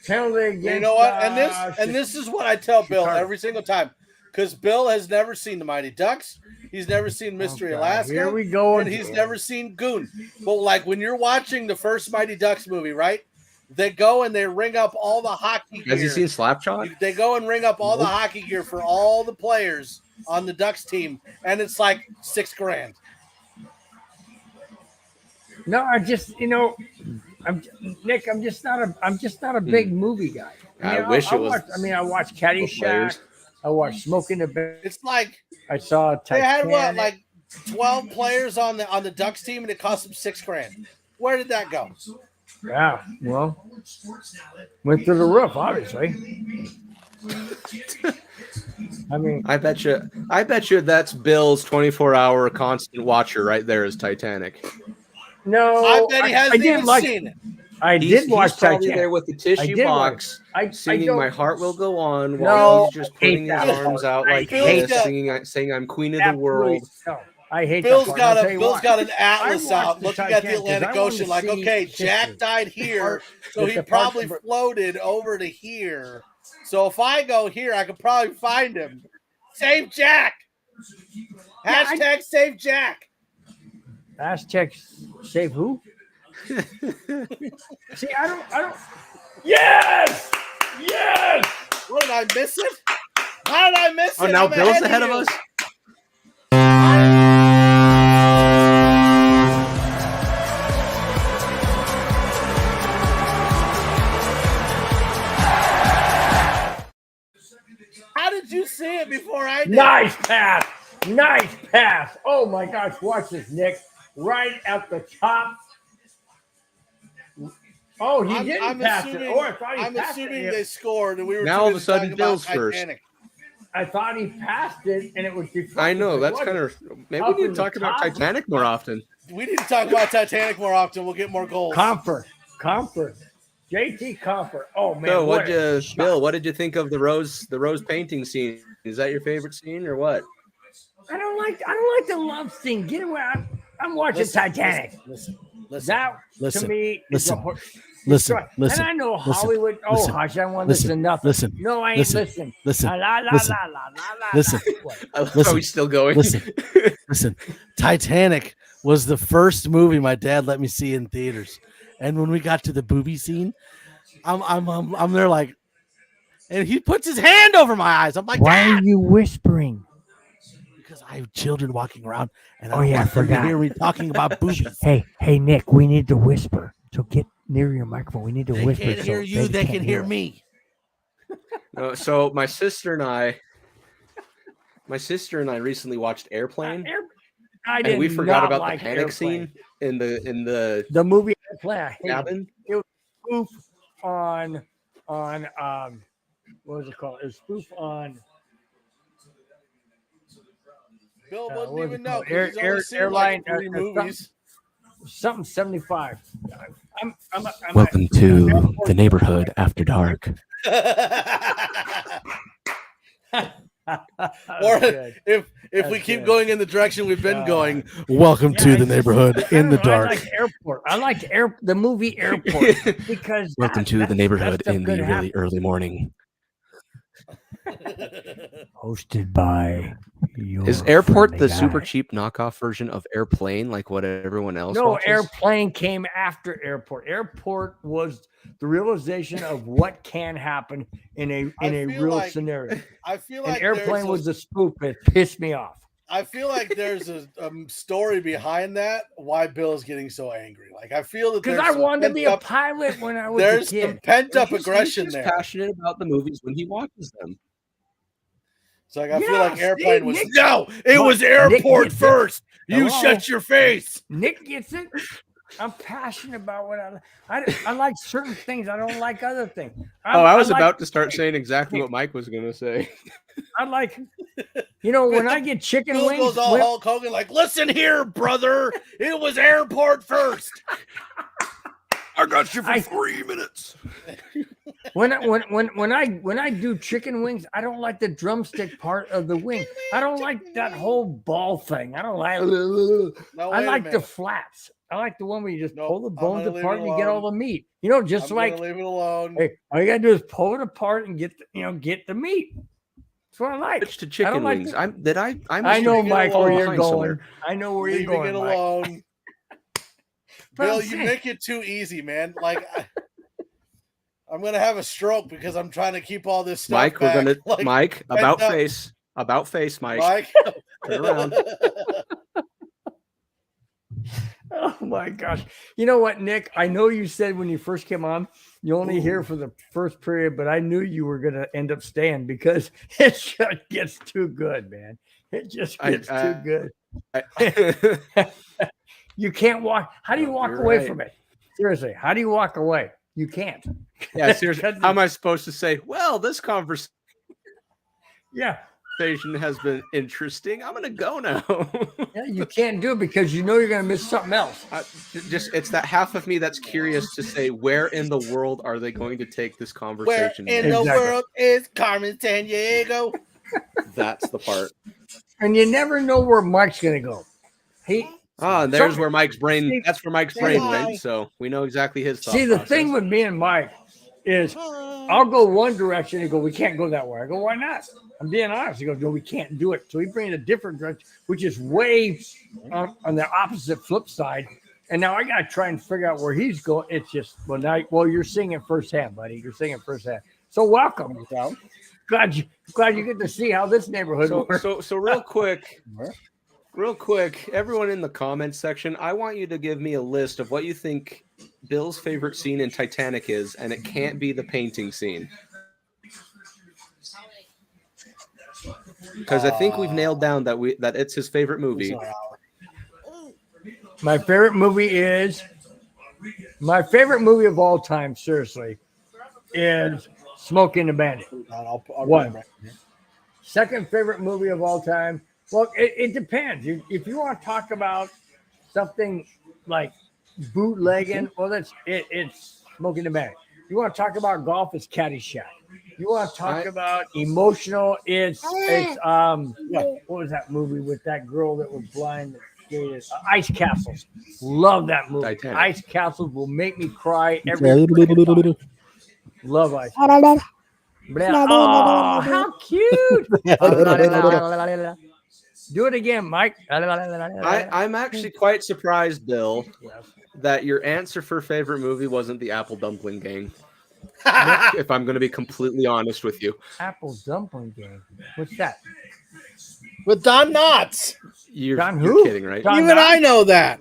Penalty against, You know what? And this is what I tell Bill Chicago. every single time, because Bill has never seen the Mighty Ducks. He's never seen Mystery God, Alaska. here we go And he's again. never seen Goon. But like when you're watching the first Mighty Ducks movie, right? They go and they ring up all the hockey gear. Has he seen Slapshot? They go and ring up all the hockey gear for all the players on the Ducks team, and it's like $6,000. No, I just Nick. I'm just not a big movie guy. I wish it was I watched Caddyshack. players. I watched Smoking the Bandit. It's like I saw they had Titanic. what, like 12 players on the Ducks team, and it cost them $6,000. Where did that go? Yeah, well, went through the roof, obviously. I mean, I bet you that's Bill's 24-hour constant watcher right there is Titanic. no, I bet he hasn't didn't even like. seen it. I He's did watch probably Titanic. there with the tissue did watch- box, I singing don't- "My Heart Will Go On" No, while he's just I hate putting his that arms part. out I like hate this, that. saying "I'm Queen of the Absolutely World." no. I hate Bill's that part. got I'll tell you Bill's why. got an I atlas watched out the looking at the Titanic 'cause I Atlantic wanted Ocean to like, see okay, history. Jack died here, so With he the parts probably of- floated over to here. So if I go here, I could probably find him. Save Jack. Hashtag save Jack. Hashtag save who? See, I don't. Yes! Yes! What did I miss it? How did I miss it? Oh, now I'm Bill's ahead of you. us. How did you see it before I did? Nice pass. Nice pass. Oh my gosh, watch this, Nick. Right at the top. Oh, he didn't I'm pass assuming, it. Oh, I thought he I'm passed assuming it. they scored, and we were Now too all of a busy sudden talking about Bill's first. Titanic. I thought he passed it, and it was deflected. I know It that's wasn't. kind of maybe Up we in need to the talk about top. Titanic more often. We need to talk about Titanic more often. We'll get more goals. Comfort. JT Comfort. Oh man. So, what a shot. Bill? What did you think of the rose painting scene? Is that your favorite scene or what? I don't like the love scene. Get away. I'm watching Listen, Titanic. Listen. That listen, to me is a listen, hor- listen, right. listen, And I know listen, Hollywood. Oh, listen, hush! I want to listen, listen to nothing. listen, No, I ain't listen, listen. listen, La, la, listen, la, la, la, la, listen, What? I love Listen, how he's still going. listen. Titanic was the first movie my dad let me see in theaters, and when we got to the booby scene, I'm there like, and he puts his hand over my eyes. I'm like, Why "Ah!" are you whispering? Because I have children walking around, and I Oh, don't yeah, I want them to forgot. hear me talking about boobies. Hey, Nick, we need to whisper. So get near your microphone. We need to They whisper. can't so hear you. They can't can hear us. me. No, so my sister and I recently watched Airplane, I and we did forgot not about like the panic Airplane. scene in the The movie Airplane. I hated it. cabin. Spoof on what was it called? It was spoof on Bill what wouldn't was even it know. called? 'Cause he's only seen Airline like 3 movies. something 75. I'm Welcome to the neighborhood after dark. Or Good. if That's we keep good. going in the direction we've been God. going, welcome Yeah, to it's the just- neighborhood I in the don't know, dark. I like Airport. I liked the movie Airport because Welcome that- to that- the neighborhood that stuff in the could really happen. early morning. Hosted by Is Airport the super cheap knockoff version of Airplane, like what everyone else No, watches? Airplane came after Airport. Airport was the realization of what can happen in a I feel real like- scenario. I feel And like Airplane there's was the spoof that pissed me off. I feel like there's a story behind that. Why Bill is getting so angry? Like I feel that Because I wanted to be a pilot when I was a there's kid. some pent up He's aggression just there. passionate about the movies when he watches them. So like, I Yeah, feel like Airplane see, was Nick- no. It was Nick Airport gets it. first. You Hello? shut your face. Nick gets it. I'm passionate about what I like certain things. I don't like other things. I was like- about to start saying exactly what Mike was going to say. I like, when I get chicken Bill wings. goes all Hulk Hogan, like, listen here, brother. It was Airport first. I got you for 3 minutes. When I do chicken wings, I don't like the drumstick part of the wing. I don't like that whole ball thing. I don't like. No, I wait a like the minute. flats. I like the one where you just Nope, pull the I'm bones gonna leave apart it and you get all alone. the meat. Just I'm like gonna leave it alone. hey, all you gotta do is pull it apart and get the meat. That's what I like. Switch to chicken like wings. the- I I know, leaving it Mike, where alone. you're Behind going. somewhere. I know where you're Leaving going, it Mike. alone. But Bill, I'm you saying- make it too easy, man. Like I'm gonna have a stroke because I'm trying to keep all this stuff. Mike, we're back. gonna Like, Mike about up. face, Mike. Mike. Turn around. Oh my gosh. You know what, Nick? I know you said when you first came on, you only here for the first period, but I knew you were going to end up staying because it just gets too good, man. It just gets too good. You can't walk. How do you walk You're away right. from it? Seriously, how do you walk away? You can't. Yeah, seriously. How am I supposed to say, well, this conversation Yeah. has been interesting. I'm gonna go now. Yeah, you can't do it because you know you're going to miss something else. It's that half of me that's curious to say, where in the world are they going to take this Where conversation? in next? the world is Carmen San Diego? That's the part. And you never know where Mike's going to go. And there's So- where Mike's brain. See- That's where Mike's brain went. So we know exactly his thought See, the process. thing with me and Mike is I'll go one direction and go, we can't go that way. I go, why not? I'm being honest. He goes, no, we can't do it. So he brings a different direction, which is way on the opposite flip side. And now I got to try and figure out where he's going. It's just, you're seeing it firsthand, buddy. You're seeing it firsthand. So welcome. Glad you get to see how this neighborhood works. So real quick, everyone in the comments section, I want you to give me a list of what you think Bill's favorite scene in Titanic is, and it can't be the painting scene. Because I think we've nailed down that it's his favorite movie. My favorite movie of all time, seriously, is Smoking the Bandit. I'll One. Second favorite movie of all time. Well, it depends. If you want to talk about something like bootlegging, well, it's Smoking the Bandit. You want to talk about golf, it's Caddyshack. You want to talk about emotional, it's what was that movie with that girl that was blind that skated? Ice Castles. Love that movie. Titanic. Ice Castles will make me cry every time. Love Ice Castles. Oh, how cute! Do it again, Mike. I'm actually quite surprised, Bill, that your answer for favorite movie wasn't the Apple Dumpling Gang. If I'm going to be completely honest with you. Apple Dumpling Gang. What's that? With Don Knotts. You're who? kidding, right? Don Even Knotts? I know that.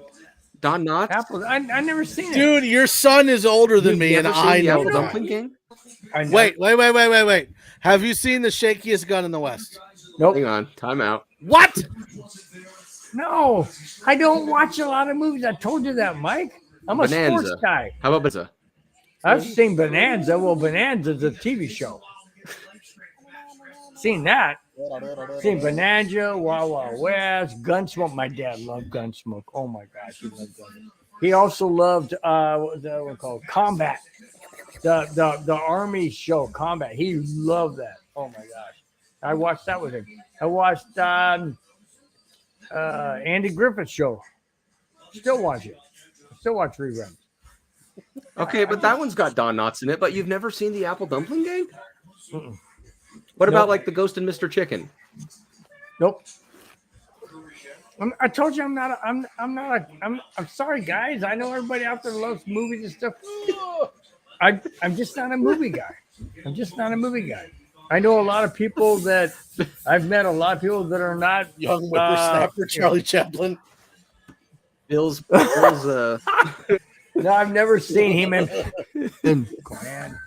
Don Knotts? Apple. I never seen it. Dude, your son is older than You've me, and never seen I the know Apple that. Dumpling Gang? I know. Wait. Have you seen The Shakiest Gun in the West? Nope. Hang on, time out. What? No, I don't watch a lot of movies. I told you that, Mike. I'm a Bonanza. sports guy. How about Bonanza? I've seen Bonanza. Well, Bonanza's a TV show. Seen that. Seen Bonanza, Wild Wild West, Gunsmoke. My dad loved Gunsmoke. Oh my gosh, he loved Gunsmoke. He also loved what was that one called? Combat. The Army show, Combat. He loved that. Oh my gosh. I watched that with him. I watched Andy Griffith's show. Still watch it. Still watch reruns. Okay, but that one's got Don Knotts in it, but you've never seen the Apple Dumpling Gang? Mm-mm. What about Nope. like the Ghost and Mr. Chicken? Nope. I told you I'm sorry, guys. I know everybody out there loves movies and stuff. I'm just not a movie guy. I know a lot of people that I've met a lot of people that are not Young whippersnapper Charlie Chaplin. Bill's no, I've never seen him in Glenn.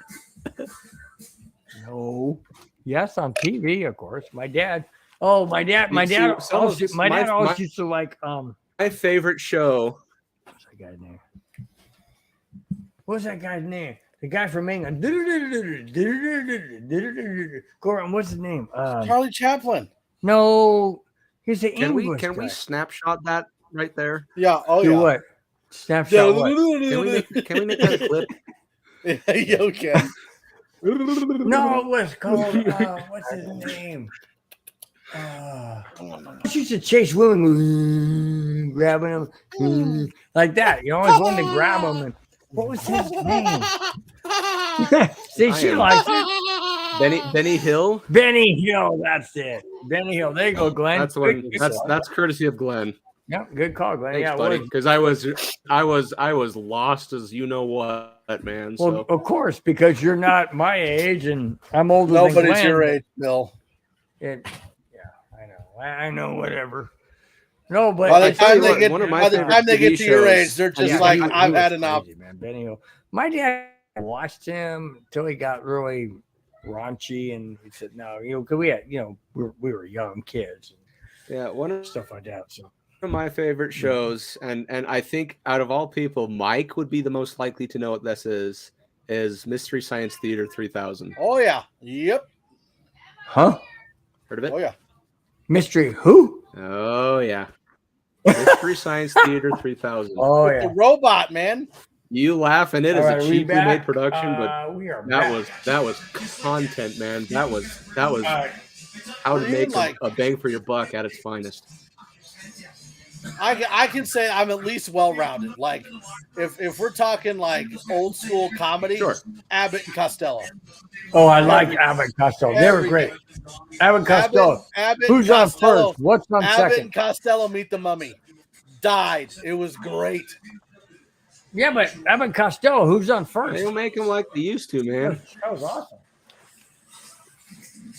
No. Yes, on TV, of course. My dad. Oh, my dad always used to like my favorite show. what's that guy's name? What's that guy's name? The guy from England. Goran, what's his name? Charlie Chaplin. No, he's the Can English we guy. snapshot that right there? Yeah. Oh, Do yeah. what? Snapshot what? Can we make that a clip? Yeah, okay. No, it was called what's his name? I used to chase women, grabbing them like that. You always wanted to grab them. And what was his name? See, she likes it. Benny Hill. Benny Hill. That's it. Benny Hill. There you go, Glenn. That's one. That's courtesy of Glenn. Yeah, good call, Glenn. Thanks, yeah, buddy. Because I was lost as you know what, man. Well, So of course, because you're not my age and I'm older than Glenn. Nobody's your age, Bill. Yeah, I know. I know, whatever. No, but By the time they TV get to your shows- age, they're just like, I've had enough. Crazy, man. Benny Hill. My dad watched him until he got really raunchy, and he said, "No, because we had, we were young kids, yeah, one and of stuff like that." So my favorite shows, and I think out of all people, Mike would be the most likely to know what this is Mystery Science Theater 3000. Oh, yeah. Yep. huh? Heard of it? Oh, yeah. Mystery who? Oh yeah. Mystery Science Theater 3000. Oh The yeah. robot, man. You laugh, and it is All right, a are we cheaply back? made production, but we are that was content, man. That was back. how to make Like- a bang for your buck at its finest. I can say I'm at least well-rounded. Like, if we're talking like old school comedy, Sure. Abbott and Costello. Oh, I like Abbott and Costello. They were great. Abbott and Costello. Abbott Who's and on Costello. first? What's on Abbott second? and Costello Meet the Mummy. Died. It was great. Yeah, but Abbott and Costello. Who's on first? They don't make them like they used to, man. That was awesome.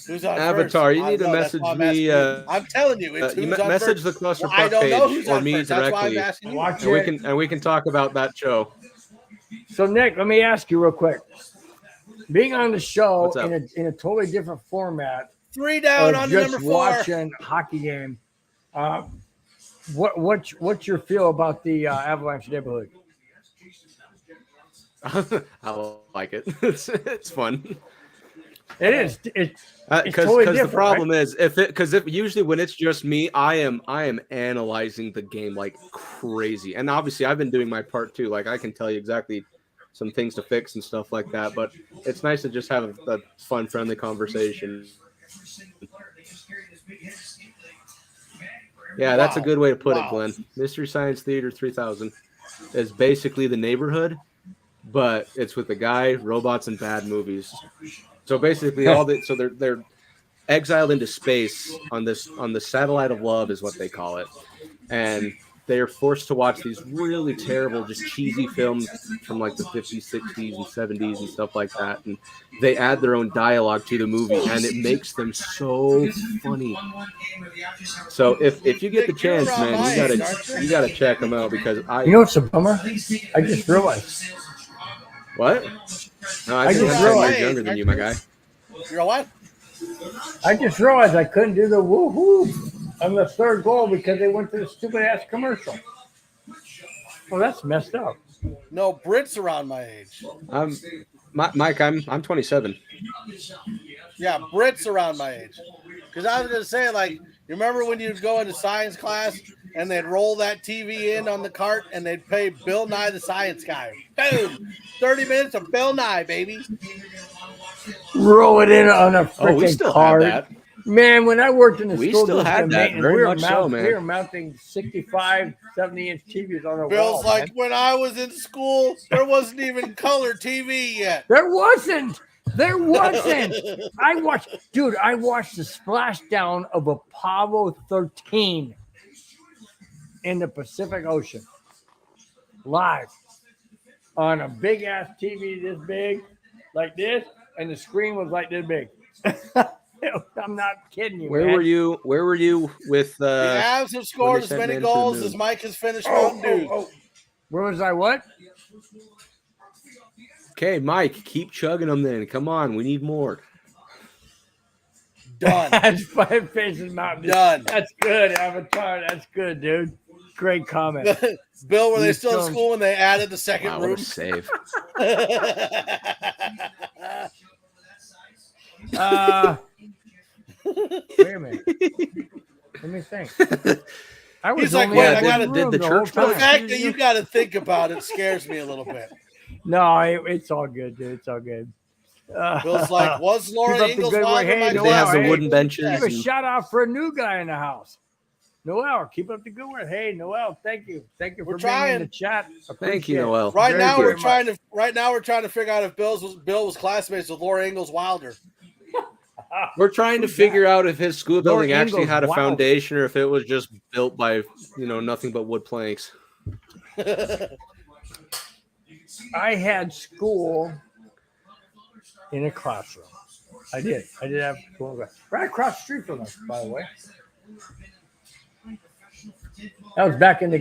Who's on Avatar, first? you I need to know, that's message why I'm me. asking you. I'm telling you, it's You who's on message first. the Clusterfuck I don't know who's page or on me first. That's why I'm directly, asking you. Watch and it. we can talk about that show. So, Nick, let me ask you real quick. Being on the show What's up? in a totally different format 3 down of on the just number 4. watching a hockey game, what's your feel about the Avalanche neighborhood? I like it. It's fun. It is. It's Because totally the different, problem is if usually when it's just me, I am analyzing the game like crazy, and obviously I've been doing my part too. Like I can tell you exactly some things to fix and stuff like that. But it's nice to just have a fun, friendly conversation. Yeah, that's a good way to put it, Glenn. Mystery Science Theater 3000 is basically the neighborhood, but it's with a guy, robots, and bad movies. So basically, they're exiled into space on the satellite of love is what they call it, and they are forced to watch these really terrible, just cheesy films from like the 50s, 60s, and 70s and stuff like that, and they add their own dialogue to the movie, and it makes them so funny. So if you get the chance, man, you gotta check them out because You know what's a bummer? I just realized. What? No, I I think just I'm 10 years realized- younger than you, my guy. You're what? I just realized I couldn't do the woohoo on the third goal because they went to the stupid ass commercial. Well, that's messed up. No, Brit's around my age. Mike, I'm 27. Yeah, Brit's around my age. Because I was going to say, like, you remember when you'd go into science class and they'd roll that TV in on the cart and they'd play Bill Nye the Science Guy? Boom! 30 minutes of Bill Nye, baby. Roll it in on a freaking We still card. have that. Man, when I worked in the We school still district had that, maintenance, very we were much so, man. We were mounting 65, 70-inch TVs on our Bill's wall. like, Man. when I was in school, there wasn't even color TV yet. There wasn't. I watched the splashdown of Apollo 13 in the Pacific Ocean live on a big ass TV this big, like this, and the screen was like this big. I'm not kidding you. Where man. were you? Where were you with The Avs have scored as sent many men to the goals moon. as Mike has finished Mountain Dew. Where was I? What? Okay, Mike, keep chugging them then. Come on, we need more. Done. That's Five Faces Mountain Dew. Done. That's good, Avatar. That's good, dude. Great comment. Bill, were they You still in don't- school when they added the second Wow, what room? a save. Wait a minute. Let me think. I was He's like, only wait, in I this gotta- room did the whole church The time. fact that you got to think about it scares me a little bit. No, it's all good, dude. It's all good. Bill's like, was Laura Keep up the Ingalls good work. Wilder Hey, my Did they have the Hey, wooden benches? Give a and- shout out for a new guy in the house. Noel, keep up the good work. Hey, Noel, thank you. Thank you We're for being in trying. the chat. Thank you, Appreciate it. Noel. Right Very, now very we're trying to figure out if Bill was classmates with Laura Ingalls Wilder. We're trying to Who's figure out if his school Lord building actually Ingalls had a Wilder. foundation or if it was just built by, nothing but wood planks. I had school in a classroom. I did have school right across the street from us, by the way. That was back in the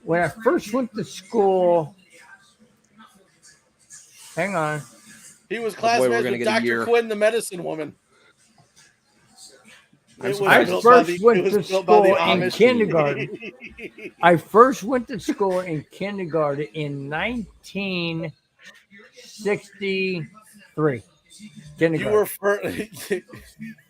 when I first went to school. Hang on. He was boy, we're classmates gonna with get a Dr. year. Quinn, the medicine woman. I'm It was surprised. built I by first the- went it was to built by the school in Amish. kindergarten. I first went to school in kindergarten in 1963. You Kindergarten. were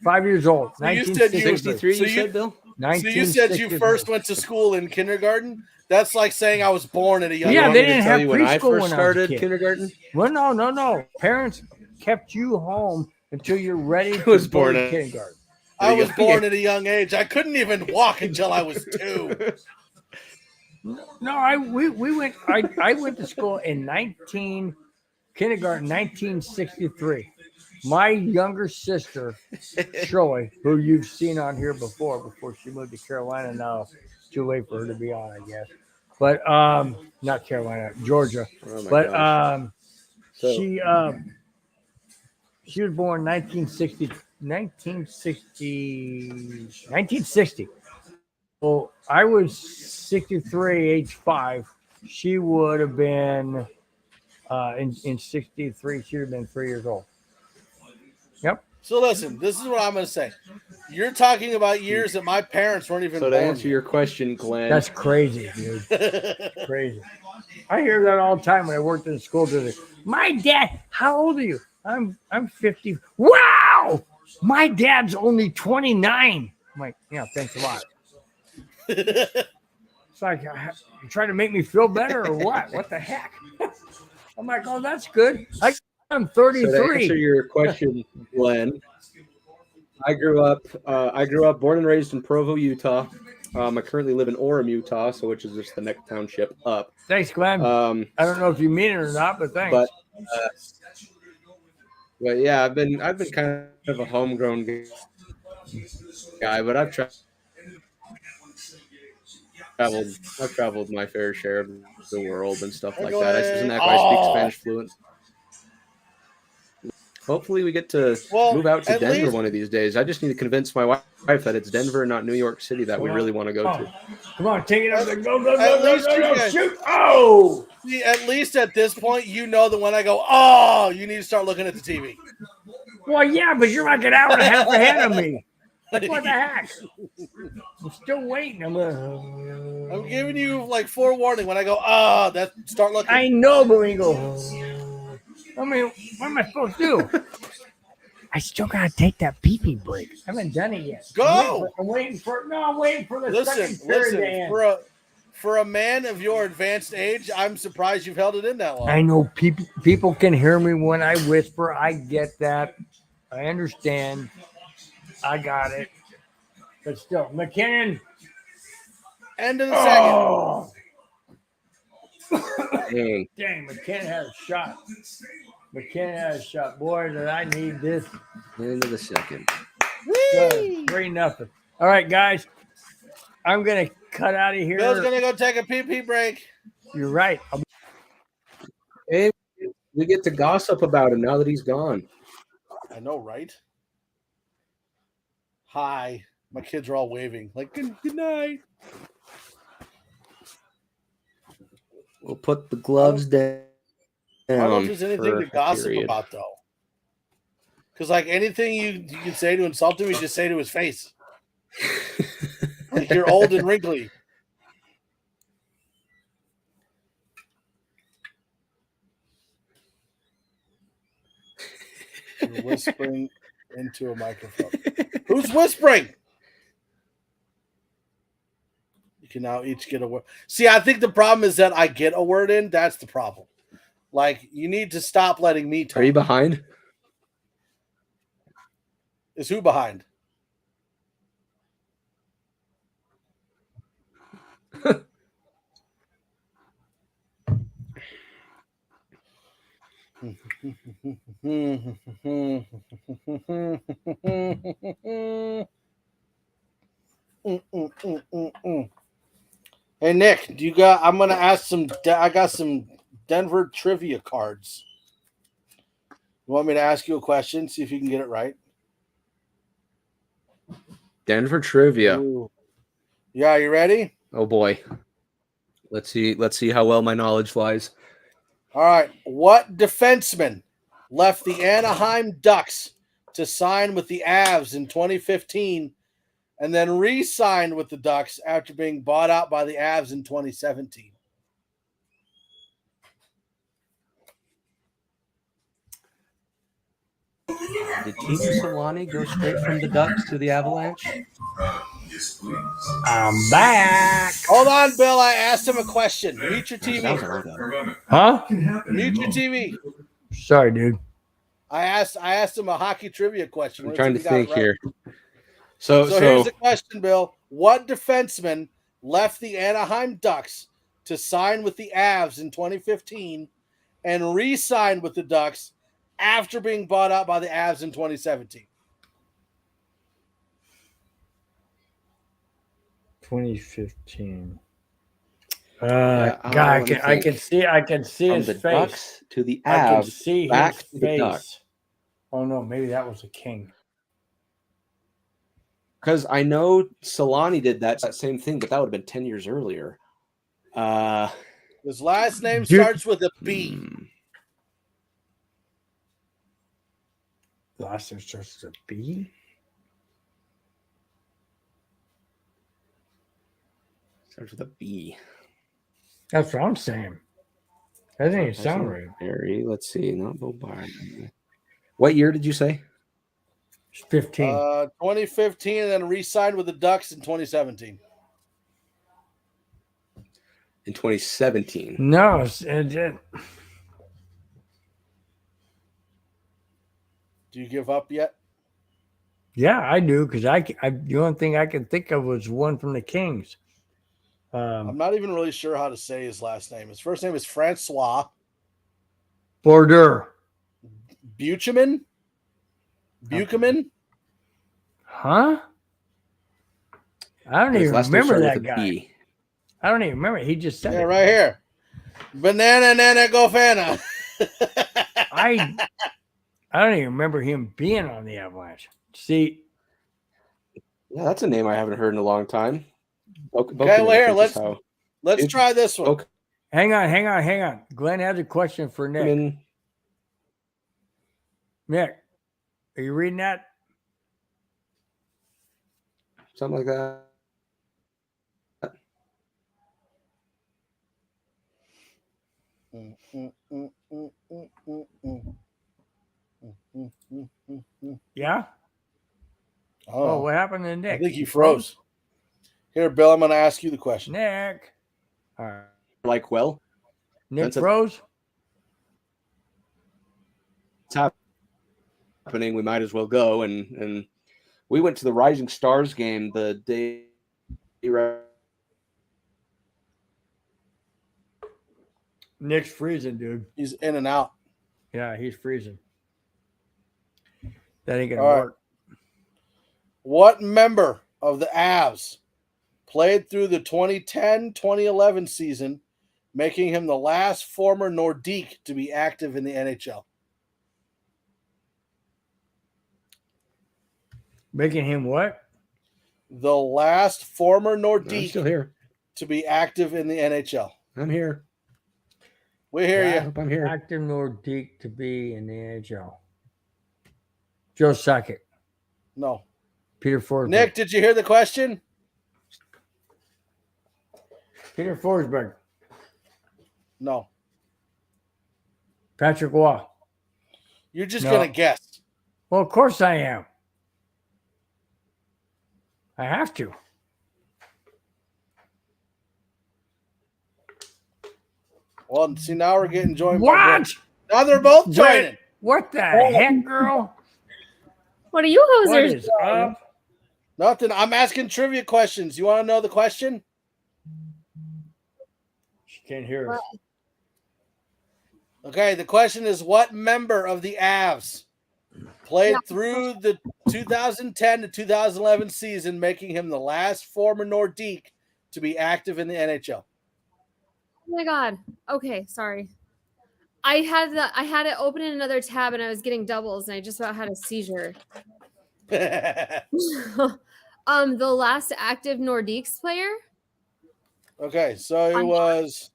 5 years old. So you said you- 63, So you you- said, Bill? so you said you first went to school in kindergarten? That's like saying I was born at a young Yeah, age. they Want me to didn't tell have you when I preschool first when I was a started kid. kindergarten? Well, no. Parents kept you home until you're ready to was go born to at- kindergarten. I was born at a young age. I couldn't even walk until I was 2. No, I went to school in kindergarten 1963. My younger sister, Shirley, who you've seen on here before she moved to Carolina. Now it's too late for her to be on, I guess. But not Carolina, Georgia. Oh my But gosh. So- she was born 1960. Well, I was 63, age 5. She would have been in 63. She would have been 3 years old. Yep. So listen, this is what I'm going to say. You're talking about years that my parents weren't even So to born. answer your question, Glenn, That's crazy, dude. Crazy. I hear that all the time when I worked in the school district. My dad, how old are you? I'm 50. Wow! My dad's only 29. I'm like, yeah, thanks a lot. It's like, you trying to make me feel better or what? What the heck? I'm like, oh, that's good. I'm so to 33. answer your question, Glenn, I grew up born and raised in Provo, Utah. I currently live in Orem, Utah, which is just the next township up. Thanks, Glenn. I don't know if you mean it or not, but thanks. But yeah, I've been kind of a homegrown guy, but I've traveled my fair share of the world and stuff like that. Isn't that why I speak Spanish fluent? Hopefully we get to move out to Denver one of these days. I just need to convince my wife that it's Denver and not New York City that we really want to go to. Come on, take it up there. Go, guys- shoot. Oh! See, at least at this point, you know that when I go, oh, you need to start looking at the TV. Well, yeah, but you're like an hour and a half ahead of me. Like, what the heck? I'm still waiting. I'm giving you like forewarning when I go, start looking. I know, but when you go, I mean, what am I supposed to do? I still gotta take that pee-pee break. I haven't done it yet. Go! I'm waiting for the second period to end. For a man of your advanced age, I'm surprised you've held it in that long. I know people can hear me when I whisper. I get that. I understand. I got it. But still, McKinnon. End of the second. Oh, Dang. dang, McKinnon had a shot. Boy, did I need this. End of the second. Whee! 3-0. All right, guys. I'm going to cut out of here. Bill's going to go take a pee-pee break. You're right. Hey, we get to gossip about him now that he's gone. I know, right? Hi. My kids are all waving. Like, good night. We'll put the gloves down. I don't know if there's anything to for a gossip period. about, though. Because, like, anything you can say to insult him, you just say to his face. Like, you're old and wrinkly. You're whispering into a microphone. Who's whispering? You can now each get a word. See, I think the problem is that I get a word in. That's the problem. Like, you need to stop letting me talk. Are you behind? Is who behind? Hey Nick, do you got? I'm gonna ask some. I got some Denver trivia cards. You want me to ask you a question? See if you can get it right. Denver trivia. Ooh. Yeah, you ready? Oh boy. Let's see how well my knowledge lies. All right. What defenseman left the Anaheim Ducks to sign with the Avs in 2015 and then re-signed with the Ducks after being bought out by the Avs in 2017? Did Tino Solani go straight from the Ducks to the Avalanche? I'm back. Hold on, Bill. I asked him a question. Mute your That was a TV. while ago. Huh? Mute your TV. Sorry, dude. I asked him a hockey trivia question. I'm Let's trying see to if he got it think right. here. So here's the question, Bill. What defenseman left the Anaheim Ducks to sign with the Avs in 2015 and re-signed with the Ducks after being bought out by the Avs in 2017? 2015. Yeah, God, let me I can think. see From his the face. Ducks to the I can Avs, see back his to the Ducks. face. Oh no, maybe that was a King. Because I know Solani did that same thing, but that would have been 10 years earlier. His last name Dude. starts with a B. Last name starts with a B. Starts with a B. That's what I'm saying. That doesn't even sound right. Harry, let's see. Not Bobar. What year did you say? It's 15. 2015 and then re-signed with the Ducks in 2017. In 2017. No, Do you give up yet? yeah, I do because I the only thing I can think of was one from the Kings. I'm not even really sure how to say his last name. His first name is Francois Border. Buchanan. Buchanan. Huh? I don't His even last name remember started that with a guy. B. I don't even remember. He just said Yeah, it. right here. Banana Nana Gofana. I don't even remember him being on the Avalanche. See, Yeah, that's a name I haven't heard in a long time. Okay, well, here, let's try this one. Okay. hang on. Glenn has a question for Nick. Nick, are you reading that? Something like that. Yeah? Oh, what happened to Nick? I think he froze. Here, Bill, I'm going to ask you the question. Nick. All right. Like, well, Nick froze? It's happening. We might as well go. And we went to the Rising Stars game the day. Nick's freezing, dude. He's in and out. Yeah, he's freezing. That ain't going to work. What member of the Avs played through the 2010-2011 season, making him the last former Nordique to be active in the NHL? Making him what? The last former I'm Nordique still here. to be active in the NHL. I'm here. We hear I you. hope I'm here. Active Nordique to be in the NHL. Joe Sakic. No. Peter Forsberg. Nick, did you hear the question? Peter Forsberg. No. Patrick Waugh. You're just No. going to guess. Well, of course I am. I have to. Well, see, now we're getting joined by What? Brett. Now they're both joining. What the heck, girl? What are you What hosers is doing? up? Nothing. I'm asking trivia questions. You want to know the question? She can't hear us. Okay, the question is what member of the Avs played through the 2010 to 2011 season, making him the last former Nordique to be active in the NHL? Oh my god. Okay, sorry. I had it open in another tab and I was getting doubles and I just about had a seizure. The last active Nordiques player? Okay, so it was.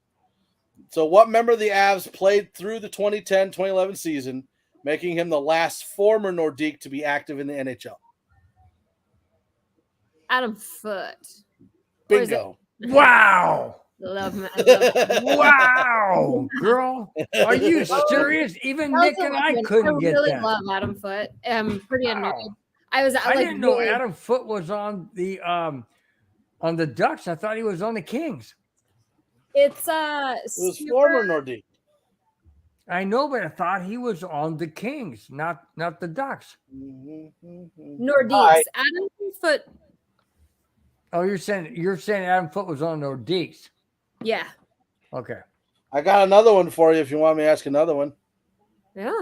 So what member of the Avs played through the 2010-2011 season, making him the last former Nordique to be active in the NHL? Adam Foote. Or is it- Bingo. Wow. Love him. I love him. Wow. Girl, are you serious? Even That was Nick a and good I one. couldn't I get really that. love Adam Foote. I'm pretty Wow. annoyed. I was I like, didn't know really- Adam Foote was on the Ducks. I thought he was on the Kings. It's It was former Nordique. I know, but I thought he was on the Kings, not the Ducks. Nordiques. Right. Adam Foote. Oh, you're saying Adam Foote was on Nordiques. Yeah. Okay. I got another one for you if you want me to ask another one. Yeah.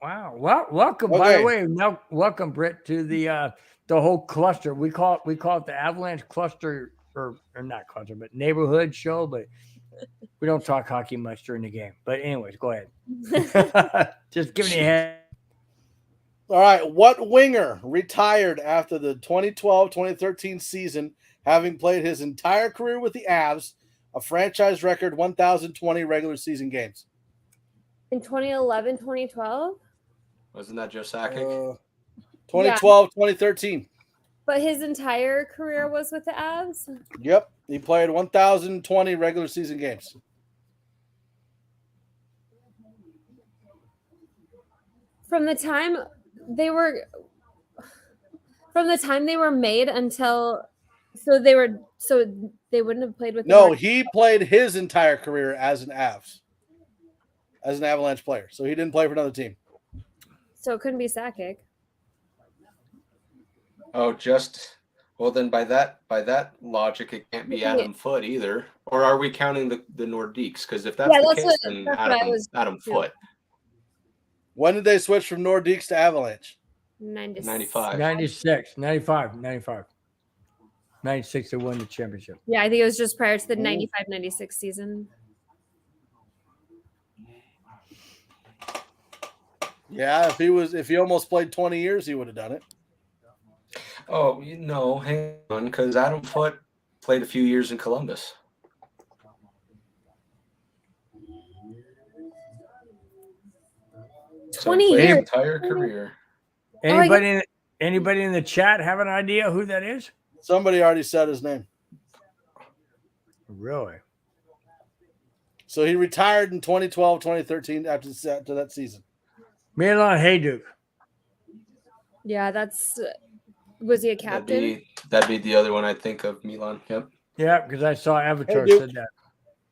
Wow. Well, welcome. By Okay. the way, now welcome, Britt, to the whole cluster. We call it the Avalanche cluster, or not cluster, but neighborhood show. But we don't talk hockey much during the game. But anyways, go ahead. Just giving you a head. All right. What winger retired after the 2012-2013 season, having played his entire career with the Avs, a franchise record 1,020 regular season games? In 2011, 2012. Wasn't that Joe Sakic? 2012-2013. But his entire career was with the Avs. Yep. He played 1,020 regular season games. From the time they were made until they wouldn't have played with No, the he played his entire career as an Avs, as an Avalanche player. So he didn't play for another team. so it couldn't be Sakic. Oh, well then by that logic, it can't be Adam Foote either. Or are we counting the Nordiques? Because if that's Yeah, the that's case, what- then that's what I was Adam too. Foote. When did they switch from Nordiques to Avalanche? 95. 96, 95, 95. 96 to win the championship. Yeah, I think it was just prior to the 95-96 season. Yeah, if he almost played 20 years, he would have done it. Oh, no, hang on, because Adam Foote played a few years in Columbus. 20 he played his years. entire career. Anybody in the chat have an idea who that is? Somebody already said his name. Really? So he retired in 2012, 2013 after that season. Milan Hajduk. Yeah, was he a captain? That'd be the other one I think of, Milan. Yep. Yeah, because I saw Avatar Hajduk. said that.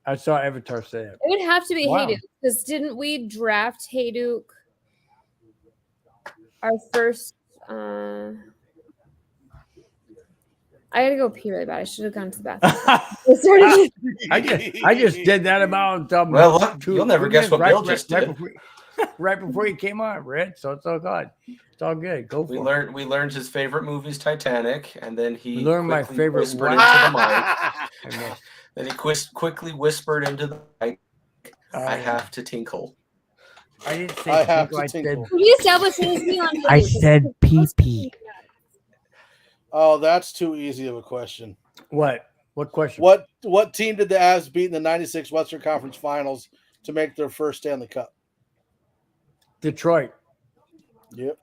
I saw Avatar say it. It would have to be Wow. Hayduk, because didn't we draft Hayduk our first? I gotta go pee really bad. I should have gone to the bathroom. I just did that about Well, look, you'll never guess what Bill just did. Right before you came on, Red. So it's all good. It's all good. Go for it. We learned his favorite movie is Titanic, and then he We learned my quickly favorite whispered one. into the mic. I missed. Then he quickly whispered into the mic, "I have to tinkle." I didn't say I have tinkle, to I said tinkle. We established his name on I Hayduk. said pee pee. Oh, that's too easy of a question. What? What question? What team did the Avs beat in the 96 Western Conference Finals to make their first Stanley Cup? Detroit. Yep.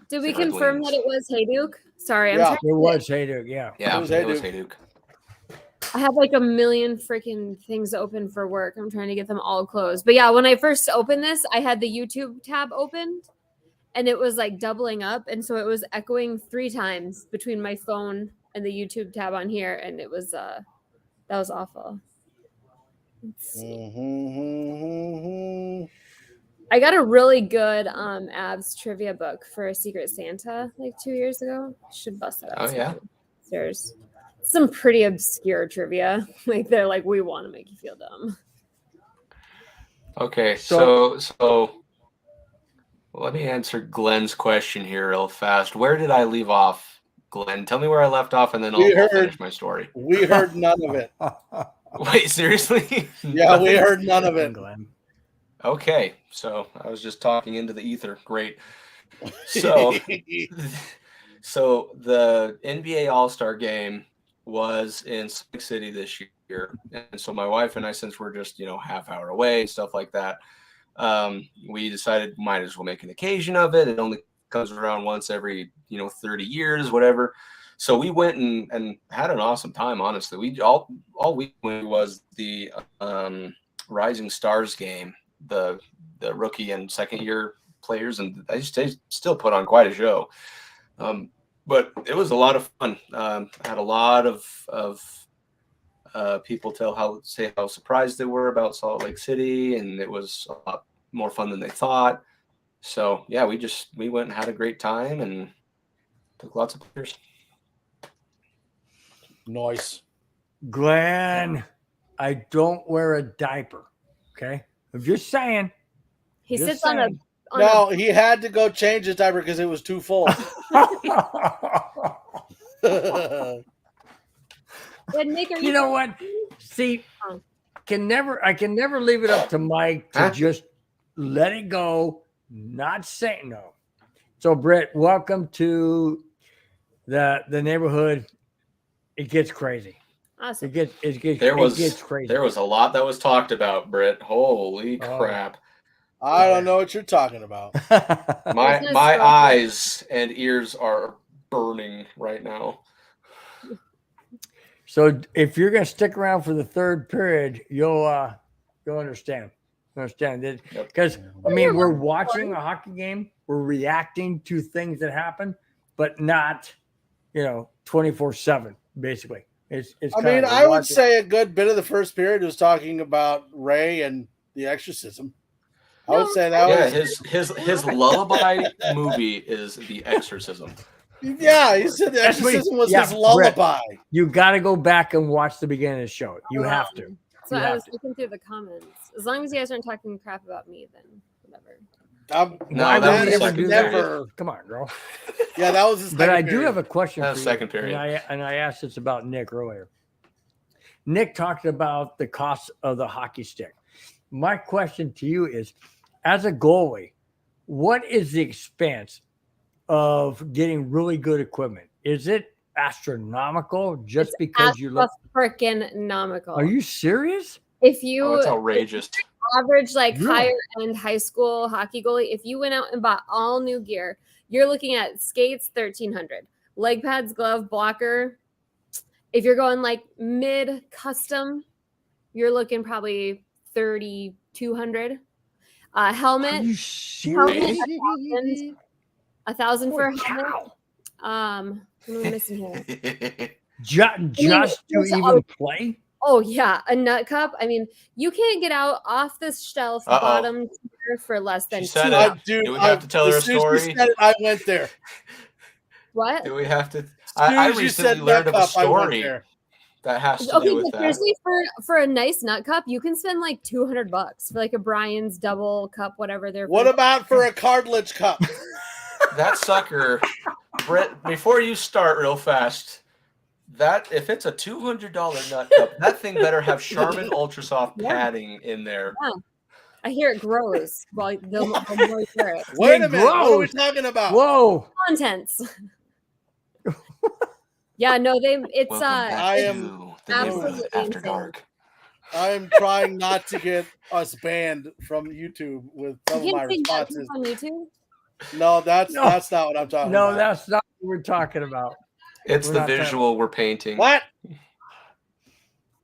Did we Red confirm Wings. that it was Hayduk? Sorry, I'm Yeah. trying It was Hayduk, yeah. Yeah, It was it was Hayduk. Hayduk. I have like a million freaking things open for work. I'm trying to get them all closed. But yeah, when I first opened this, I had the YouTube tab opened and it was like doubling up. And so it was echoing 3 times between my phone and the YouTube tab on here. And it was, that was awful. Let's see. Mm-hmm. I got a really good abs trivia book for Secret Santa like 2 years ago. Should bust it out. Oh, yeah? There's some pretty obscure trivia. Like they're like, we want to make you feel dumb. Okay, so let me answer Glenn's question here real fast. Where did I leave off, Glenn? Tell me where I left off, and then I'll finish my story. We heard none of it. Wait, seriously? Yeah, we heard none of it. Okay, so I was just talking into the ether. Great. So, so the NBA All-Star Game was in Salt Lake City this year, and so my wife and I, since we're just half hour away and stuff like that, we decided might as well make an occasion of it. It only comes around once every 30 years, whatever. So we went and had an awesome time. Honestly, we all we went was the Rising Stars game, the rookie and second year players, and they still put on quite a show. But it was a lot of fun. Had a lot of people say how surprised they were about Salt Lake City, and it was a lot more fun than they thought. So yeah, we went and had a great time and took lots of pictures. Nice. Glenn, I don't wear a diaper. Okay, I'm just saying. He Just sits on a. saying. No, he had to go change his diaper because it was too full. Nick, are You know what? See, I can never leave it up to Mike to just let it go, not say no. So, Britt, welcome to the neighborhood. It gets crazy. Awesome. It gets crazy. There was a lot that was talked about, Britt. Holy crap. I don't know what you're talking about. My eyes and ears are burning right now. So if you're going to stick around for the third period, you'll understand. Understand because I mean we're watching a hockey game, we're reacting to things that happen, but not 24/7. Basically, it's. I would say a good bit of the first period was talking about Ray and the exorcism. I would say that was his lullaby movie is The Exorcism. Yeah, he said the exorcism was his lullaby. Brett, you got to go back and watch the beginning of the show. You have to. So I was looking through the comments. As long as you guys aren't talking crap about me, then whatever. Why would we ever do that? Come on, girl. Yeah, that was his. But I do have a question for you. Second period. And I asked this about Nick earlier. Nick talked about the cost of the hockey stick. My question to you is, as a goalie, what is the expense of getting really good equipment? Is it astronomical just because you look freaking nomical? Are you serious? If you it's outrageous. Average higher end high school hockey goalie, if you went out and bought all new gear, you're looking at skates $1,300, leg pads, glove, blocker. If you're going mid custom, you're looking probably $3,200. Helmet. Are you serious? $1,000 for a helmet. What am I missing here? Just to even play? Oh yeah, a nut cup. I mean, you can't get out off the shelf bottom tier for less than $2. Do we have to tell her a story? I went there. What? Do we have to? I recently learned of a story that has to do with that. Seriously, for a nice nut cup, you can spend $200 for a Brian's double cup, whatever they're. What about for a cartilage cup? That sucker, Brett. Before you start real fast. That if it's a $200 nut cup, that thing better have Charmin Ultra Soft padding in there. Yeah. I hear it grows. Well, the more you hear it. Wait a minute. What are we talking about? Whoa. Contents. Yeah, no, it's Welcome back I to am the neighborhood absolutely after insane. dark. I am trying not to get us banned from YouTube with some of You my can see that responses. on YouTube. No, that's No. not what I'm talking No, about. that's not what we're talking about. It's We're the not talking- visual we're painting. What?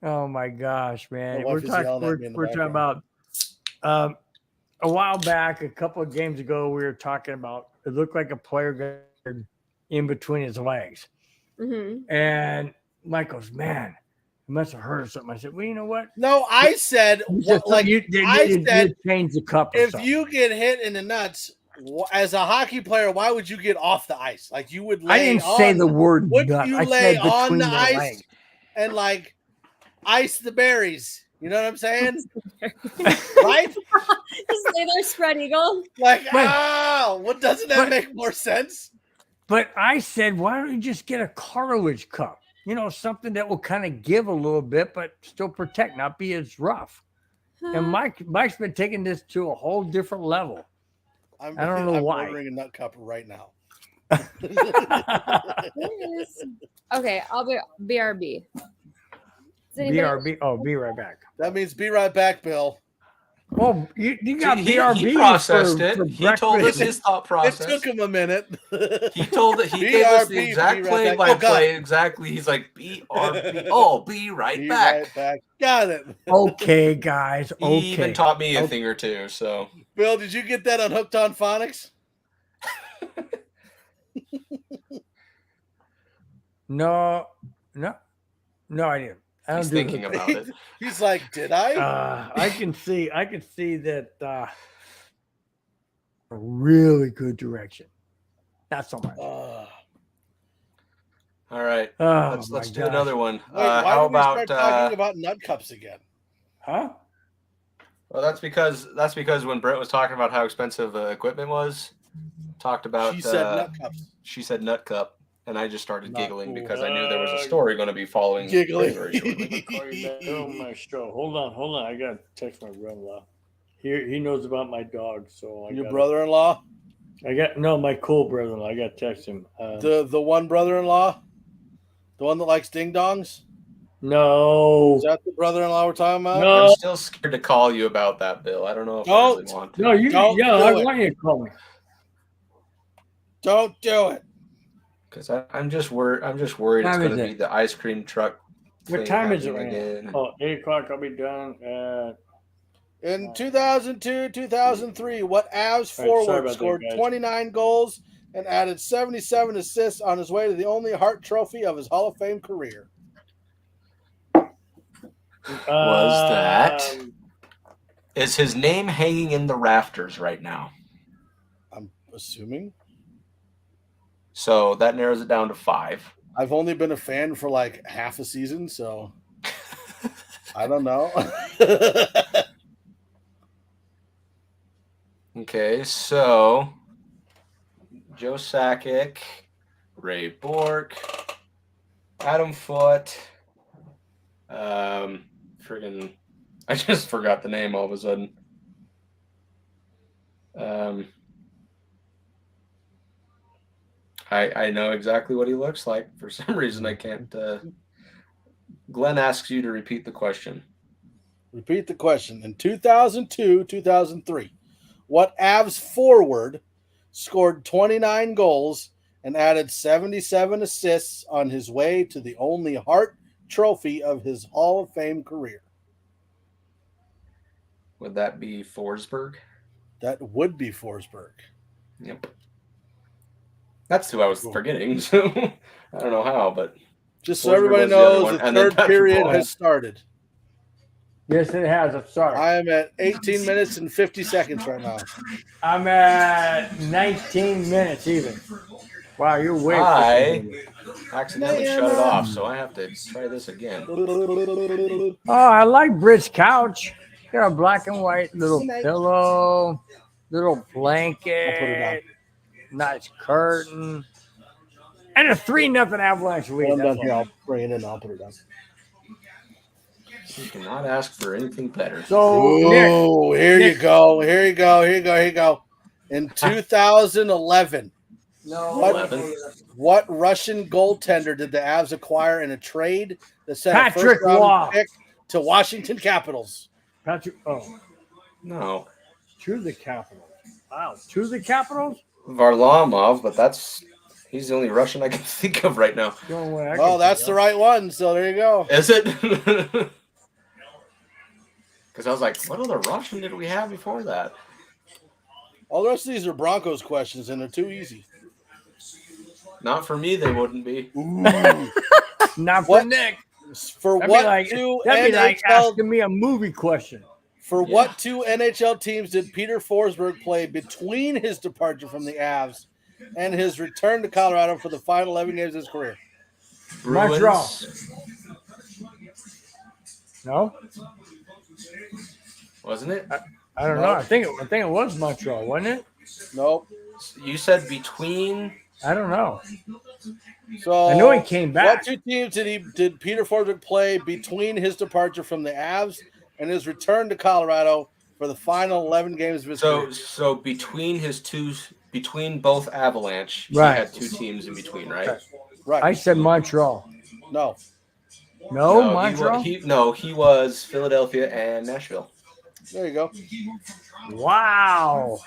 Oh my gosh, man! My We're wife is talking. yelling at me in the We're talking about a while back, a couple of games ago. We were talking about it looked like a player got in between his legs, and Mike goes, "Man, it must have hurt or something." I said, "Well, you know what? No, I said You change the cup. Or if something. you get hit in the nuts as a hockey player, why would you get off the ice? Like you would lay I didn't say the word would nut. you I lay said on between the the ice legs. and like ice the berries? You know what I'm saying? Right? Just lay there, spread eagle. Like, what doesn't that make more sense? But I said, why don't you just get a cartilage cup? You know, something that will kind of give a little bit, but still protect, not be as rough. And Mike's been taking this to a whole different level. I don't know why. I'm ordering a nut cup right now. Okay, I'll be BRB. BRB. Oh, be right back. That means be right back, Bill. Well, you got BRB. He processed for it. He breakfast. told us his thought process. It took him a minute. He gave us the exact play-by-play. Exactly. He's like BRB. Oh, be right back. Right back. Got it. Okay, guys. Okay. He even taught me a thing or two. So, Bill, did you get that on Hooked on Phonics? No, I didn't. He's thinking about it. He's like, did I? I can see that a really good direction. Not so much. All right. Oh, let's do another one. Wait, why how did we about start talking about nut cups again? Huh? Well, that's because when Brett was talking about how expensive equipment was, talked about She said nut cups. She said nut cup. And I just started giggling because I knew there was a story going to be following. Giggling. Very shortly. Hold on. I got to text my brother-in-law. He knows about my dog. So Your brother-in-law? My cool brother-in-law. I got to text him. The one brother-in-law? The one that likes ding-dongs? No. Is that the brother-in-law we're talking about? No. I'm still scared to call you about that, Bill. I don't know if I really want to. No, I want you to call me. Don't do it. Because I'm just worried. It's going to be the ice cream truck. What time is it right again. now? 8 o'clock. I'll be done at. In 2002, 2003, what Avs forward scored 29 goals and added 77 assists on his way to the only Hart Trophy of his Hall of Fame career? Was that? Is his name hanging in the rafters right now? I'm assuming. So that narrows it down to 5. I've only been a fan for like half a season, so I don't know. Okay, so Joe Sakic, Ray Bourque, Adam Foote, I just forgot the name all of a sudden. I know exactly what he looks like. For some reason, I can't. Glenn asks you to repeat the question. Repeat the question. In 2002, 2003, what Avs forward scored 29 goals and added 77 assists on his way to the only Hart Trophy of his Hall of Fame career? Would that be Forsberg? That would be Forsberg. Yep. That's who I was forgetting. So I don't know how, but just so everybody knows, the third period Paul has started. Yes, it has. I'm sorry. I am at 18 minutes and 50 seconds right now. I'm at 19 minutes even. Wow, you're way. I accidentally shut it off, so I have to try this again. Oh, I like Britt's couch. Got a black and white little pillow, little blanket, nice curtain, and a 3-0 Avalanche lead. I'm done here. I'll bring it in. I'll put it down. You cannot ask for anything better. So, here you go. Here you go. In 2011. No. What Russian goaltender did the Avs acquire in a trade that sent a Patrick first-round Waugh. pick to Washington Capitals? Patrick. Oh, No. to the Capitals. Wow, to the Capitals. Varlamov, but he's the only Russian I can think of right now. The only way I Oh, can that's think the of. right one. So there you go. Is it? Because I was like, what other Russian did we have before that? All the rest of these are Broncos questions, and they're too easy. Not for me, they wouldn't be. Ooh. Not for What- Nick. For That'd what be like, two that'd be like NHL asking me a movie question. For Yeah. what two NHL teams did Peter Forsberg play between his departure from the Avs and his return to Colorado for the final 11 games of his career? Montreal. No, Wasn't it? I don't know. I think it was Montreal, wasn't it? Nope. You said between. I don't know. So I know he came back. What two teams did Peter Forsberg play between his departure from the Avs and his return to Colorado for the final 11 games of his career? So between both Avalanche, Right. he had two teams in between, right? Right. I said Montreal. No. No, No, Montreal. He was Philadelphia and Nashville. There you go. Wow.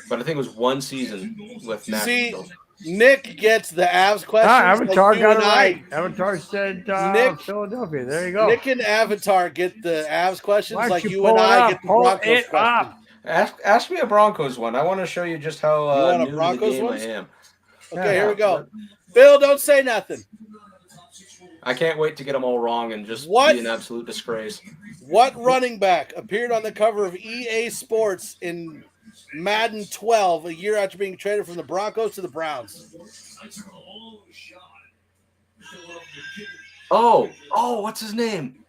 But I think it was one season with Nashville. Nick gets the Avs questions. Avatar like you got it and I. right. Avatar said Nick- Philadelphia. There you go. Nick and Avatar get the Avs questions Why don't like you you pull and it I up? get the Pull Broncos it questions. up. Ask me a Broncos one. I want to show you just how You want a new to the Broncos game one? I am. Okay, here we go. Bill, don't say nothing. I can't wait to get them all wrong and just What? be an absolute disgrace. What running back appeared on the cover of EA Sports in Madden 12 a year after being traded from the Broncos to the Browns? Oh, what's his name?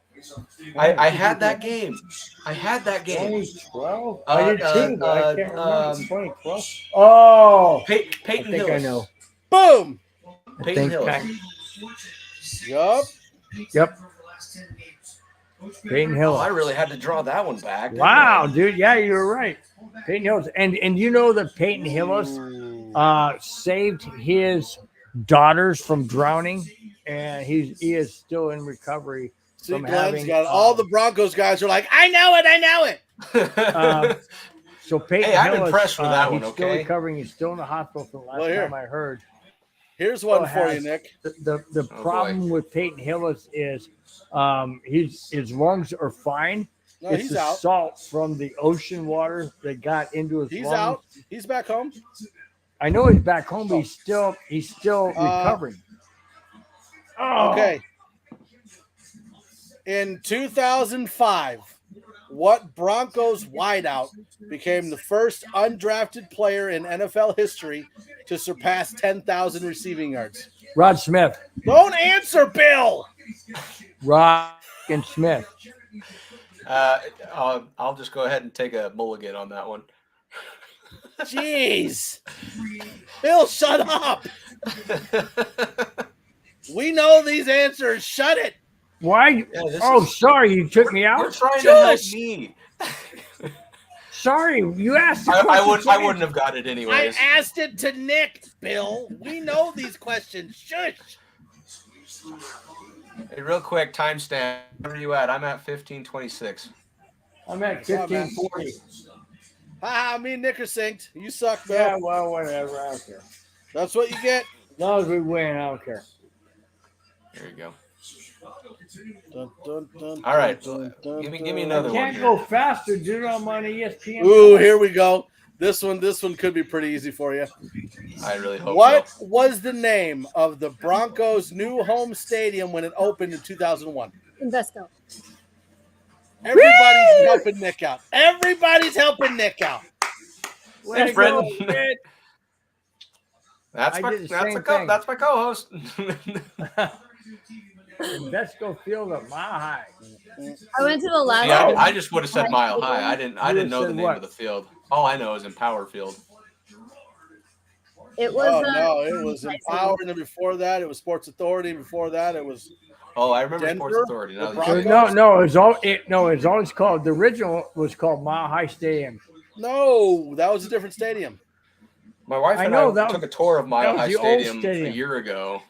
I had that game. I had that game. 2012? I did too, but I can't remember. 2012? Oh, I Peyton think Hillis. I know. Boom. I Peyton think Hillis. Yup. Yep. Peyton Oh, Hill. I really had to draw that one back. didn't Wow, I? dude. Yeah, you were right. Peyton Hillis. And you know that Peyton Hillis saved his daughters from drowning, and he is still in recovery See, from Glenn's having got all the Broncos guys are like, I know it. so Peyton Hey, I'm Hillis, impressed with that one, he's still okay? recovering. He's still in the hospital from the last Well, here. time I heard. Here's one Still for has- you, Nick. The Oh, problem with Peyton Hillis is his lungs are fine. No, It's he's the out. salt from the ocean water that got into his He's lungs. out. He's back home. I know he's back home, but he's still recovering. Oh. Okay. In 2005, what Broncos wideout became the first undrafted player in NFL history to surpass 10,000 receiving yards? Rod Smith. Don't answer, Bill. Rod and Smith. I'll just go ahead and take a mulligan on that one. Jeez. Bill, shut up. We know these answers. Shut it. Why? this Oh, is- sorry, you took me You're out. trying to help Shush. me. Sorry, you asked. The I question. wouldn't have got it I anyways. asked it to Nick, Bill. We know these questions. Shush. Hey, real quick, timestamp. Where are you at? I'm at 15:26. I'm at 1540. Haha, me and Nick are synced. You suck, Bill. Yeah, well, whatever. I don't care. That's what you get. As long as we win, I don't care. There you go. Dun, dun, dun, All right, dun, dun, give me dun. another one. Can't go faster, dude. I'm on ESPN. Ooh, here we go. This one could be pretty easy for you. I really hope What so. was the name of the Broncos' new home stadium when it opened in 2001? Invesco. Everybody's helping Nick out. Everybody's helping Nick out. Way Hey, to Fred. go, Fred. That's I my did the same thing. that's my co-host. Invesco Field at Mile High. I went to the last. Yeah, one. I just would have said Mile High. I didn't would've know the said name what? of the field. All I know is Empower Field. It was. Oh, no, it was Empower, and then before that, it was Sports Authority. Before that, it was Oh, I remember Denver, Sports Authority. the Now that you Broncos. say No, no, it's always called. The original was called Mile High Stadium. no, that was a different stadium. My wife I and know, I that took was- a tour of Mile was High the old Stadium a stadium. year ago,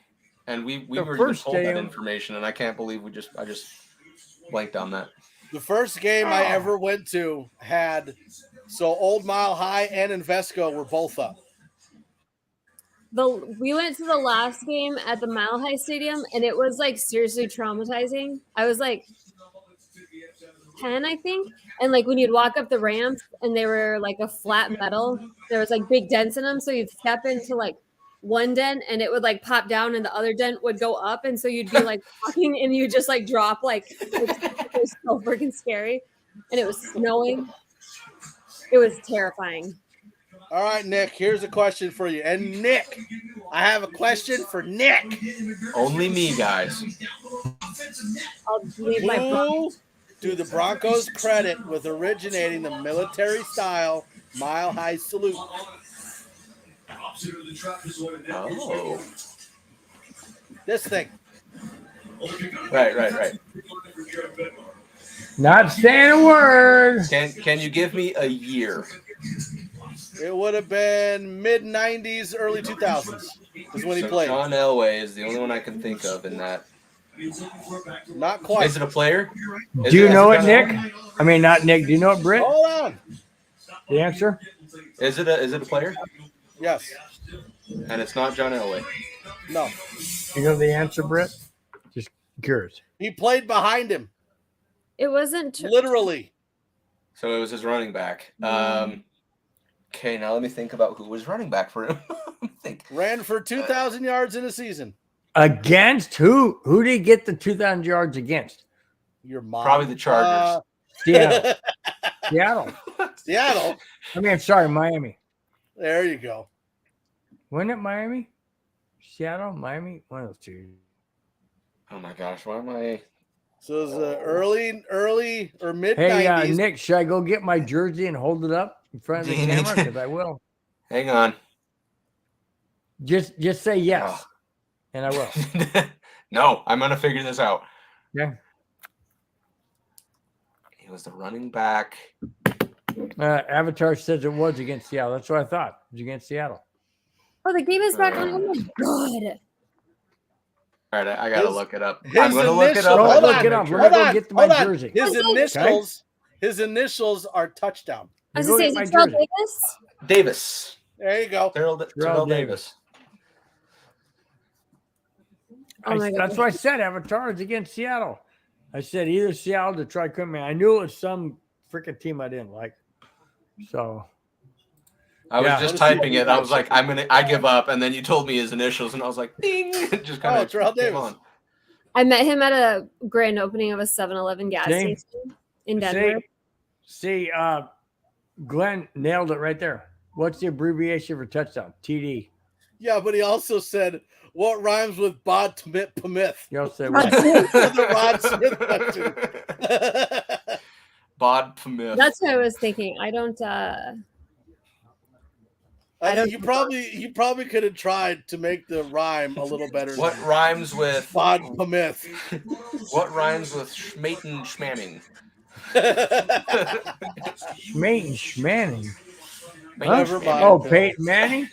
and we The were even first told that stadium- information, and I can't believe I just blanked on that. The first game I Oh. ever went to had Old Mile High and Invesco were both up. We went to the last game at the Mile High Stadium, and it was like seriously traumatizing. I was like 10, I think, and like when you'd walk up the ramps, and they were like a flat metal, there was like big dents in them, so you'd step into like one dent, and it would like pop down, and the other dent would go up, and so you'd be like walking, and you just like drop like it was so freaking scary, and it was snowing. It was terrifying. All right, Nick, here's a question for you. And Nick, I have a question for Nick. Only me, guys. I'll leave my Who do the Broncos credit with originating the military-style Mile High salute? Oh, This thing. right. Not saying a word. Can you give me a year? It would have been mid-'90s, early 2000s is when he So played. John Elway is the only one I can think of in that. Not quite. Is it a player? Do you know it, Nick? I mean, not Nick. Do you know it, Britt? Hold on. The answer? Is it a player? Yes. And it's not John Elway. No. You know the answer, Britt? Just curious. He played behind him, It wasn't. literally. So it was his running back. Okay, now let me think about who was running back for him. Ran for 2,000 yards in a season. Against who? Who did he get the 2,000 yards against? Your mom. Probably the Chargers. Seattle. Seattle. Seattle. I mean, sorry, Miami. There you go. Wasn't it Miami? Seattle, Miami? One of those two. Oh my gosh, why am I? So it was early or mid-'90s. Hey, Nick, should I go get my jersey and hold it up in front of the camera? Because I will. Hang on. Just say yes, and I will. No, I'm gonna figure this out. Yeah. He was the running back. Avatar says it was against Seattle. That's what I thought. It was against Seattle. Oh, the game is back on. Oh my god! All right, I gotta look it up. his I'm gonna look it initials- up. Don't Hold look on, it up. hold Let me go on, get my hold on. jersey. His initials are touchdown. I was Go gonna say, get is my it Terrell jersey. Davis? Davis. There you go. Terrell Davis. Oh my God. That's what I said. Avatar is against Seattle. I said either Seattle or Detroit. I knew it was some freaking team I didn't like. So I was Yeah. just typing it. I was like, I give up, and then you told me his initials, and I was like, ding. It just kind of Terrell came Davis. on. I met him at a grand opening of a 7-Eleven gas See? station in Denver. see, Glenn nailed it right there. What's the abbreviation for touchdown? TD. Yeah, but he also said, what rhymes with bod Pamith? You all said The Rod Smith question. Bod Pamith. That's what I was thinking. I don't. You probably could have tried to make the rhyme a little better. What rhymes with bod Pamith? What rhymes with Schmaten Schmanning? Schmanning. Never mind. Oh, Bill. Peyton Manning?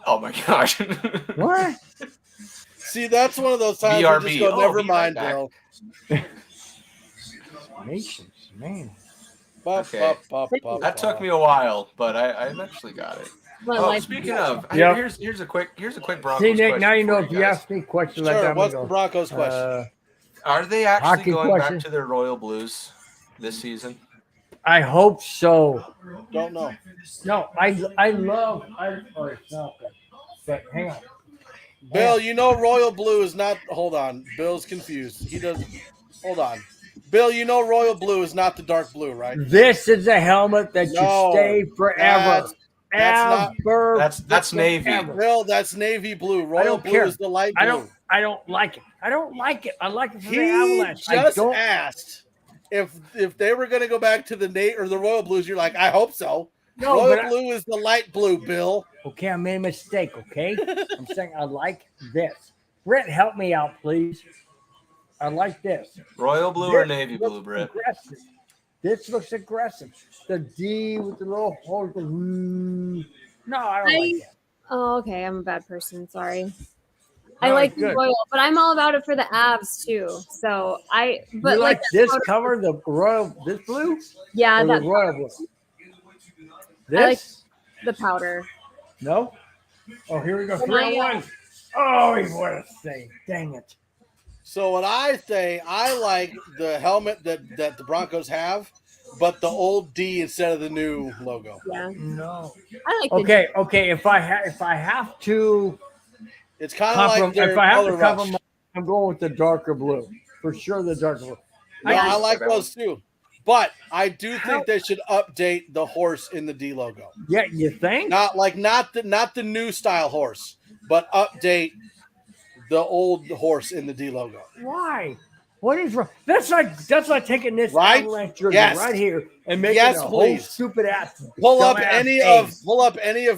Oh my gosh. What? See, that's one of those times where you BRB. just go, Oh, never be mind, right Bill. Man. Okay. That took me a while, but I eventually got it. my Oh, life. speaking of, Yep. here's a quick Broncos See, Nick, question now you know for if you guys. ask me questions like Sure, that, what's I'm the gonna go, Broncos question? Are they actually Hockey going question. back to their Royal Blues this season? I hope so. Don't know. No, I love. Oh, it's not good. But hang on. Bill, you know Royal Blue is not. Hold on. Bill's confused. He doesn't. Hold on. Bill, you know Royal Blue is not the dark blue, right? This is a helmet that No, should stay forever. that's Ever. That's Navy. Ever. Bill, that's navy blue. Royal don't Blue care. is the light blue. I don't like it. I don't like it. I like it for the He Avalanche. I just don't. asked if they were going to go back to the the Royal Blues. You're like, I hope so. No, Royal but Blue is the light blue, Bill. okay, I made a mistake. Okay, I'm saying I like this. Brett, help me out, please. I like this. Royal Blue or This Navy looks Blue, Britt? aggressive. This looks aggressive. The D with the little hole. No, I don't like it. Oh, okay. I'm a bad person. Sorry. I No, like it's the good. royal, but I'm all about it for the abs too. So You like this cover, the royal, this blue, yeah, or the that royal blue? I like This? the powder. No. Oh, here we go. When 301. Oh, he what a thing. Dang it. So what I say, I like the helmet that the Broncos have, but the old D instead of the new logo. Yeah, No. I like Okay. If I have to It's kind of like if their I have color to cover rush. I'm going with the darker blue for sure. The darker blue. No, I like that those too. But I do How- think they should update the horse in the D logo. Yeah, you think? Not the new style horse, but update the old horse in the D logo. Why? What is wrong? That's like taking this Right? Avalanche jersey Yes. right here and making Yes, a whole please. stupid ass. Pull up dumbass any A. of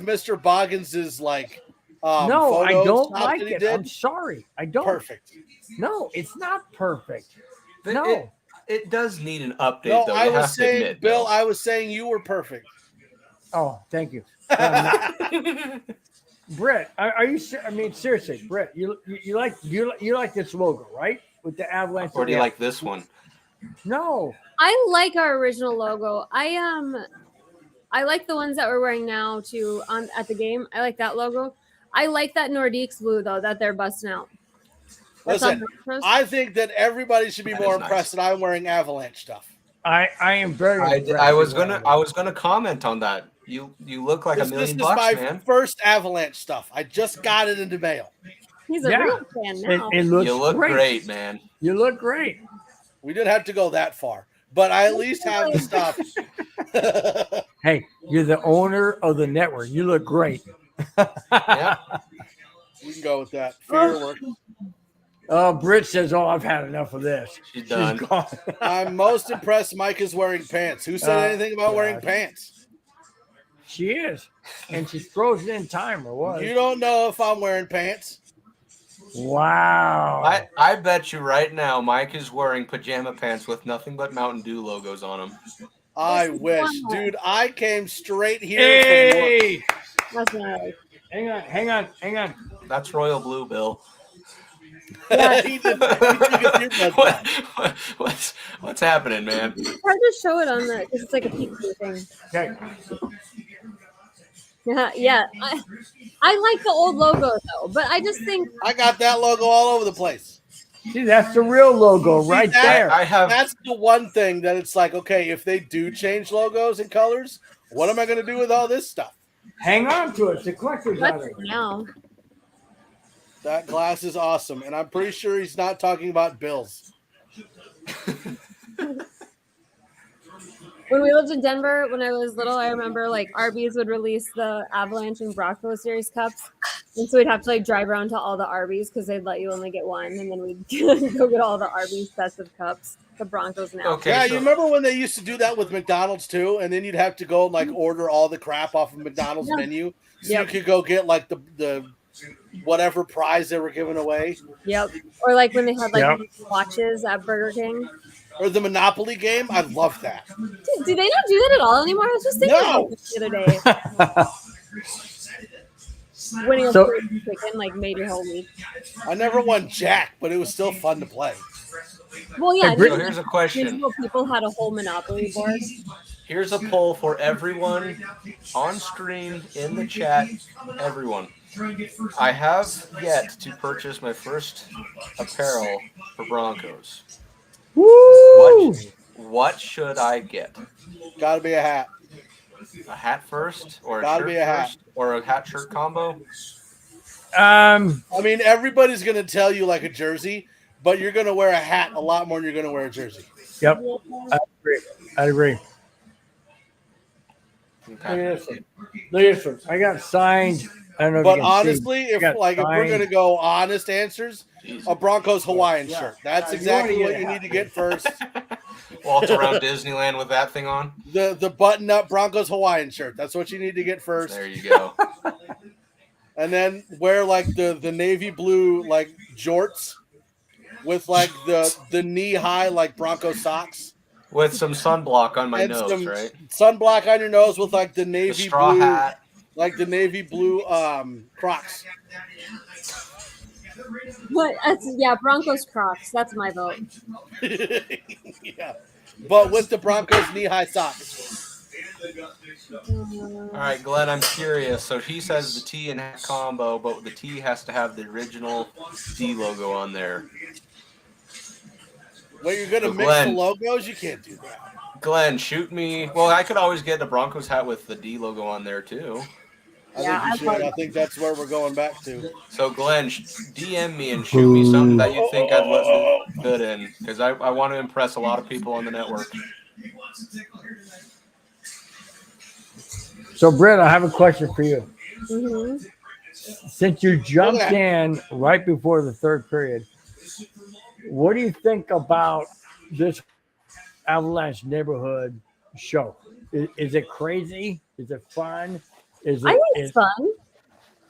Mr. Boggins's like No, I photos don't stuff like that he it. did. I'm sorry. I don't. Perfect. No, it's not perfect. But No. it does need an update, No, though. I You was have to saying, admit, Bill, though. I was saying you were perfect. Oh, thank you. Brett, are you? I mean, seriously, Brett, you like this logo, right? With the Avalanche. Or do you like this one? No. I like our original logo. I like the ones that we're wearing now too at the game. I like that logo. I like that Nordiques blue though that they're busting out. That's Listen, on purpose. I think that everybody should be That more is nice. impressed that I'm wearing Avalanche stuff. I am very. I was gonna comment on that. You look like This $1 million is my man. first Avalanche stuff. I just got it in the mail. He's a Yeah. real fan now. It looks You look great. great, man. You look great. We didn't have to go that far, but I at least have the stuff. Hey, you're the owner of the network. You look great. Yeah. We can go with that. Firework. Britt says, "Oh, I've had enough of this." She's done. gone. I'm most impressed Mike is wearing pants. Who said anything about wearing pants? She is, and she's frozen in time, or what? You don't know if I'm wearing pants. Wow. I bet you right now Mike is wearing pajama pants with nothing but Mountain Dew logos on them. I wish. Dude, I came straight here from work. Hey, That's nice. hang on. That's royal blue, Bill. He did get the earbuds on. What's happening, man? It's hard to show it on the because it's like a peek thing. Okay. Yeah. I like the old logo though, but I just think I got that logo all over the place. See, that's the real logo right that- there. I have That's the one thing that it's like, okay, if they do change logos and colors, what am I going to do with all this stuff? Hang on to it. It's a collector's that's item. now. That glass is awesome, and I'm pretty sure he's not talking about Bills. When we lived in Denver, when I was little, I remember like Arby's would release the Avalanche and Broncos series cups, and so we'd have to like drive around to all the Arby's because they'd let you only get one, and then we'd go get all the Arby's sets of cups. The Broncos now. Okay. Yeah, so- you remember when they used to do that with McDonald's too, and then you'd have to go and like order all the crap off of McDonald's Yeah. menu, so Yep. you could go get like the whatever prize they were giving away, Yep. Or like when they had like Yep. watches at Burger King. or the Monopoly game. I love that. Dude, do they not do that at all anymore? I was just thinking No. about this the other day. Winning a So- free chicken like made your whole week. I never won jack, but it was still fun to play. Well, yeah. Hey, Brit- So here's a question. People had a whole Monopoly board. Here's a poll for everyone on screen, in the chat. Everyone. I have yet to purchase my first apparel for Broncos. Woo! What should I get? Got to be a hat. A hat first, or a Gotta shirt be a hat. first, or a hat shirt combo? I mean, everybody's going to tell you like a jersey, but you're going to wear a hat a lot more than you're going to wear a jersey. Yep. I agree. Okay. Look at this one. I got signed. I don't know. But if you can see. honestly, if got we're signed. going to go honest answers, Jeez. a Broncos Hawaiian Yeah. shirt. That's You exactly wanna what get you a need to get first. Waltz around Disneyland with that thing on. The button up Broncos Hawaiian shirt. That's what you need to get first. There you go. And then wear like the navy blue like jorts with like the knee high like Bronco socks. With some sunblock on my And nose, some right? sunblock on your nose with like the The navy straw blue hat. like the navy blue Crocs. But Broncos Crocs. That's my vote. Yeah, but with the Broncos knee-high socks. All right, Glenn, I'm curious. So he says the T and hat combo, but the T has to have the original D logo on there. Well, you're gonna So mix Glenn- the logos. You can't do that. Glenn, shoot me. Well, I could always get a Broncos hat with the D logo on there too. I think you should. I think that's where we're going back to. So Glenn, DM me and shoot me something that you think I'd look good in, because I want to impress a lot of people on the network. So, Brett, I have a question for you. Mm-hmm. Since you jumped in right before the third period, what do you think about this Avalanche neighborhood show? Is it crazy? Is it fun? I think it's fun.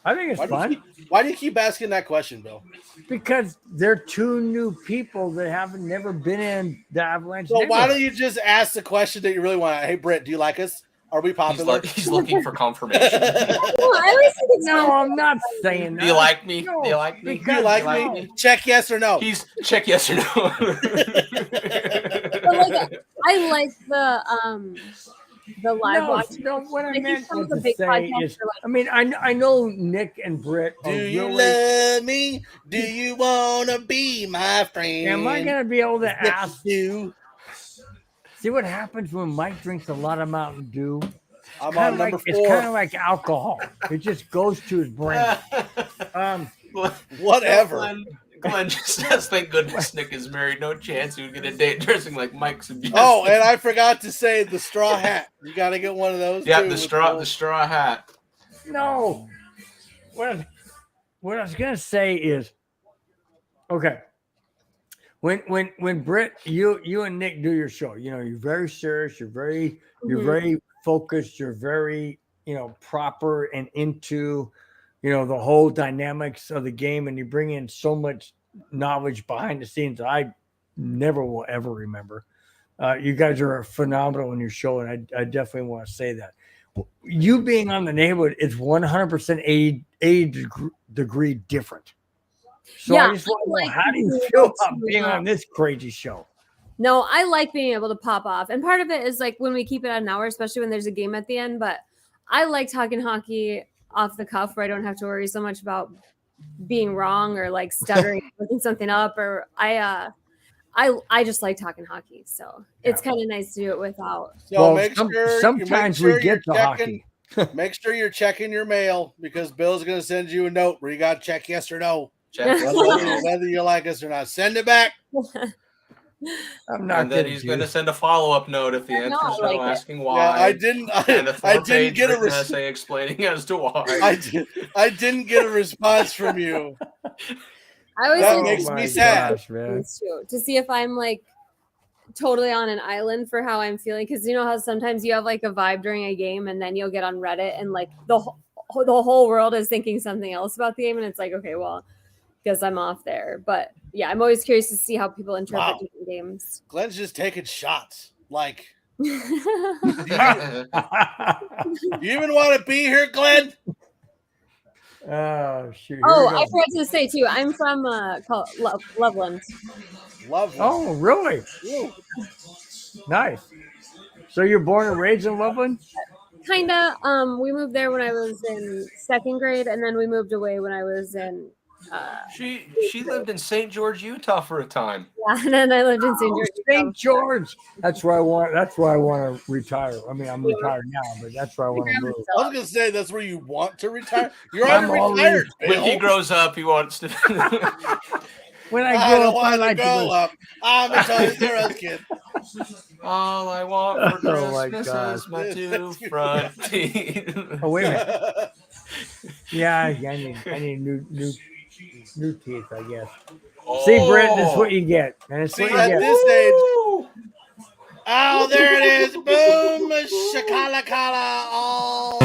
I think it's fun Why do you keep asking that question, Bill? because they're two new people that haven't never been in the Avalanche. So why neighborhood. don't you just ask the question that you really want? Hey, Britt, do you like us? Are we popular? He's looking for confirmation. No, I always think it's No, fun. I'm not saying that. Do you like me? No, Do you like me? Do you like me? Check yes or no. He's check yes or no. But like, I like the live watch. No, what I I think meant some of was the to big say podcasts is, are like- I mean, I know Nick and Britt Do are you really. love me? Do you want to be my friend? Am I gonna be able to Yes, ask? you. See what happens when Mike drinks a lot of Mountain Dew? I'm Kinda on like, number it's 4. kind of like alcohol. It just goes to his brain. Whatever. Glenn just says, thank goodness Nick is married. No chance he would get a date dressing like Mike's. Oh, and I forgot to say the straw hat. You got to get one of those. Yeah, too, the with straw hat. No. What I was gonna say is, okay. When Britt, you and Nick do your show, you know, you're very serious, you're very focused, you're very, proper and into, the whole dynamics of the game, and you bring in so much knowledge behind the scenes that I never will ever remember. You guys are phenomenal in your show, and I definitely want to say that. You being on the neighborhood is 100% a degree different. So Yeah, I just want to I know, like how do you being feel able about to, being on this crazy show? No, I like being able to pop off. And part of it is like when we keep it at an hour, especially when there's a game at the end. But I like talking hockey off the cuff where I don't have to worry so much about being wrong or like stuttering, looking something up. Or I just like talking hockey. So it's kind of nice to do it without. So Well, sometimes we get to hockey. Make sure you're checking your mail because Bill's going to send you a note where you got to check yes or no. Check. Whether you like us or not. Send it back. I'm not And then kidding he's you. going to send a follow-up note if the No, answer is I like no, it. asking Yeah, why. I didn't And a I didn't get a written response. essay explaining as to why. I didn't get a response from you. I always That like makes to me do sad. Gosh, man. things too, to see if I'm like totally on an island for how I'm feeling. Because you know how sometimes you have like a vibe during a game and then you'll get on Reddit and like the whole world is thinking something else about the game. And it's like, okay, well, because I'm off there. But yeah, I'm always curious to see how people interpret different games. Glenn's just taking shots. Like, do you even want to be here, Glenn? Oh, shoot. Oh, I forgot to say too, I'm from Loveland. Love. Oh, really? Ooh. Nice. So you're born and raised in Loveland? Kinda. We moved there when I was in 2nd grade, and then we moved away when I was in She lived in St. George, Utah for a time. yeah, and then I lived in St. George. St. George. That's where I want to retire. I mean, I'm retired now, but that's where I want to move. I was gonna say that's where you want to retire. You're I'm already retired. When he Bill. grows up, he wants to. When I I don't grow up, I want to like to grow go. up. I'm a Toys R Us kid. All I want for Oh my Christmas God. is my 2 front teeth. Oh, wait a minute. Yeah, I need new teeth, I guess. See, Brett, this is what you get. And it's See, what you at get. this stage. Oh, there it is. Boom. Shakalakala. Oh.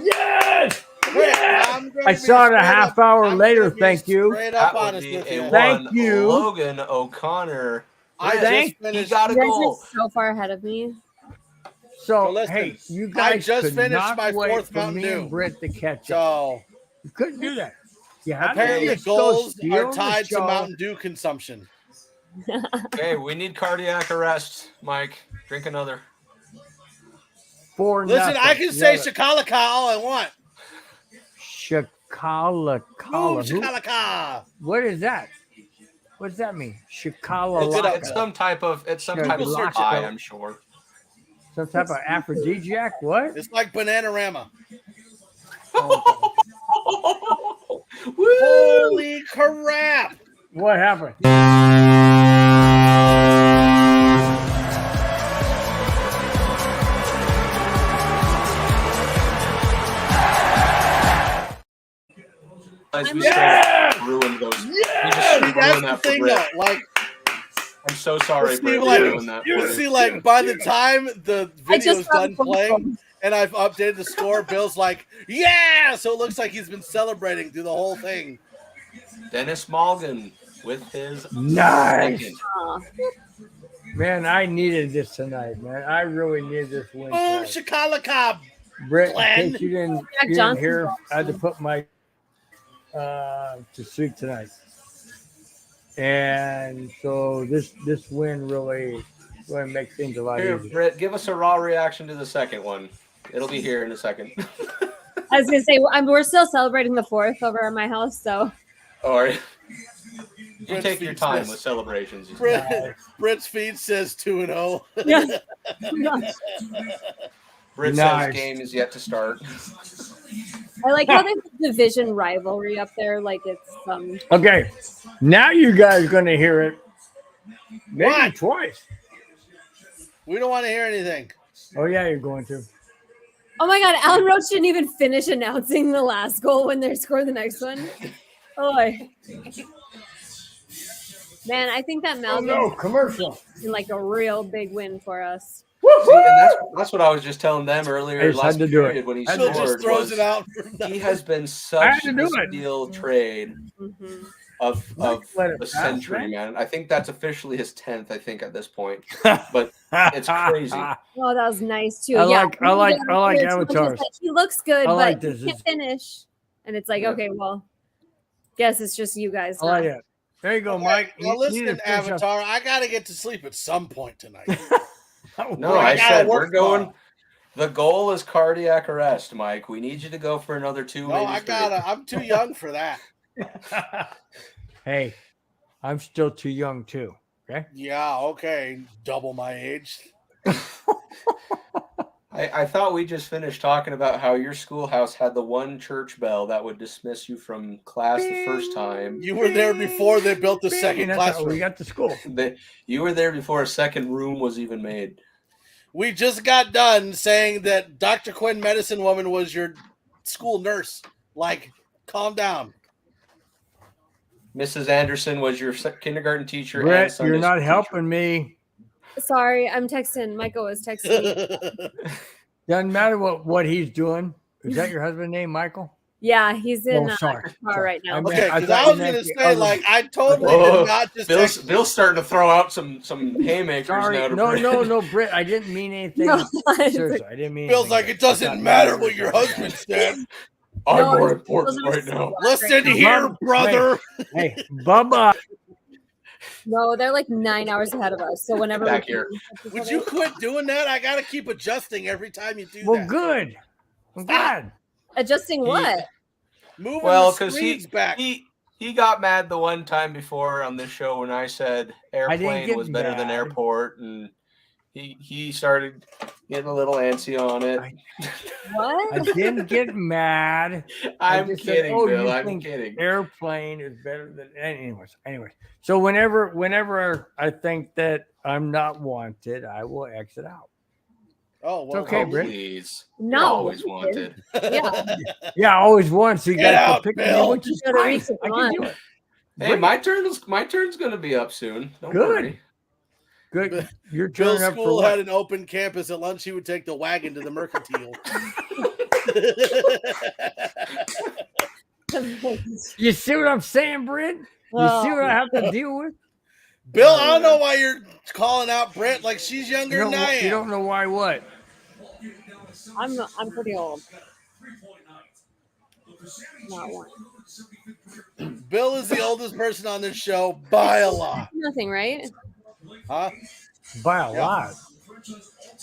Yes! Wait, I'm I saw it a half hour later. Thank you. Straight That up would honest be with a you. one. Thank you. Logan O'Connor. I Thank- just He finished. got a You guys are goal. so far ahead of me. So, So listen, hey, you I guys just could finished not my wait fourth for Mountain me Dew. and Britt to catch up. So You couldn't do that. You had apparently to just go goals steal are the tied to show. Mountain Dew consumption. Okay, we need cardiac arrest, Mike. Drink another. For Listen, I nothing. can say Love it. Shakalaka all I want. Shakalaka. Move Who- Shakalaka. What is that? What does that mean? Look it up. Shakalaka. It's some type of Google search it, pie, though. I'm sure. Some type of aphrodisiac? What? It's like Bananarama. Woo! Holy crap! What happened? Guys, we Yes! so ruined those. We Yes! just See, ruined that's the that for thing, Britt. though. Like, I'm so sorry, see, Britt, for like, doing that. you for see, like, by the time the I just video's got done a phone playing call. and I've updated the score, Bill's like, yeah! So it looks like he's been celebrating through the whole thing. Dennis Malgin with his Nice. second. Aw. Man, I needed this tonight, man. I really needed this win. Boom, tonight. Shakalaka. Britt, in Glenn. case you didn't Johnson. hear, I had to put my to sleep tonight. And so this win really makes things a lot Here, easier. Britt, give us a raw reaction to the second one. It'll be here in a second. I was gonna say we're still celebrating the 4th over at my house, so Or you Britt's take your feet time says- with celebrations. Britt's feed says 2-0. yeah. Britt Nice. says game is yet to start. I like how there's a division rivalry up there, like it's Okay, now you guys are going to hear it maybe What? twice. We don't want to hear anything. Oh, yeah, you're going to. Oh my god, Alan Roach didn't even finish announcing the last goal when they scored the next one. Oh man, I think that Oh, Malcolm no, commercial. is like a real big win for us. See, and that's what I was just telling them I earlier just last had to do it. period when he Had to Bill do just scored. throws Was, it out. he has been I such had to do a it. steal trade Mhm. of Let it the pass, century, man. man. I think that's officially his 10th, I think, at this point. But it's crazy. Oh, that was nice too. I yeah, like it's avatars. like, he looks good, I like but this. he can't finish. And it's like, Yeah. okay, well, guess it's just you guys. I like now. it. There you go, Mike. Now You need to listen, finish up. Avatar, I got to get to sleep at some point tonight. No, I I gotta said work we're going. tomorrow. The goal is cardiac arrest, Mike. We need you to go for another 2. No, maybe I 3. gotta. I'm too young for that. Hey, I'm still too young too. Okay. Yeah, okay. Double my age. I thought we just finished talking about how your schoolhouse had the one church bell that would dismiss you from class the first time. You were there before they built the second That's how we classroom. got to school. You were there before a second room was even made. We just got done saying that Dr. Quinn, medicine woman, was your school nurse. Like, calm down. Mrs. Anderson was your kindergarten teacher. and Brett, Sunday you're not school helping me. Sorry, I'm texting. Michael was texting me. Doesn't matter what he's doing. Is that your husband's name, Michael? Yeah, he's in Oh, sorry. car right now. I meant- Okay, I because thought I you was meant going to the say, other- like, I totally Whoa. did not just Bill's, text. Bill's starting to throw out some haymakers Sorry. now. To No, Britt. no, Britt. I didn't mean anything. No, Seriously, I didn't mean Bill's anything. like, it doesn't matter what your husband said. I'm No, more those important are right now. Listen right here, Mom, brother. Hey, Bubba. No, they're like 9 hours ahead of us. So whenever Back we here. Would you quit doing that? I got to keep adjusting every time you do Well, that. good. I'm glad. adjusting what? Moving Well, the because screens back. he got mad the one time before on this show when I said airplane get was better than mad. airport, and he started getting a little antsy on it. What? I didn't get mad. I'm just said, kidding, "Oh, Bill. you I'm think kidding. Airplane is better than anyways. So whenever I think that I'm not wanted, I will exit out. Oh, well, okay, Oh, Britt. please. No. You're always wanted. Yeah. Yeah, I always want. So you Get got out, to pick me, Bill. which is You gotta fine. reach the I can line. do it. Hey, my turn's gonna be up soon. Don't Good. worry. Good. You're Bill's turning up for school what? had an open campus. At lunch, he would take the wagon to the mercantile. You see what I'm saying, Britt? You see what I have to deal with? Bill, I don't know why you're calling out Brett like she's younger than I am. You don't know why what? I'm pretty old. Not one. Bill is the oldest person on this show by a lot. Nothing, right? Huh? By a lot.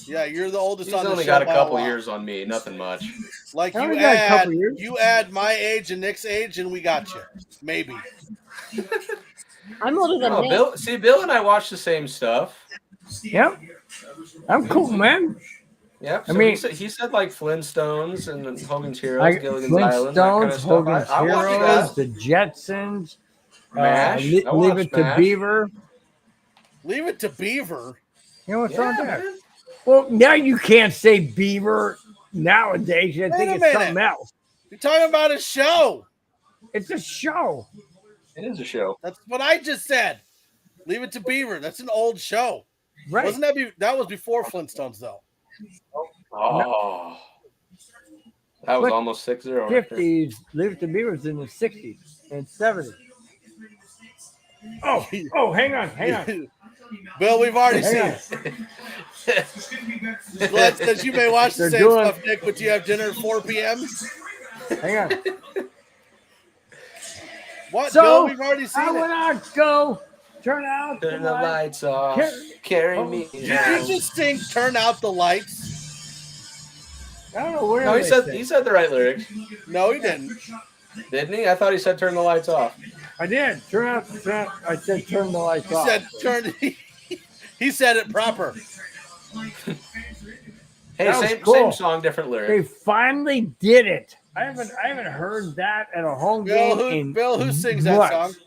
Yeah, you're the oldest He's on the only show. got a by couple lot. years on me, nothing much. Like I only got a couple years. you add my age and Nick's age, and we got you. Maybe. I'm older than Oh, Nick. Bill and I watch the same stuff. Yep. I'm cool, man. Yep. I So mean- he said like Flintstones and Hogan's Heroes, Gilligan's Island, that Flintstones, kind of stuff. Hogan's I watch Heroes, that. the Jetsons, MASH. I Leave watch It to MASH. Beaver. Leave It to Beaver. You know what's Yeah, wrong with that? man. Well, now you can't say Beaver nowadays. You Wait think a it's minute. something else. You're talking about a show. It's a show. It is a show. That's what I just said. Leave It to Beaver. That's an old show. Right. Wasn't that was before Flintstones though? Oh. That was But almost 6-0. right there. 50s, Leave It to Beaver was in the 60s and 70s. Oh, hang on. Bill, we've already Hang seen on. it. Glenn says you may watch the They're same doing- stuff, Nick, but you have dinner at 4 p.m. Hang on. What, So, Bill? We've already seen I it. went out, go, turn out Turn the lights off. Carry me. Did you just sing "Turn Out the Lights"? I don't know where No, they he said the right lyrics, No, he didn't. didn't he? I thought he said turn the lights off. I did. I said turn the lights He off. said turn. He said it proper. Hey, That was same cool. song, different They lyric. finally did it. I haven't heard that at a home game. Bill, who sings that months. song?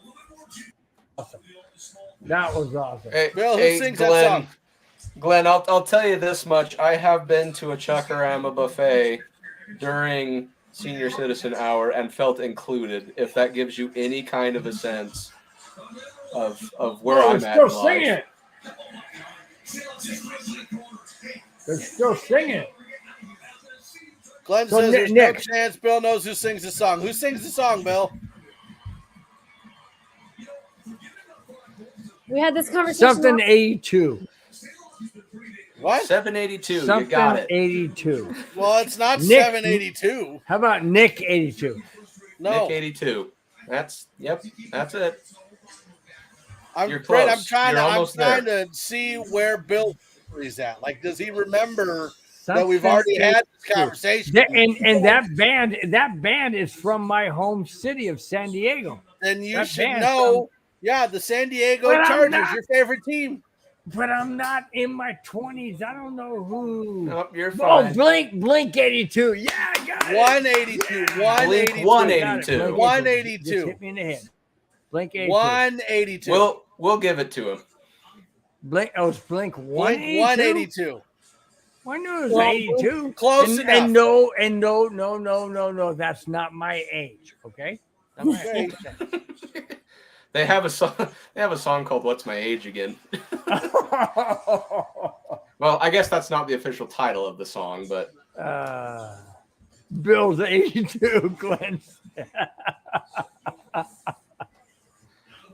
Awesome. That was awesome. Hey, Bill, who hey, sings Glenn, that song? Glenn, I'll tell you this much. I have been to a Chuckarama buffet during Senior Citizen Hour and felt included, if that gives you any kind of a sense of where Oh, I'm they're at still in life. singing it. They're still singing it. Glenn So, says there's Nick. no chance Bill knows who sings the song. Who sings the song, Bill? We had this conversation. Something 82. What? 782, you Something got it. 82. Well, it's not Nick- 782. How about Nick 82? No, Nick 82. That's it. I'm You're Brett, close. I'm trying You're to. I'm almost trying to see where Bill is at. Like, does he remember that we've Something already had this 82. conversation? And that band is from my home city of San Diego. Then you that should band know. Yeah, the San Diego But I'm Chargers, not- your favorite team. But I'm not in my 20s. I don't know who. Nope, you're Oh, fine. Blink 82. Yeah, I got it. 182. 182. 182. Got it. Blink 182. Just hit me in the head. Blink 82. 182. We'll give it to him. Blink. Oh, it's Blink 182. 182. I knew it was Well, 82. Close and, enough. And no. That's not my age. Okay. Not my age. They have a song. They have a song called "What's My Age Again." Well, I guess that's not the official title of the song, but Bill's 82, Glenn.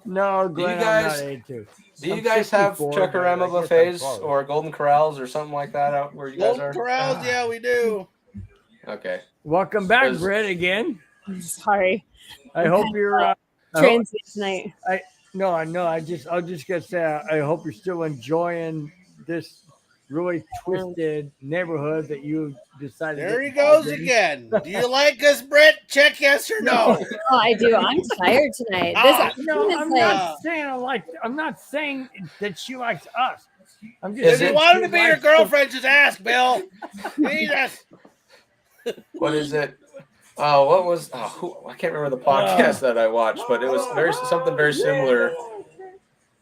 No, Glenn, guys- I'm not 82. do you I'm guys have 64, but I Chuckarama guess I'm buffets close. or Golden Corrals or something like that out where you guys Golden are? Corrals, yeah, we do. Okay. Welcome back, Because- Britt, again. Sorry. I hope you're. I hope- Transit tonight. No, I'll just gonna say I hope you're still enjoying this really twisted neighborhood that you decided. There to he get goes involved in. again. Do you like us, Brett? Check yes or no. Oh, I do. I'm tired tonight. No, This I'm is not saying I'm not saying that she likes us. I'm just Is If saying you want she him to be your likes girlfriend, just ask, Bill. Jesus. What is it? Oh, what was? I can't remember the podcast that I watched, but it was something very similar.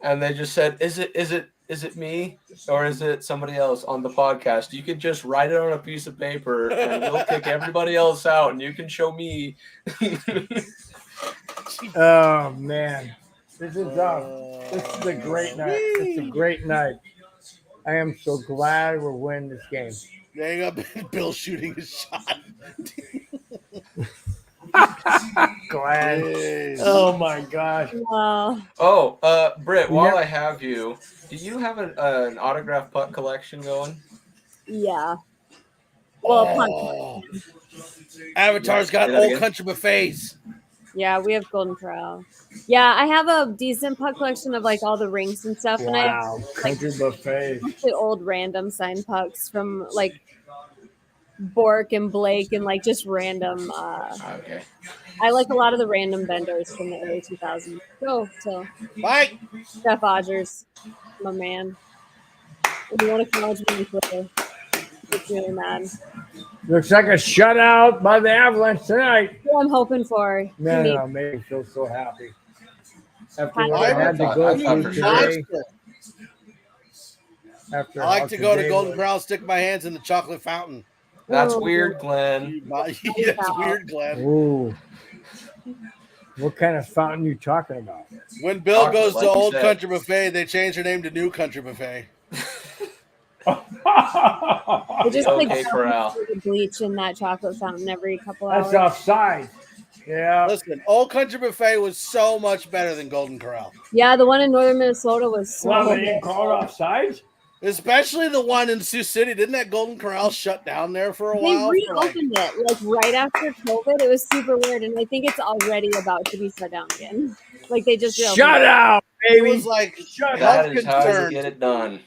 And they just said, "Is it me or is it somebody else on the podcast? You could just write it on a piece of paper, and you'll kick everybody else out, and you can show me." Oh man, this is this is a great night. It's a great night. I am so glad we're winning this game. There you go, Bill shooting his shot. Glenn. Jeez. Oh my gosh. Wow. Oh, Britt, while Yep. I have you, do you have an autograph puck collection going? Yeah. Well, Oh. Avatar's got Say that old again? country buffets. yeah, we have Golden Corral. Yeah, I have a decent puck collection of like all the rings and stuff, and I have Wow. Country buffet. the old random signed pucks from like Bork and Blake and like just random. Okay. I like a lot of the random vendors from the early 2000s. Go to Mike. Steph Odgers, my man. If you want to acknowledge me on Twitter, it's really mad. Looks like a shutout by the Avalanche tonight. Who I'm hoping for. Man, made me feel so happy. After I what I had to go I thought through for sure. today. After I like to go to today Golden was- Corral, stick my hands in the chocolate fountain. That's Oh. weird, Glenn. That's weird, Glenn. Ooh. What kind of fountain you talking about? When Bill Chocolate, goes like to you Old said. Country Buffet, they change their name to New Country Buffet. They just like Okay, Corral. bleach in that chocolate fountain every couple That's hours. offside. Yeah. Listen, Old Country Buffet was so much better than Golden Corral, Yeah, the one in northern Minnesota was so Well, they good. didn't call it offside? especially the one in Sioux City. Didn't that Golden Corral shut down there for a They while? For, like, reopened it like right after COVID. It was super weird, and I think it's already about to be shut down again. Like they just reopened Shut it. out, it baby. was like Shut health out. That is how you concern. get it done.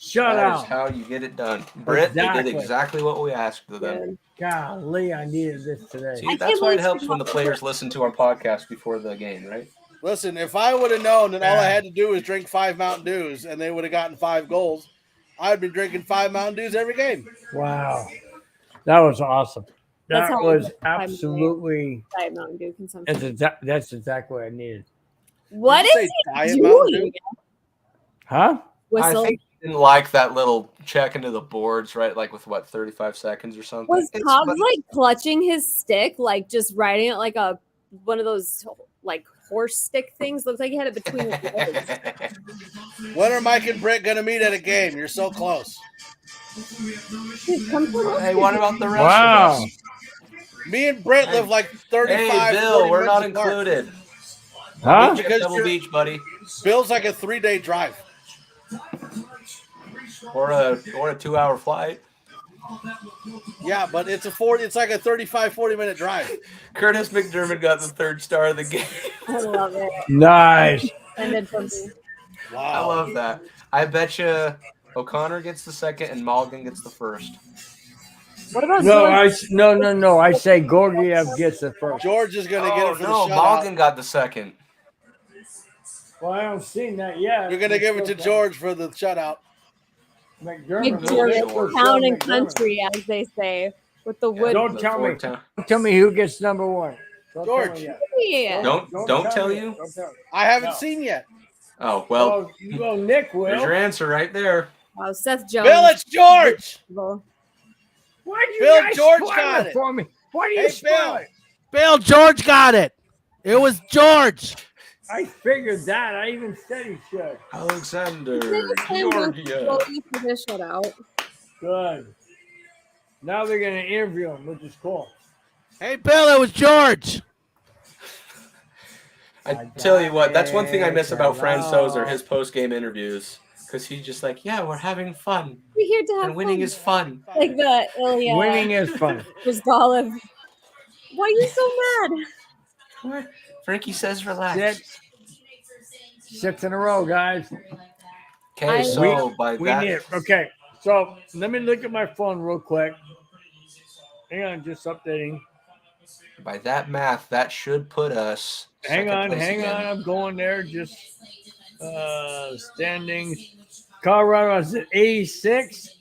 Shut That is out. how you get it done. Britt, they Exactly. did exactly what we asked of them. Good. Golly, I needed this today. See, I that's can't why it believe helps when the Chicago- players listen to our podcast before the game, right? Listen, if I would have known that all I had to do was drink 5 Mountain Dews and they would have gotten 5 goals, I'd been drinking 5 Mountain Dews every game. Wow. That was awesome. That's That how was I'm absolutely Diet Mountain Dew consumption. That's exactly what I needed. What Did you is say he Diet Mountain doing? Dew? Huh? Whistle. I think he didn't like that little check into the boards, right? Like with what, 35 seconds or something? Was It's- Cobbs but- like clutching his stick, like just riding it like a one of those like horse stick things? Looks like he had it between his legs. When are Mike and Britt going to meet at a game? You're so close. Dude, come from Hey, what about the rest Wow. of us? Me and Britt live like 35 Hey, Bill, 40 we're not minutes apart. included. Huh? Meet you at Double Beach, buddy, Bill's like a 3-day drive. or a 2-hour flight. Yeah, but it's like a 35, 40-minute drive. Curtis McDermott got the 3rd star of the game. I love it. Nice. Ended from me. Wow. I love that. I bet you O'Connor gets the 2nd and Malgin gets the 1st. What about No, George? no. I say Gorgiev gets it first. George is going to get Oh it for no, the shutout. Malgin got the 2nd. Well, I haven't seen that yet. You're going to give it to George for the shutout. McDermott. McDermott, town and country, as they say, with the wood. Don't tell me. Town. Don't tell me who gets number 1. Don't tell George. me yet. Yeah. Don't tell me you. yet. Don't tell me. I haven't No. seen yet. Oh well, Well, Nick there's will. your answer right there. Wow, Seth Jones. Bill, it's George. Why do you Bill, guys George spoil got it it. for me? Why do you Hey, spoil Bill. it? Bill, George got it. It was George. I figured that. I even said he should. Alexander Georgia. For this shutout. Good. Now they're going to interview him, which is cool. Hey, Bill, it was George. I tell you what, that's one thing I miss about Hello. Franz Sozer, his post-game interviews, because he's just like, yeah, we're having fun, We're here to have and winning fun. is fun. Like the Ilya Winning is fun. Brzgalov. Why are you so mad? Frankie says relax. 6 in a row, guys. Okay, so by We that, need it. Okay, so let me look at my phone real quick. Hang on, just updating. by that math, that should put us. Hang on. again. I'm going there. Just standings. Colorado is at 86.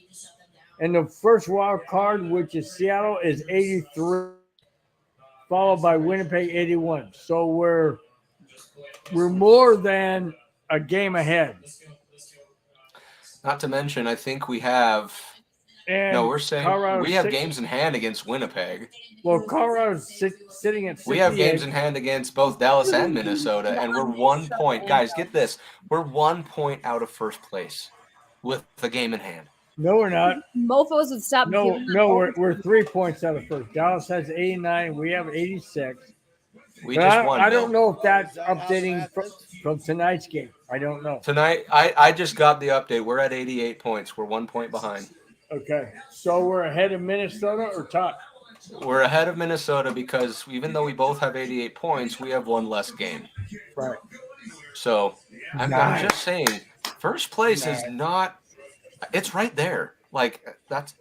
And the first wild card, which is Seattle, is 83. Followed by Winnipeg 81. So we're more than a game ahead. Not to mention, I think we have. And No, we're saying Colorado's we have six- games in hand against Winnipeg. Well, Colorado's sitting at 68. We have games in hand against both Dallas and Minnesota, and we're 1 point. Guys, get this: we're 1 point out of first place with the game in hand. No, we're not. Mofos would stop. No, giving no, them we're 3 points out of first. Dallas has 89. We have 86. We But just won. I don't Bill. know if that's Is that how the updating math is? from tonight's game. I don't know. Tonight, I just got the update. We're at 88 points. We're 1 point behind. Okay, so we're ahead of Minnesota or top? We're ahead of Minnesota because even though we both have 88 points, we have one less game. Right. So I'm just saying, first place is Nice. not. It's right there. Like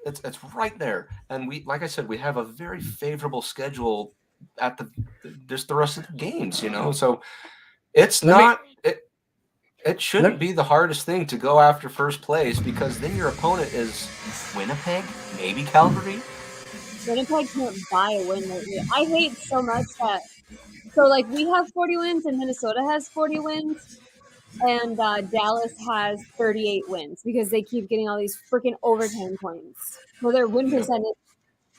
it's right there. And we, like I said, we have a very favorable schedule at the rest of the games. So it's not. It shouldn't be the hardest thing to go after first place because then your opponent is Winnipeg, maybe Calgary. Winnipeg can't buy a win lately. I hate so much that. So, like, we have 40 wins and Minnesota has 40 wins, and Dallas has 38 wins because they keep getting all these freaking overtime points. So their win percentage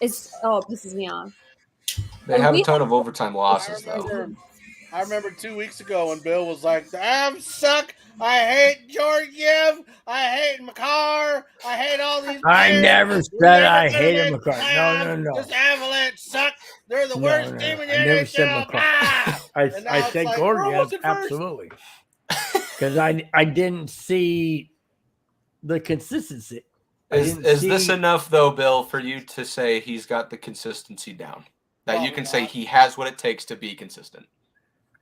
it pisses me off. They have a ton of overtime losses, though. I remember 2 weeks ago when Bill was like, the Avs suck. I hate Georgiev. I hate Makar. I hate all these I players. never said We're never I gonna hated make Makar. the playoffs. No. This Avalanche suck. They're the worst team in the I never said NHL. Makar. Ah! And now I it's said like, we're Gorgiev, almost at first. absolutely. Because I didn't see the consistency. Is this enough, though, Bill, for you to say he's got the consistency down? That you can say he has what it takes to be consistent?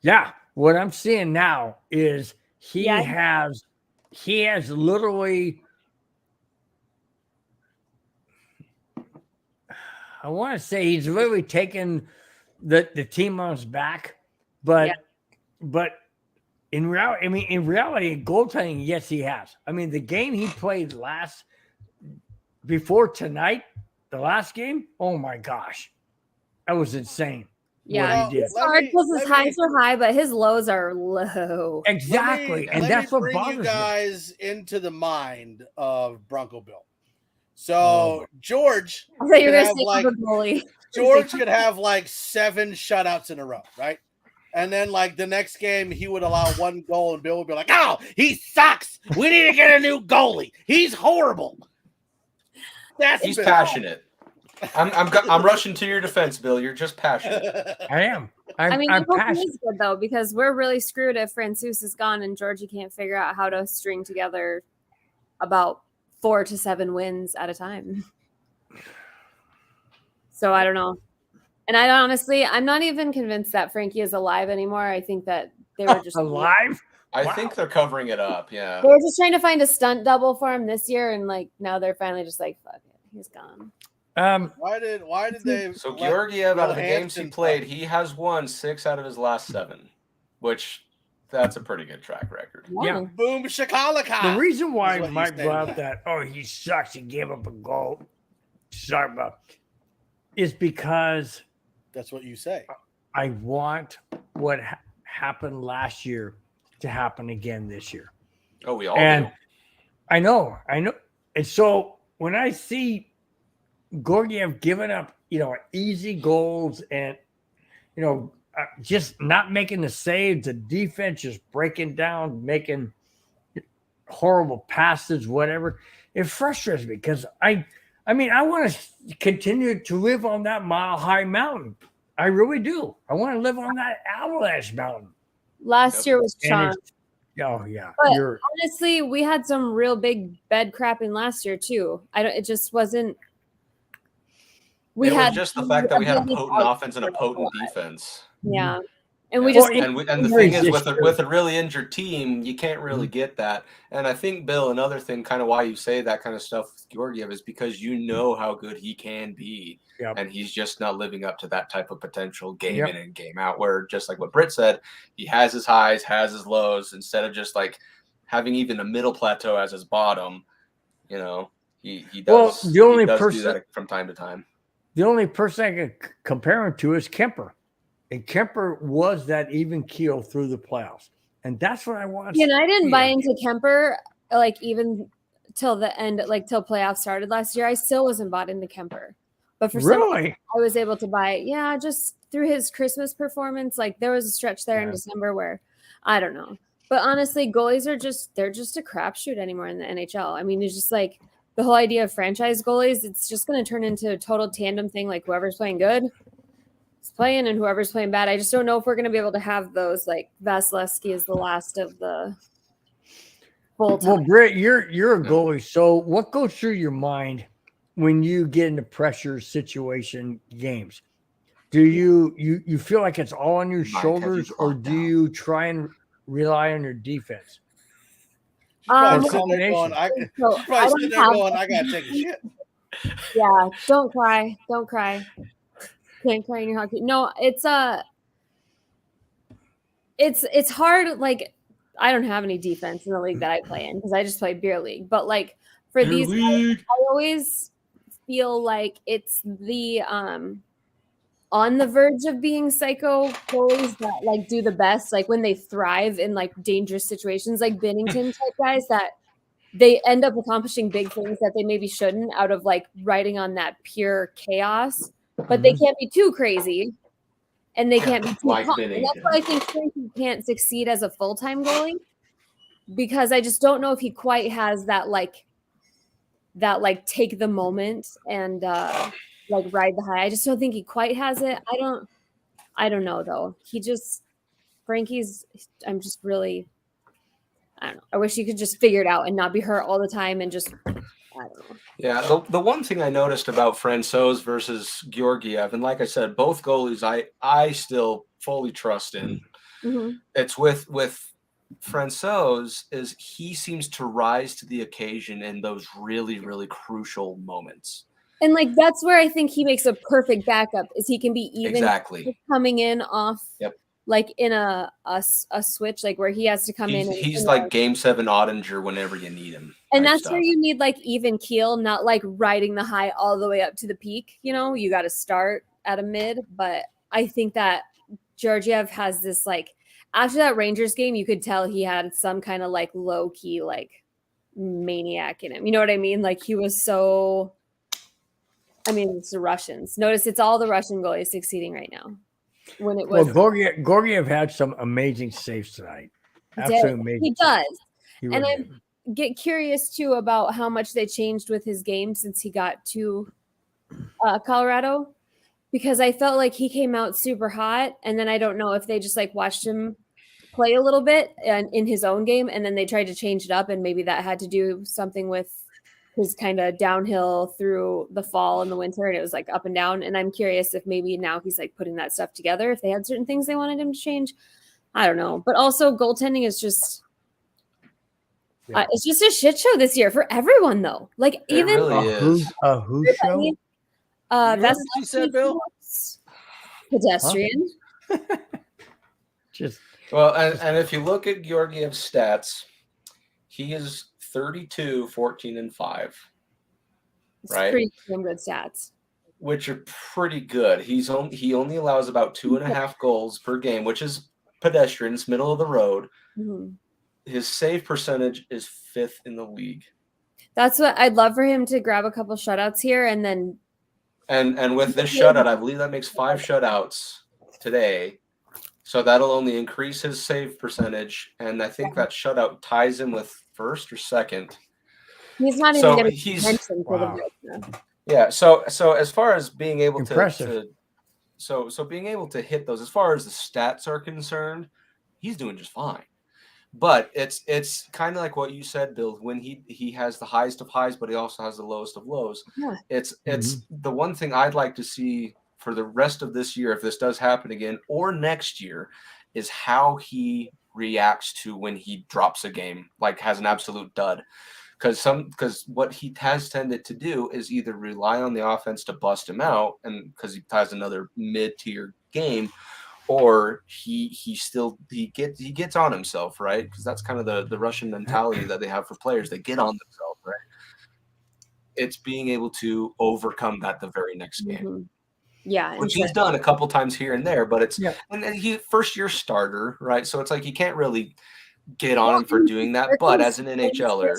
Yeah. What I'm seeing now is he has literally, I want to say he's literally taken the team on his back, but in reality, goaltending, yes, he has. I mean, the game he played before tonight, the last game, oh my gosh, that was insane. Yeah, what he did. it's hard because his highs are high, but his lows are low. Exactly, and that's what bothers you me. guys into the mind of Bronco Bill. So George, I thought you were could going to have say like goalie. George could have like 7 shutouts in a row, right? And then like the next game, he would allow 1 goal, and Bill would be like, "Oh, he sucks. We need to get a new goalie. He's horrible." He's passionate. I'm rushing to your defense, Bill. You're just passionate. I am. I mean, I'm the goalie passionate. is good though because we're really screwed if Francouz is gone and Georgie can't figure out how to string together about 4 to 7 wins at a time. So I don't know. And I'm not even convinced that Frankie is alive anymore. I think that they were just alive. I think they're covering it up. Yeah, they were just trying to find a stunt double for him this year, and like now they're finally just like, fuck it, he's gone. Why did they? So Georgiev, out of the games he played, he has won 6 out of his last 7, which that's a pretty good track record. Yeah. Boom shakalaka. The reason why is what Mike he's brought saying. up that, he sucks, he gave up a goal, sorry about, is because That's what you say. I want what happened last year to happen again this year. Oh, we all And do. I know. And so when I see Gorgiev giving up, easy goals and, just not making the saves, the defense just breaking down, making horrible passes, whatever, it frustrates me because I want to continue to live on that mile-high mountain. I really do. I want to live on that Avalanche mountain. Last year was And charm. Oh yeah, But honestly, we had some real big bed crapping last year too. It just wasn't. It was just the fact that we had a potent offense and a potent defense. Yeah, and we Yeah. just and the thing is, with a really injured team, you can't really get that. And I think, Bill, another thing, kind of why you say that kind of stuff with Georgiev is because you know how good he can be, and he's just not living up to that type of potential game in and game out. Where, just like what Britt said, he has his highs, has his lows. Instead of just like having even a middle plateau as his bottom, he does. the only he does person do that from time to time. The only person I can compare him to is Kemper. And Kemper was that even keel through the playoffs. And that's what I want. And I didn't buy into Kemper, like even till the end, like till playoffs started last year. I still wasn't bought into Kemper. But for some reason, I was able to buy it. Yeah, just through his Christmas performance. Like there was a stretch there in December where I don't know. But honestly, goalies they're just a crapshoot anymore in the NHL. I mean, it's just like the whole idea of franchise goalies, it's just going to turn into a total tandem thing. Like whoever's playing good. playing and whoever's playing bad. I just don't know if we're going to be able to have those. Like Vasilevsky is the last of the full time. Well, Britt, you're a goalie. So what goes through your mind when you get into pressure situation games? Do you feel like it's all on your shoulders, or do you try and rely on your defense? She's probably Um, sitting there going, So, she's probably sitting there going, I gotta take a shit. Yeah, don't cry. Don't cry. Can't cry in your hockey. No, it's hard. Like, I don't have any defense in the league that I play in because I just play beer league. But like for these guys, I always feel like it's the on the verge of being psycho goalies that like do the best, like when they thrive in like dangerous situations, like Binnington type guys that they end up accomplishing big things that they maybe shouldn't out of like riding on that pure chaos, but they can't be too crazy and they can't be too like calm. And that's Binnington. why I think Frankie can't succeed as a full-time goalie, because I just don't know if he quite has that take the moment and like ride the high. I just don't think he quite has it. I don't know though. I'm just really, I don't know. I wish he could just figure it out and not be hurt all the time and just, I don't know. Yeah, the one thing I noticed about Francouz versus Georgiev, and like I said, both goalies I still fully trust in. Mm-hmm. It's with Francouz is he seems to rise to the occasion in those really, really crucial moments. And like that's where I think he makes a perfect backup is he can be even Exactly coming in off like in a switch, like where he has to come in. He's like Game 7 Ottinger whenever you need him. And that's where you need like even keel, not like riding the high all the way up to the peak. You know, you got to start at a mid. But I think that Georgiev has this like after that Rangers game, you could tell he had some kind of like low key like maniac in him. You know what I mean? Like he was so. I mean, it's the Russians. Notice it's all the Russian goalies succeeding right now. When it was Georgiev had some amazing saves tonight. Absolutely amazing. He does. He and really I get curious too about how much they changed with his game since he got to Colorado, because I felt like he came out super hot, and then I don't know if they just like watched him play a little bit and in his own game, and then they tried to change it up, and maybe that had to do something with his kind of downhill through the fall and the winter, and it was like up and down. And I'm curious if maybe now he's like putting that stuff together, if they had certain things they wanted him to change. I don't know. But also goaltending is just it's just a shit show this year for everyone though. Like it even really is. Who show? That's what you said, Bill? Pedestrian. Huh? Just Well, and if you look at Georgiev's stats, he is 32, 14, and 5. It's right? pretty damn good stats. Which are pretty good. He only allows about 2.5 goals per game, which is pedestrian. It's middle of the road. Mm-hmm. His save percentage is 5th in the league. That's what I'd love for him to grab a couple shutouts here, and then. And with this shutout, I believe that makes 5 shutouts today. So that'll only increase his save percentage, and I think that shutout ties him with first or second. He's not even going to mention for the breakthrough. Yeah. So as far as being able Impressive. so being able to hit those, as far as the stats are concerned, he's doing just fine. But it's kind of like what you said, Bill. When he has the highest of highs, but he also has the lowest of lows. Yeah. It's the one thing I'd like to see for the rest of this year, if this does happen again, or next year, is how he reacts to when he drops a game, like has an absolute dud. Because what he has tended to do is either rely on the offense to bust him out, and because he has another mid-tier game, or he gets on himself, right? Because that's kind of the Russian mentality that they have for players. They get on themselves, right? It's being able to overcome that the very next game. Mm-hmm. Yeah, which he's done a couple times here and there, but it's and he first year starter, right? So it's like you can't really get on him for doing that. But as an NHLer,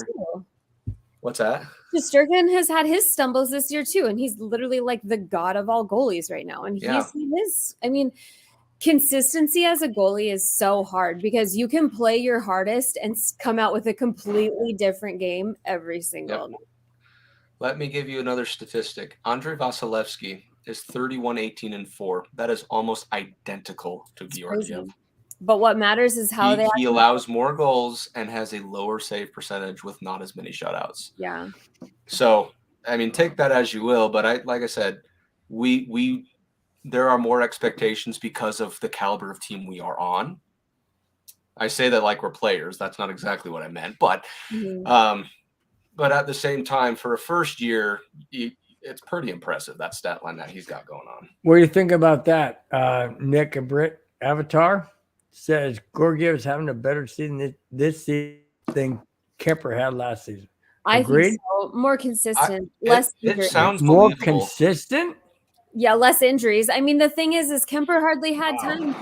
what's that? Shesterkin has had his stumbles this year too, and he's literally like the god of all goalies right now. And I mean, consistency as a goalie is so hard because you can play your hardest and come out with a completely different game every single night. Let me give you another statistic. Andrei Vasilevsky is 31, 18, and 4. That is almost identical to Georgiev. But what matters is how he allows more goals and has a lower save percentage with not as many shutouts. Yeah. So, I mean, take that as you will. But like I said, there are more expectations because of the caliber of team we are on. I say that like we're players. That's not exactly what I meant. But, but at the same time, for a first year, it's pretty impressive, that stat line that he's got going on. What do you think about that? Nick and Britt Avatar says Georgiev is having a better season this season than Kemper had last season. I Agreed? think so. More consistent, less it injuries. sounds More believable. consistent? Yeah, less injuries. I mean, the thing is Kemper hardly had time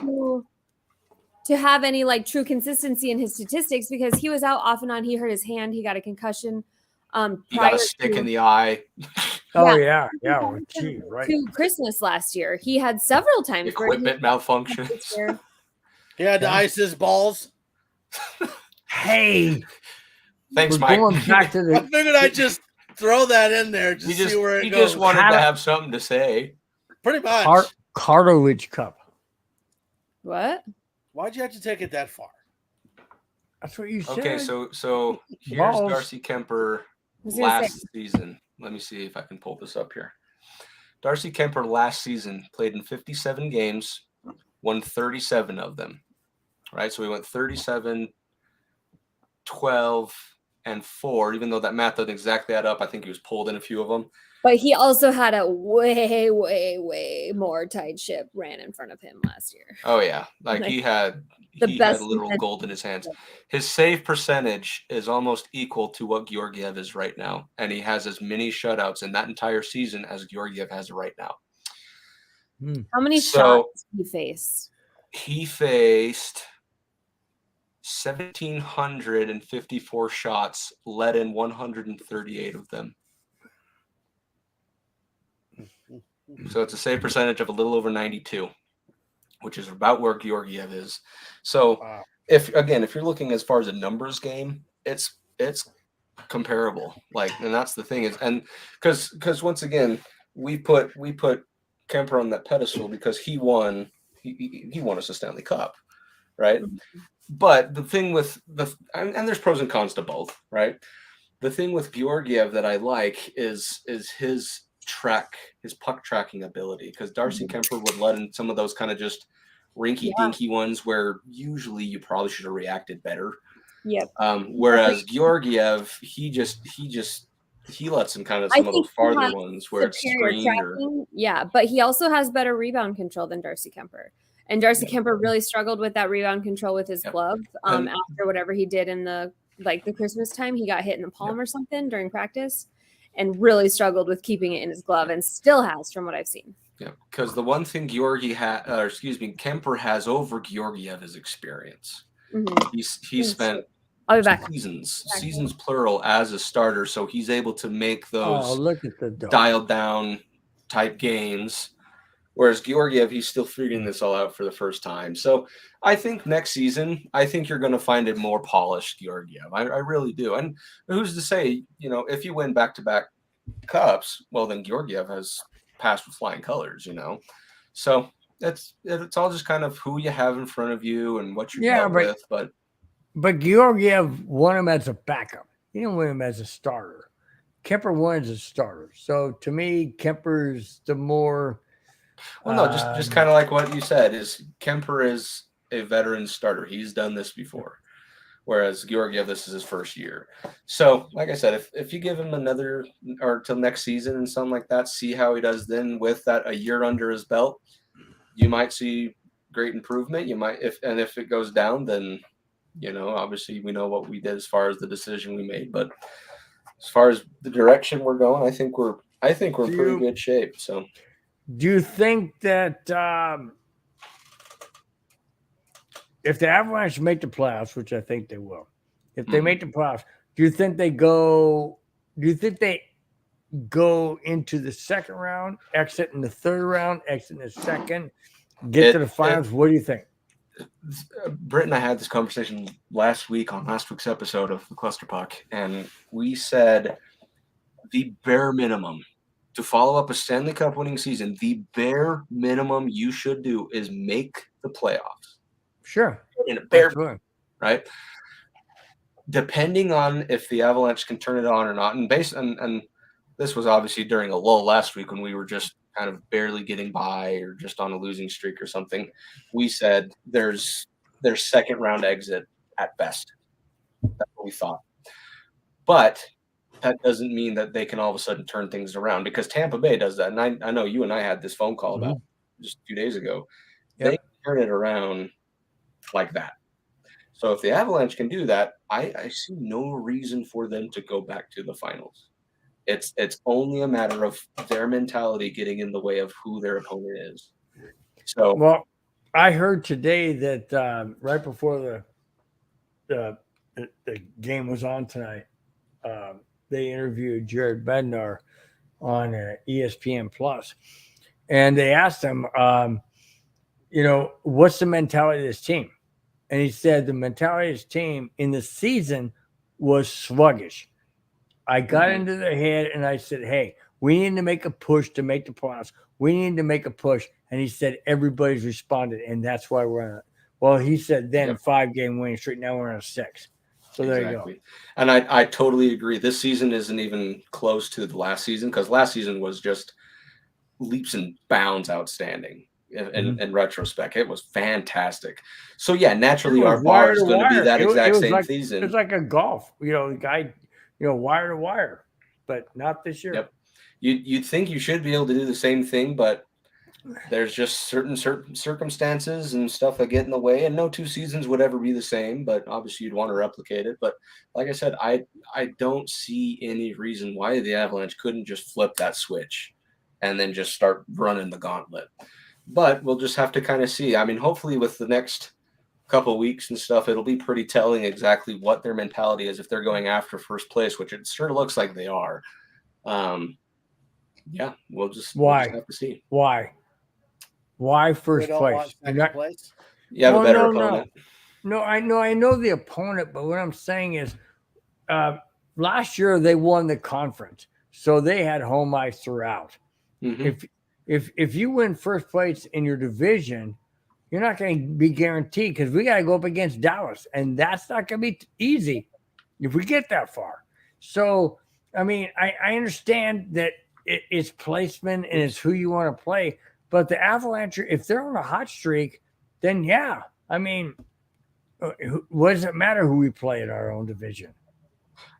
to have any like true consistency in his statistics because he was out off and on. He hurt his hand. He got a concussion. He got a stick in the eye. Oh yeah. Gee, right. To Christmas last year, he had several times Equipment malfunctions. He had to ice his balls. Hey, thanks, we're Mike. going back to I the figured I'd just throw that in there to see where it he goes. just wanted to have something to say. Pretty much. cartilage cup. What? Why'd you have to take it that far? That's what you said. Okay, so here's Balls. Darcy Kemper was gonna last season. Let me see if I can pull this up here. Darcy Kemper last season played in 57 games, won 37 of them. Right? So we went 37, 12, and 4, even though that math doesn't exactly add up. I think he was pulled in a few of them. But he also had a way, way, way more tight ship ran in front of him last year. Oh yeah, like he had best literal defense. gold in his hands. His save percentage is almost equal to what Georgiev is right now, and he has as many shutouts in that entire season as Georgiev has right now. How many shots did he face? He faced 1,754 shots, let in 138 of them. So it's a save percentage of a little over 92, which is about where Georgiev is. So if you're looking as far as a numbers game, it's comparable. Like, and that's the thing is, and because once again, we put Kemper on that pedestal because he won us a Stanley Cup, right? But the thing with and there's pros and cons to both, right? The thing with Georgiev that I like is his puck tracking ability, because Darcy Kemper would let in some of those kind of just rinky dinky ones where usually you probably should have reacted better. Yep. Whereas Georgiev, he lets in kind of some of those farther ones where it's screened or... Yeah, but he also has better rebound control than Darcy Kemper. And Darcy Kemper really struggled with that rebound control with his glove after whatever he did in the Christmas time. He got hit in the palm or something during practice and really struggled with keeping it in his glove and still has from what I've seen. Yeah, because the one thing Kemper has over Georgiev is experience. Mm-hmm. He spent seasons plural as a starter, so he's able to make those dialed down type games. Whereas Georgiev, he's still figuring this all out for the first time. So I think next season, you're going to find a more polished Georgiev. I really do. And who's to say, if you win back-to-back cups, well, then Georgiev has passed with flying colors, So it's all just kind of who you have in front of you and what you're with. But Georgiev won him as a backup. He didn't win him as a starter. Kemper won as a starter. So to me, Kemper's the more... Well, no, just kind of like what you said, is Kemper is a veteran starter. He's done this before, whereas Georgiev, this is his first year. So, like I said, if you give him another or till next season and something like that, see how he does then with that a year under his belt, you might see great improvement. You might, if it goes down, then obviously we know what we did as far as the decision we made. But as far as the direction we're going, I think we're in pretty good shape. So. Do you think that if the Avalanche make the playoffs, which I think they will, if they make the playoffs, do you think they go into the second round, exit in the third round, exit in the second, get to the finals? What do you think? Britt and I had this conversation last week on last week's episode of the Cluster Puck, and we said the bare minimum to follow up a Stanley Cup winning season, the bare minimum you should do is make the playoffs. Sure. In a bare, Absolutely. right? Depending on if the Avalanche can turn it on or not, and and this was obviously during a lull last week when we were just kind of barely getting by or just on a losing streak or something. We said there's second round exit at best. That's what we thought. But that doesn't mean that they can all of a sudden turn things around, because Tampa Bay does that. And I know you and I had this phone call about just a few days ago. Yep. They turn it around like that. So if the Avalanche can do that, I see no reason for them to go back to the finals. It's only a matter of their mentality getting in the way of who their opponent is. So, well, I heard today that right before the game was on tonight, they interviewed Jared Bednar on ESPN Plus, and they asked him, what's the mentality of this team? And he said the mentality of his team in the season was sluggish. I got into their head and I said, hey, we need to make a push to make the playoffs. We need to make a push. And he said, everybody's responded. And that's why we're on it. Well, he said then 5-game winning streak. Now we're on a 6. So there you go. And I totally agree. This season isn't even close to the last season, because last season was just leaps and bounds outstanding. In retrospect, it was fantastic. So yeah, naturally our bar is going to be that exact same season. It's like a golf, the guy, wire to wire, but not this year. Yep. You'd think you should be able to do the same thing, but there's just certain circumstances and stuff that get in the way, and no two seasons would ever be the same, but obviously you'd want to replicate it. But like I said, I don't see any reason why the Avalanche couldn't just flip that switch and then just start running the gauntlet. But we'll just have to kind of see. I mean, hopefully with the next couple of weeks and stuff, it'll be pretty telling exactly what their mentality is if they're going after first place, which it sure looks like they are. Yeah, we'll just have to see. Why first place? Place? You have a better opponent. No, I know the opponent, but what I'm saying is last year they won the conference, so they had home ice throughout. If you win first place in your division, you're not going to be guaranteed, because we got to go up against Dallas, and that's not going to be easy if we get that far. So, I mean, I understand that it's placement and it's who you want to play, but the Avalanche, if they're on a hot streak, then yeah, I mean, what does it matter who we play in our own division?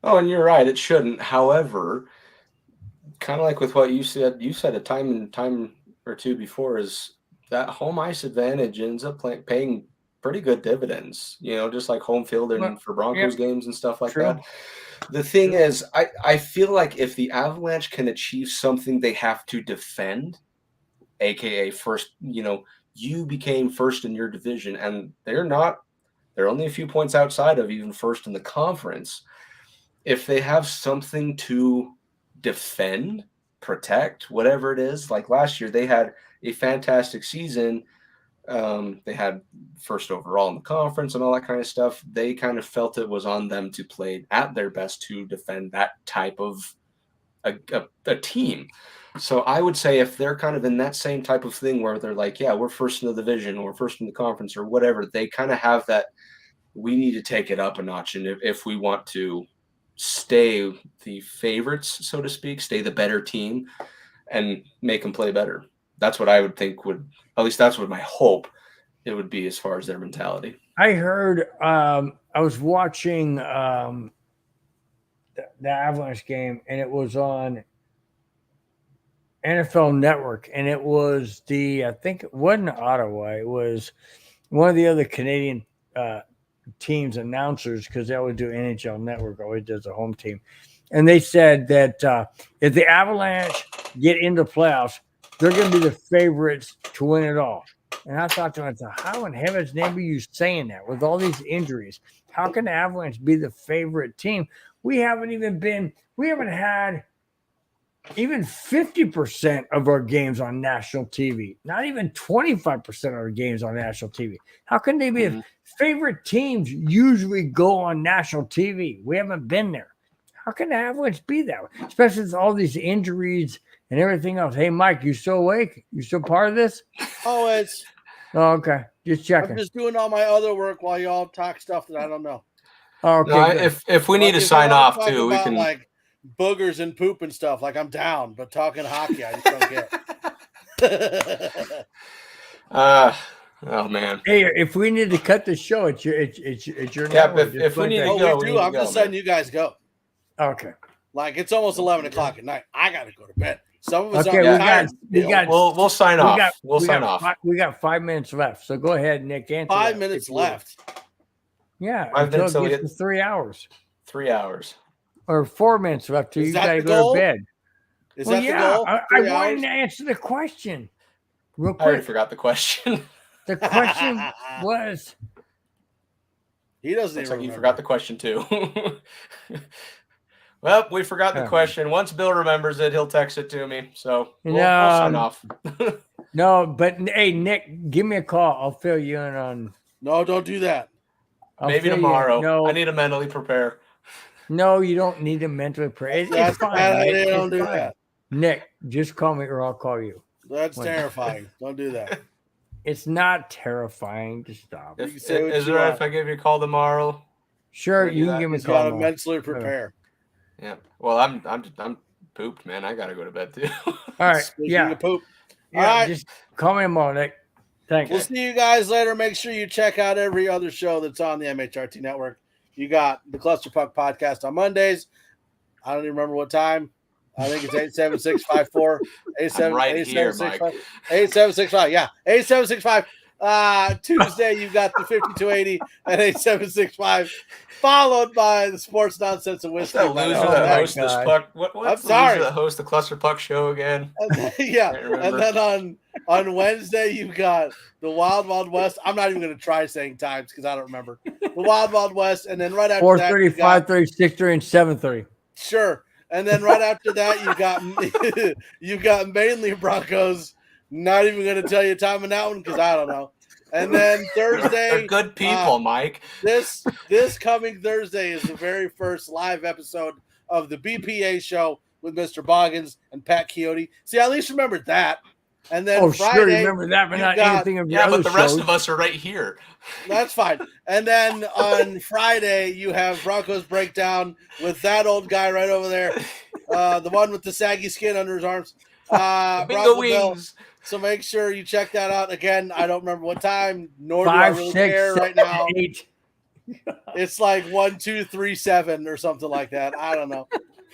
Oh, and you're right, it shouldn't. However, kind of like with what you said a time or two before, is that home ice advantage ends up paying pretty good dividends, just like home field and for Broncos games and stuff like that. The thing is, I feel like if the Avalanche can achieve something they have to defend, aka first, you became first in your division, and they're only a few points outside of even first in the conference. If they have something to defend, protect, whatever it is, like last year they had a fantastic season. They had first overall in the conference and all that kind of stuff. They kind of felt it was on them to play at their best to defend that type of a team. So I would say if they're kind of in that same type of thing where they're like, yeah, we're first in the division or first in the conference or whatever, they kind of have that, we need to take it up a notch. And if we want to stay the favorites, so to speak, stay the better team and make them play better. That's what I would think at least that's what my hope it would be as far as their mentality. I heard, I was watching the Avalanche game, and it was on NFL Network, and it was I think it wasn't Ottawa, it was one of the other Canadian teams announcers, because they always do NHL Network, always does a home team. And they said that if the Avalanche get into playoffs, they're going to be the favorites to win it all. And I thought to myself, how in heaven's name are you saying that with all these injuries? How can the Avalanche be the favorite team? We haven't had even 50% of our games on national TV, not even 25% of our games on national TV. How can they be favorite teams usually go on national TV? We haven't been there. How can the Avalanche be that way? Especially with all these injuries and everything else. Hey, Mike, you still awake? You still part of this? Always. Oh, okay. Just checking. I'm just doing all my other work while y'all talk stuff that I don't know. Oh, okay. No, good. if we need to Like, if sign y'all off talk too, we about, can. like boogers and poop and stuff. Like I'm down, but talking hockey, I just don't get. Oh man. Hey, if we need to cut the show, it's your Yeah, network. Just if we put need that- to Oh, go, we we do. need to I'm go, just man. letting you guys go. Okay. Like it's almost 11 o'clock at night. I gotta go to bed. Some of us Okay, are we tired. got We'll sign off. We'll sign off. We got 5 minutes left. So go ahead, Nick. Answer 5 that, minutes if you will. left. Yeah, 5 until minutes till it we gets hit- to 3 hours 3 hours. or 4 minutes left till Is you that gotta the go goal? to bed. Is Well, that yeah, the goal? I 3 wanted hours? to answer the question real I already quick. forgot the question. The question was, He doesn't Looks even like you remember. forgot the question too. Well, we forgot the Oh. question. Once Bill remembers it, he'll text it to me. So we'll sign off. no, but hey, Nick, give me a call. I'll fill you in on. No, don't do that. I'll Maybe fill you in. tomorrow. No, I need to mentally prepare. no, you don't need to mentally prepare. It's That's a fine. bad Nick. idea. Don't It's do fine. that. Nick, just call me or I'll call you. That's When- terrifying. Don't do that. It's not terrifying to stop. You can say what Is you it all right want. if I give you a call tomorrow? Sure, Can we do you can that? give me a He's call. got to tomorrow. mentally prepare. Yeah. Well, I'm pooped, man. I gotta go to bed too. All right. Speaking Yeah. of poop. Yeah. All right. Just call me tomorrow, Nick. Thanks. We'll see you guys later. Make sure you check out every other show that's on the MHRT network. You got the Cluster Puck podcast on Mondays. I don't even remember what time. I think it's 87654. I'm right here, Mike. 8765. Yeah, 8765. Tuesday, you've got the 5280 and 8765, followed by the Sports Nonsense and What's Whiskey. that loser Oh that my hosts this God. puck? What's I'm the sorry. loser that hosts the Cluster Puck show again? Yeah, Can't and remember. then on Wednesday you've got the Wild Wild West. I'm not even going to try saying times because I don't remember the Wild Wild West, and then right after 4:30, that, you got, 5:30, 6:30, and 7:30. sure, and then right after that you got mainly Broncos. Not even going to tell you time on that one because I don't know. And then Thursday, They're good people, Mike. this coming Thursday is the very first live episode of the BPA show with Mr. Boggins and Pat Quixote. See, I at least remembered that. And then Oh, Friday, sure. Remember that, but you not got- anything of your Yeah, other but the rest shows. of us are right here. that's fine. And then on Friday, you have Broncos Breakdown with that old guy right over there, the one with the saggy skin under his arms. Bingo Bronco Bill. wings. So make sure you check that out. Again, I don't remember what time, nor do 5, I really 6, care 7, right now. 8. It's like 1, 2, 3, 7 or something like that. I don't know.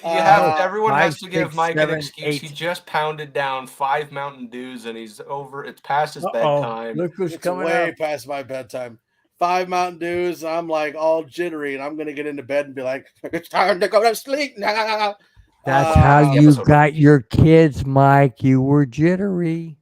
Everyone 5, has to give 6, Mike 7, an excuse. He 8. just pounded down 5 Mountain Dews and he's over. It's past his Uh-oh. bedtime. Look who's It's coming way up. past my bedtime. 5 Mountain Dews. I'm like all jittery, and I'm gonna get into bed and be like, "It's time to go to sleep now." That's how the you episode. got your kids, Mike. You were jittery.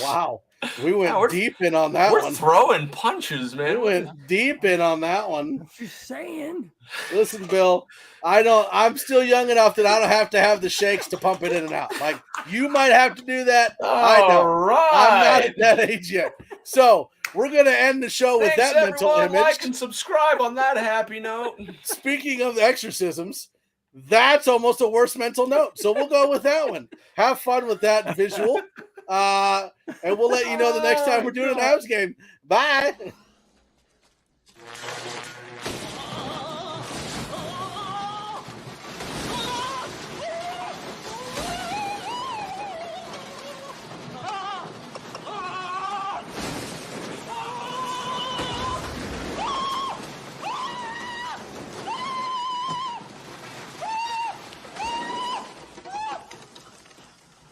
Wow. We went Yeah, we're- deep in on that We're one. throwing punches, We man. went deep in on that one. Just saying. Listen, Bill, I'm still young enough that I don't have to have the shakes to pump it in and out. Like you might have to do that. I All know. right. I'm not at that age yet. So we're gonna end the show with Thanks, that mental everyone. image. Like and subscribe on that happy note. Speaking of the exorcisms, that's almost a worse mental note. So we'll go with that one. Have fun with that visual. And we'll let you know the next time we're doing an Avs game. Bye.